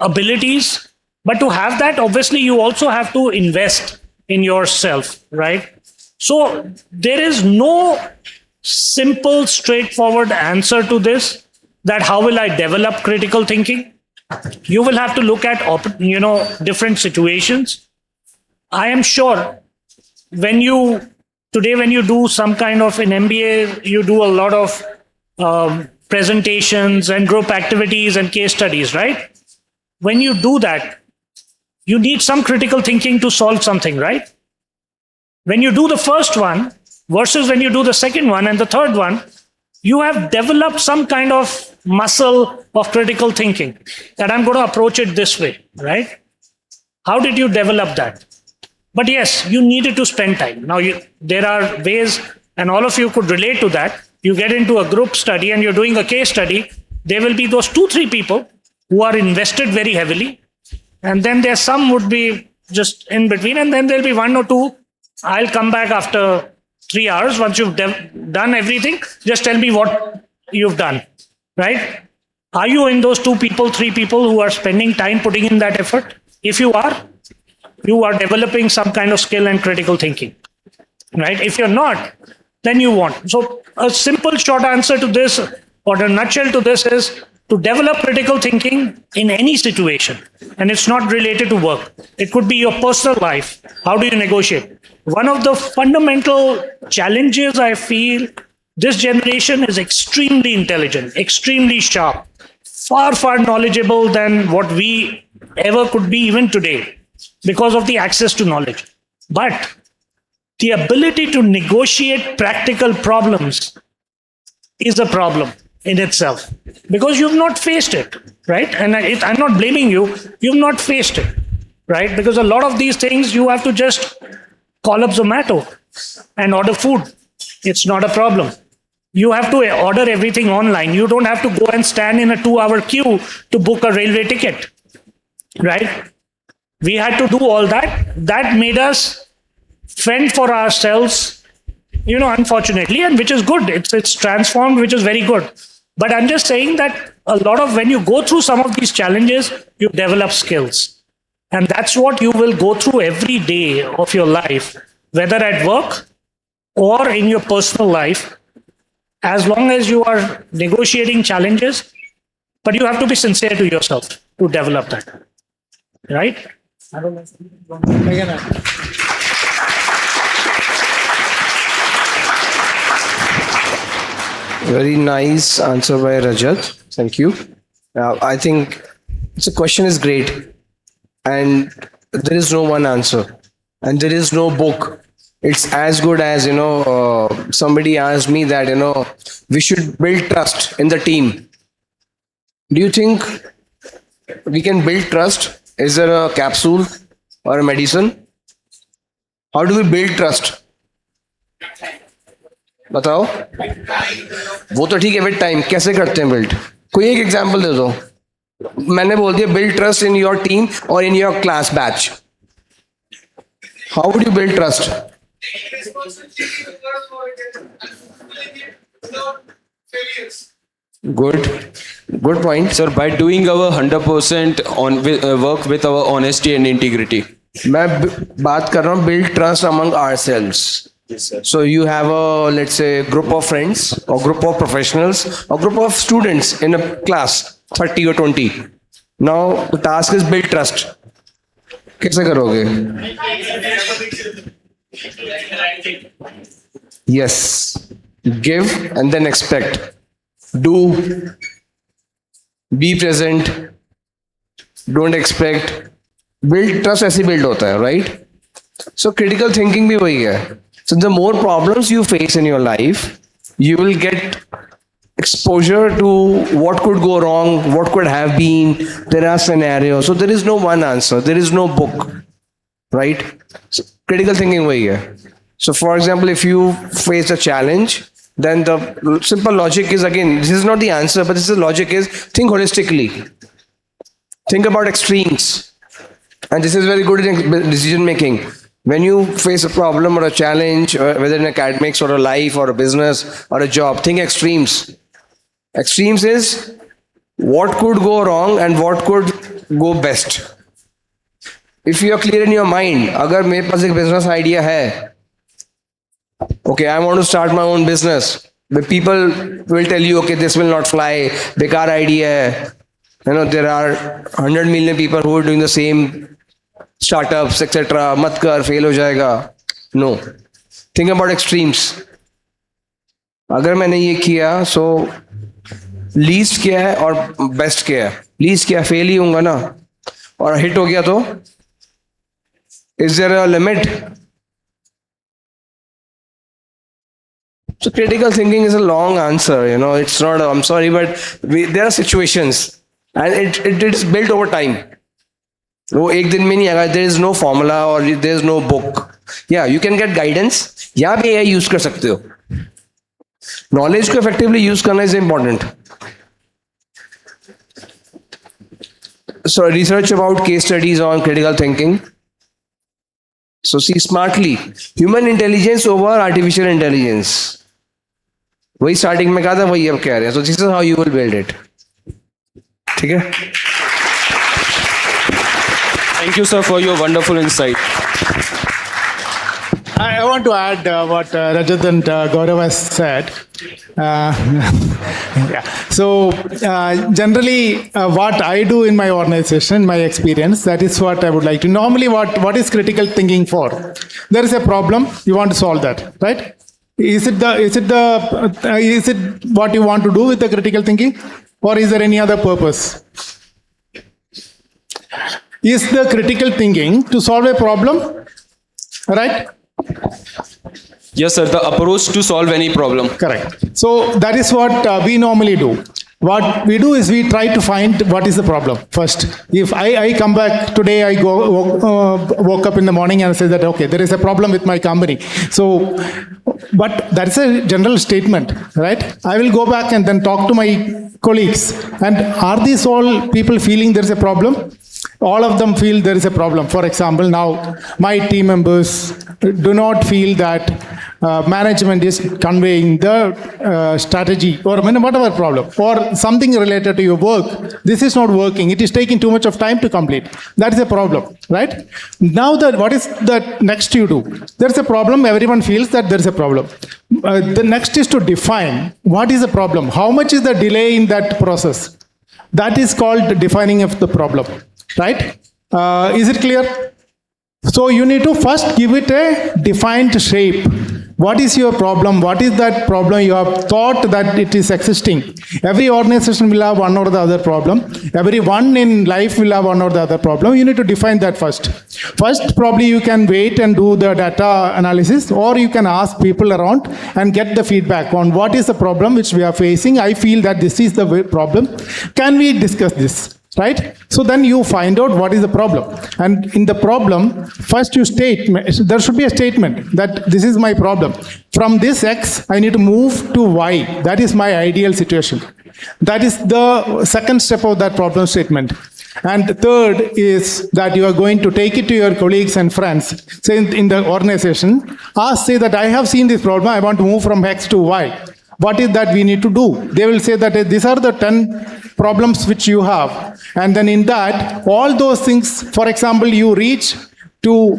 abilities. But to have that, obviously, you also have to invest in yourself, right? So there is no simple, straightforward answer to this, that how will I develop critical thinking? You will have to look at, different situations. I am sure when you do some kind of an MBA, you do a lot of presentations and group activities and case studies, right? When you do that, you need some critical thinking to solve something, right? When you do the first one versus when you do the second one and the third one, you have developed some kind of muscle of critical thinking, that I'm going to approach it this way, right? How did you develop that? But yes, you needed to spend time. Now, there are ways, and all of you could relate to that. You get into a group study and you're doing a case study. There will be those 2-3 people who are invested very heavily. And then there's some would be just in between. And then there'll be 1 or 2. I'll come back after 3 hours. Once you've done everything, just tell me what you've done, right? Are you in those 2 people, 3 people who are spending time putting in that effort? If you are developing some kind of skill and critical thinking, right? If you're not, then you won't. So a simple short answer to this, or a nutshell to this, is to develop critical thinking in any situation. And it's not related to work. It could be your personal life. How do you negotiate? One of the fundamental challenges I feel, this generation is extremely intelligent, extremely sharp, far, far knowledgeable than what we ever could be even today, because of the access to knowledge. But the ability to negotiate practical problems is a problem in itself, because you've not faced it, right? And I'm not blaming you, you've not faced it, right? Because a lot of these things, you have to just call up Zomato and order food. It's not a problem. You have to order everything online. You don't have to go and stand in a 2-hour queue to book a railway ticket, right? We had to do all that. That made us fend for ourselves, unfortunately, and which is good. It's transformed, which is very good. But I'm just saying that a lot of, when you go through some of these challenges, you develop skills. And that's what you will go through every day of your life, whether at work or in your personal life, as long as you are negotiating challenges. But you have to be sincere to yourself to develop that, right? Very nice answer by Rajat. Thank you. I think the question is great, and there is no one answer, and there is no book. It's as good as, somebody asked me that, we should build trust in the team. Do you think we can build trust? Is there a capsule or a medicine? How do we build trust? बताओ, वो तो ठीक है, with time कैसे करते हैं build? कोई एक एग्जांपल दे दो. मैंने बोल दिया build trust in your team और in your class batch. How would you build trust? Good point. Sir, by doing our 100% on work with our honesty and integrity. मैं बात कर रहा हूँ build trust among ourselves. Yes, sir. So you have a, let's say, group of friends or group of professionals or group of students in a class, 30 or 20. Now the task is build trust. कैसे करोगे? Yes. Give and then expect. Do. Be present. Don't expect. Build trust ऐसे build होता है, right? So critical thinking भी वही है. So the more problems you face in your life, you will get exposure to what could go wrong, what could have been. There are scenarios. So there is no one answer. There is no book, right? So critical thinking वही है. So for example, if you face a challenge, then the simple logic is, again, this is not the answer, but this is the logic is, think holistically. Think about extremes. And this is very good in decision making. When you face a problem or a challenge, whether in academics or a life or a business or a job, think extremes. Extremes is what could go wrong and what could go best. if you are clear in your mind, अगर मेरे पास एक business idea है, okay, I want to start my own business. The people will tell you, okay, this will not fly, बेकार idea है. There are 100 million people who are doing the same startups, etc. मत कर, fail हो जाएगा. No. Think about extremes. अगर मैंने ये किया, so least क्या है और best क्या है? Least क्या fail ही होगा ना? और hit हो गया तो? Is there a limit? So critical thinking is a long answer, it's not, I'm sorry, but there are situations and it is built over time. वो एक दिन में नहीं आएगा, there is no formula or there is no book. Yeah, you can get guidance. यहाँ भी AI use कर सकते हो. Knowledge को effectively use करना is important. So research about case studies on critical thinking. So see smartly, human intelligence over artificial intelligence. वही starting में कहा था, वही अब कह रहे हैं. So this is how you will build it. ठीक है? Thank you, sir, for your wonderful insight. I want to add what Rajat and Gaurav has said. Yeah. So generally, what I do in my organization, my experience, that is what I would like to. Normally, what is critical thinking for? There is a problem, you want to solve that, right? Is it what you want to do with the critical thinking, or is there any other purpose? Is the critical thinking to solve a problem, right? Yes, sir. The approach to solve any problem. Correct. So that is what we normally do. What we do is we try to find what is the problem first. If I come back today, I woke up in the morning and say that, okay, there is a problem with my company. So, but that's a general statement, right? I will go back and then talk to my colleagues. And are these all people feeling there is a problem? All of them feel there is a problem. For example, now my team members do not feel that management is conveying the strategy or whatever problem or something related to your work. This is not working. It is taking too much of time to complete. That is a problem, right? Now what is the next you do? There is a problem. Everyone feels that there is a problem. The next is to define what is the problem. How much is the delay in that process? That is called defining of the problem. Right? Is it clear? So you need to first give it a defined shape. What is your problem? What is that problem you have thought that it is existing? Every organization will have one or the other problem. Everyone in life will have one or the other problem. You need to define that first. First, probably you can wait and do the data analysis, or you can ask people around and get the feedback on what is the problem which we are facing. I feel that this is the problem. Can we discuss this? Right? So then you find out what is the problem. And in the problem, first you state, there should be a statement that this is my problem. From this X, I need to move to Y. That is my ideal situation. That is the second step of that problem statement. And the third is that you are going to take it to your colleagues and friends, say in the organization, say that I have seen this problem, I want to move from X to Y. What is that we need to do? They will say that these are the 10 problems which you have. And then in that, all those things, for example, you reach to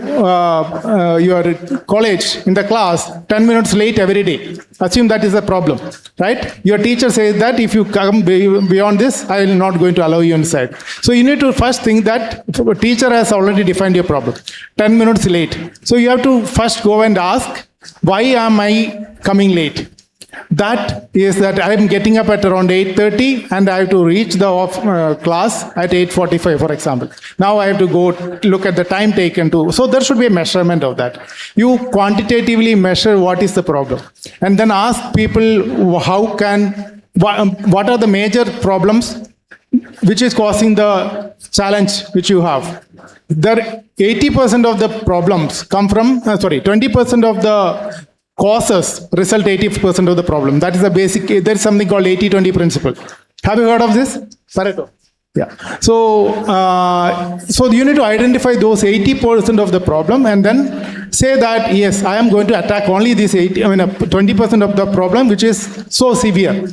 your college in the class 10 minutes late every day. Assume that is a problem, right? Your teacher says that if you come beyond this, I will not going to allow you inside. So you need to first think that the teacher has already defined your problem. 10 minutes late. So you have to first go and ask, why am I coming late? That is that I am getting up at around 8:30 and I have to reach the class at 8:45, for example. Now I have to go look at the time taken to. So there should be a measurement of that. You quantitatively measure what is the problem. And then ask people what are the major problems which is causing the challenge which you have. There 80% of the problems come from, 20% of the causes result 80% of the problem. That is the basic, there is something called 80-20 principle. Have you heard of this? Pareto. Yeah. So you need to identify those 80% of the problem and then say that, yes, I am going to attack only this 20% of the problem which is so severe.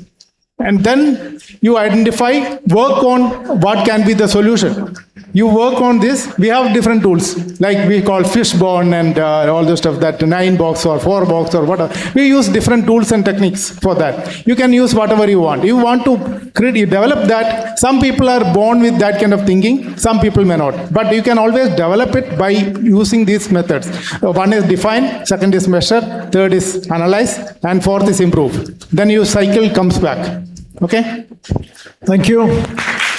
And then you identify, work on what can be the solution. You work on this. We have different tools, like we call fishbone and all the stuff, that 9-box or 4-box or whatever. We use different tools and techniques for that. You can use whatever you want. You want to create, you develop that. Some people are born with that kind of thinking. Some people may not. But you can always develop it by using these methods. One is define, second is measure, third is analyze, and fourth is improve. Then your cycle comes back. Okay? Thank you.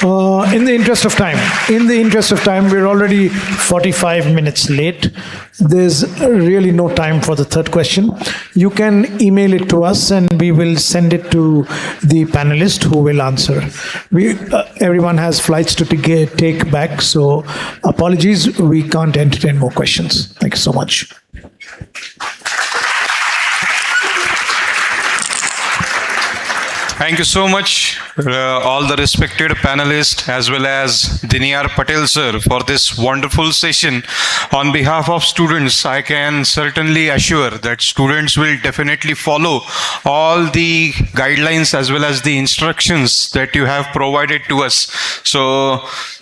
In the interest of time, we're already 45 minutes late. There's really no time for the third question. You can email it to us and we will send it to the panelist who will answer. Everyone has flights to take back, so apologies, we can't entertain more questions. Thank you so much. Thank you so much, all the respected panelists as well as Diniyar Patel sir, for this wonderful session. On behalf of students, I can certainly assure that students will definitely follow all the guidelines as well as the instructions that you have provided to us. So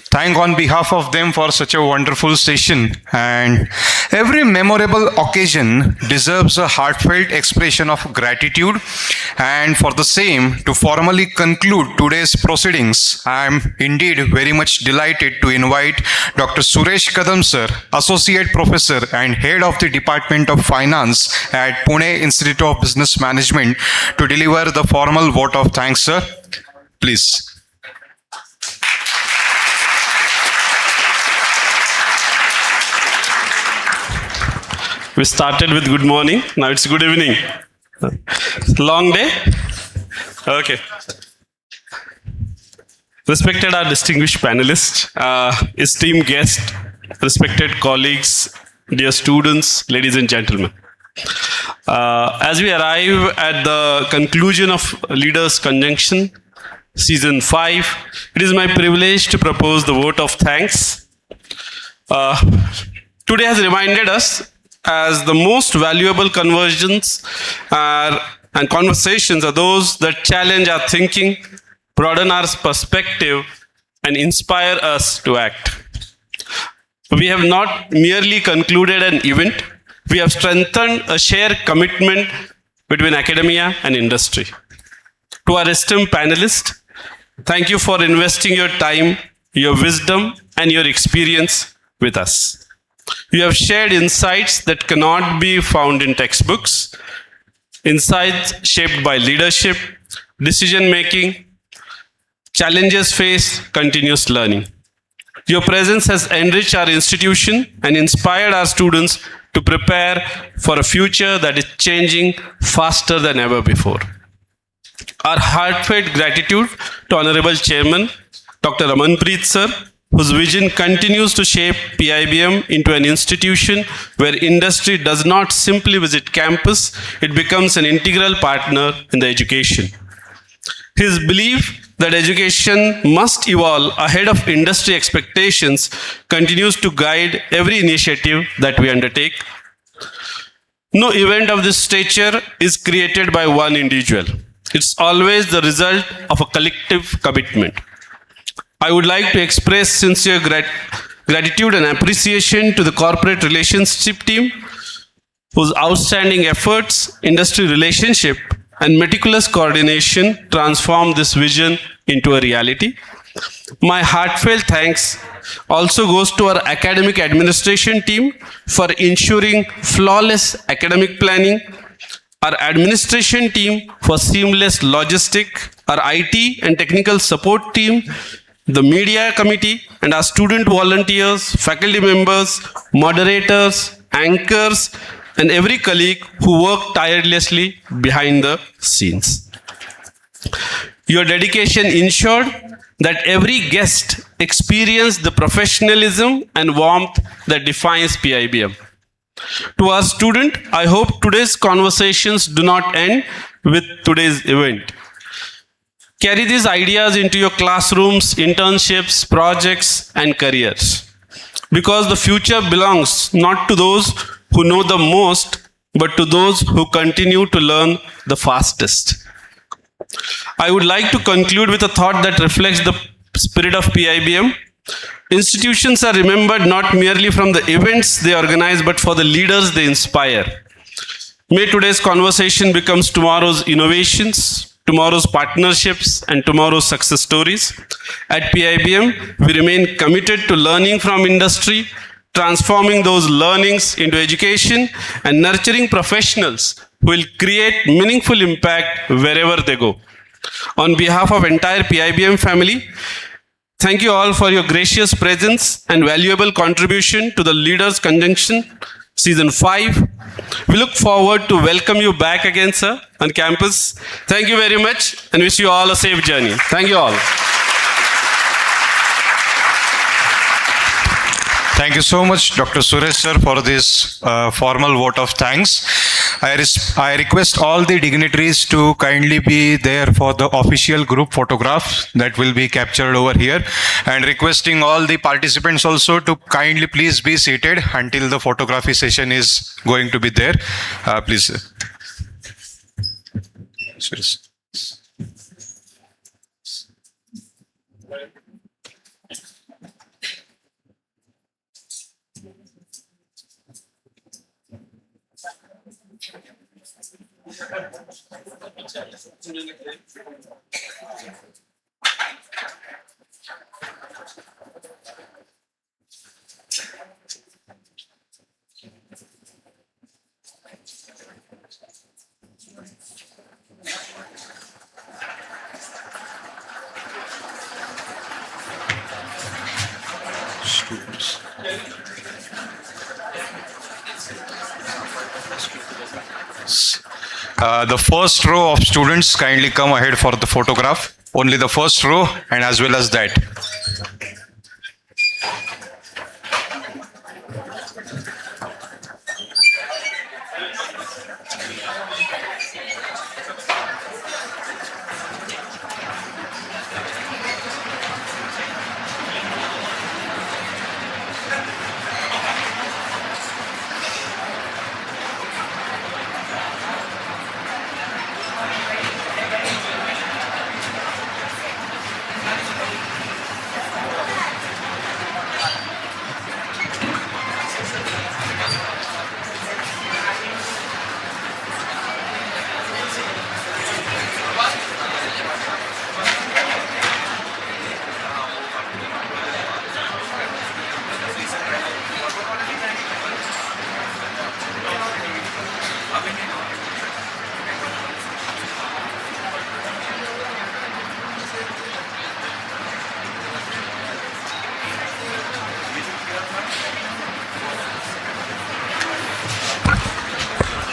thank on behalf of them for such a wonderful session. And every memorable occasion deserves a heartfelt expression of gratitude. And for the same, to formally conclude today's proceedings, I am indeed very much delighted to invite Dr. Suresh Kadam sir, Associate Professor and Head of the Department of Finance at Pune Institute of Business Management, to deliver the formal vote of thanks, sir. Please. We started with good morning. Now it's good evening. Long day? Okay. Respected our distinguished panelists, esteemed guests, respected colleagues, dear students, ladies and gentlemen. As we arrive at the conclusion of Leaders Conjunction, Season 5, it is my privilege to propose the vote of thanks. Today has reminded us as the most valuable conversions and conversations are those that challenge our thinking, broaden our perspective, and inspire us to act. We have not merely concluded an event, we have strengthened a shared commitment between academia and industry. To our esteemed panelists, thank you for investing your time, your wisdom, and your experience with us. You have shared insights that cannot be found in textbooks, insights shaped by leadership, decision-making, challenges faced, continuous learning. Your presence has enriched our institution and inspired our students to prepare for a future that is changing faster than ever before. Our heartfelt gratitude to Honorable Chairman, Dr. Ramanpreet sir, whose vision continues to shape PIBM into an institution where industry does not simply visit campus, it becomes an integral partner in the education. His belief that education must evolve ahead of industry expectations continues to guide every initiative that we undertake. No event of this stature is created by one individual. It's always the result of a collective commitment. I would like to express sincere gratitude and appreciation to the corporate relationship team, whose outstanding efforts, industry relationship, and meticulous coordination transformed this vision into a reality. My heartfelt thanks also goes to our academic administration team for ensuring flawless academic planning, our administration team for seamless logistic, our IT and technical support team, the media committee, and our student volunteers, faculty members, moderators, anchors, and every colleague who worked tirelessly behind the scenes. Your dedication ensured that every guest experienced the professionalism and warmth that defines PIBM. To our student, I hope today's conversations do not end with today's event. Carry these ideas into your classrooms, internships, projects, and careers. Because the future belongs not to those who know the most, but to those who continue to learn the fastest. I would like to conclude with a thought that reflects the spirit of PIBM. Institutions are remembered not merely from the events they organize, but for the leaders they inspire. May today's conversation becomes tomorrow's innovations, tomorrow's partnerships, and tomorrow's success stories. At PIBM, we remain committed to learning from industry, transforming those learnings into education, and nurturing professionals who will create meaningful impact wherever they go. On behalf of entire PIBM family, thank you all for your gracious presence and valuable contribution to the Leaders Conjunction Season 5. We look forward to welcome you back again, sir, on campus. Thank you very much and wish you all a safe journey. Thank you all. Thank you so much, Dr. Suresh sir, for this formal vote of thanks. I request all the dignitaries to kindly be there for the official group photograph that will be captured over here, and requesting all the participants also to kindly please be seated until the photography session is going to be there. Please. Suresh. The first row of students kindly come ahead for the photograph. Only the first row and as well as that.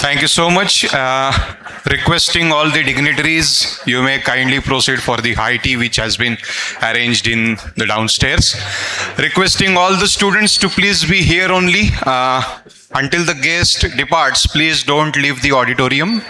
Thank you so much. Requesting all the dignitaries, you may kindly proceed for the high tea which has been arranged in the downstairs. Requesting all the students to please be here only. Until the guest departs, please don't leave the auditorium.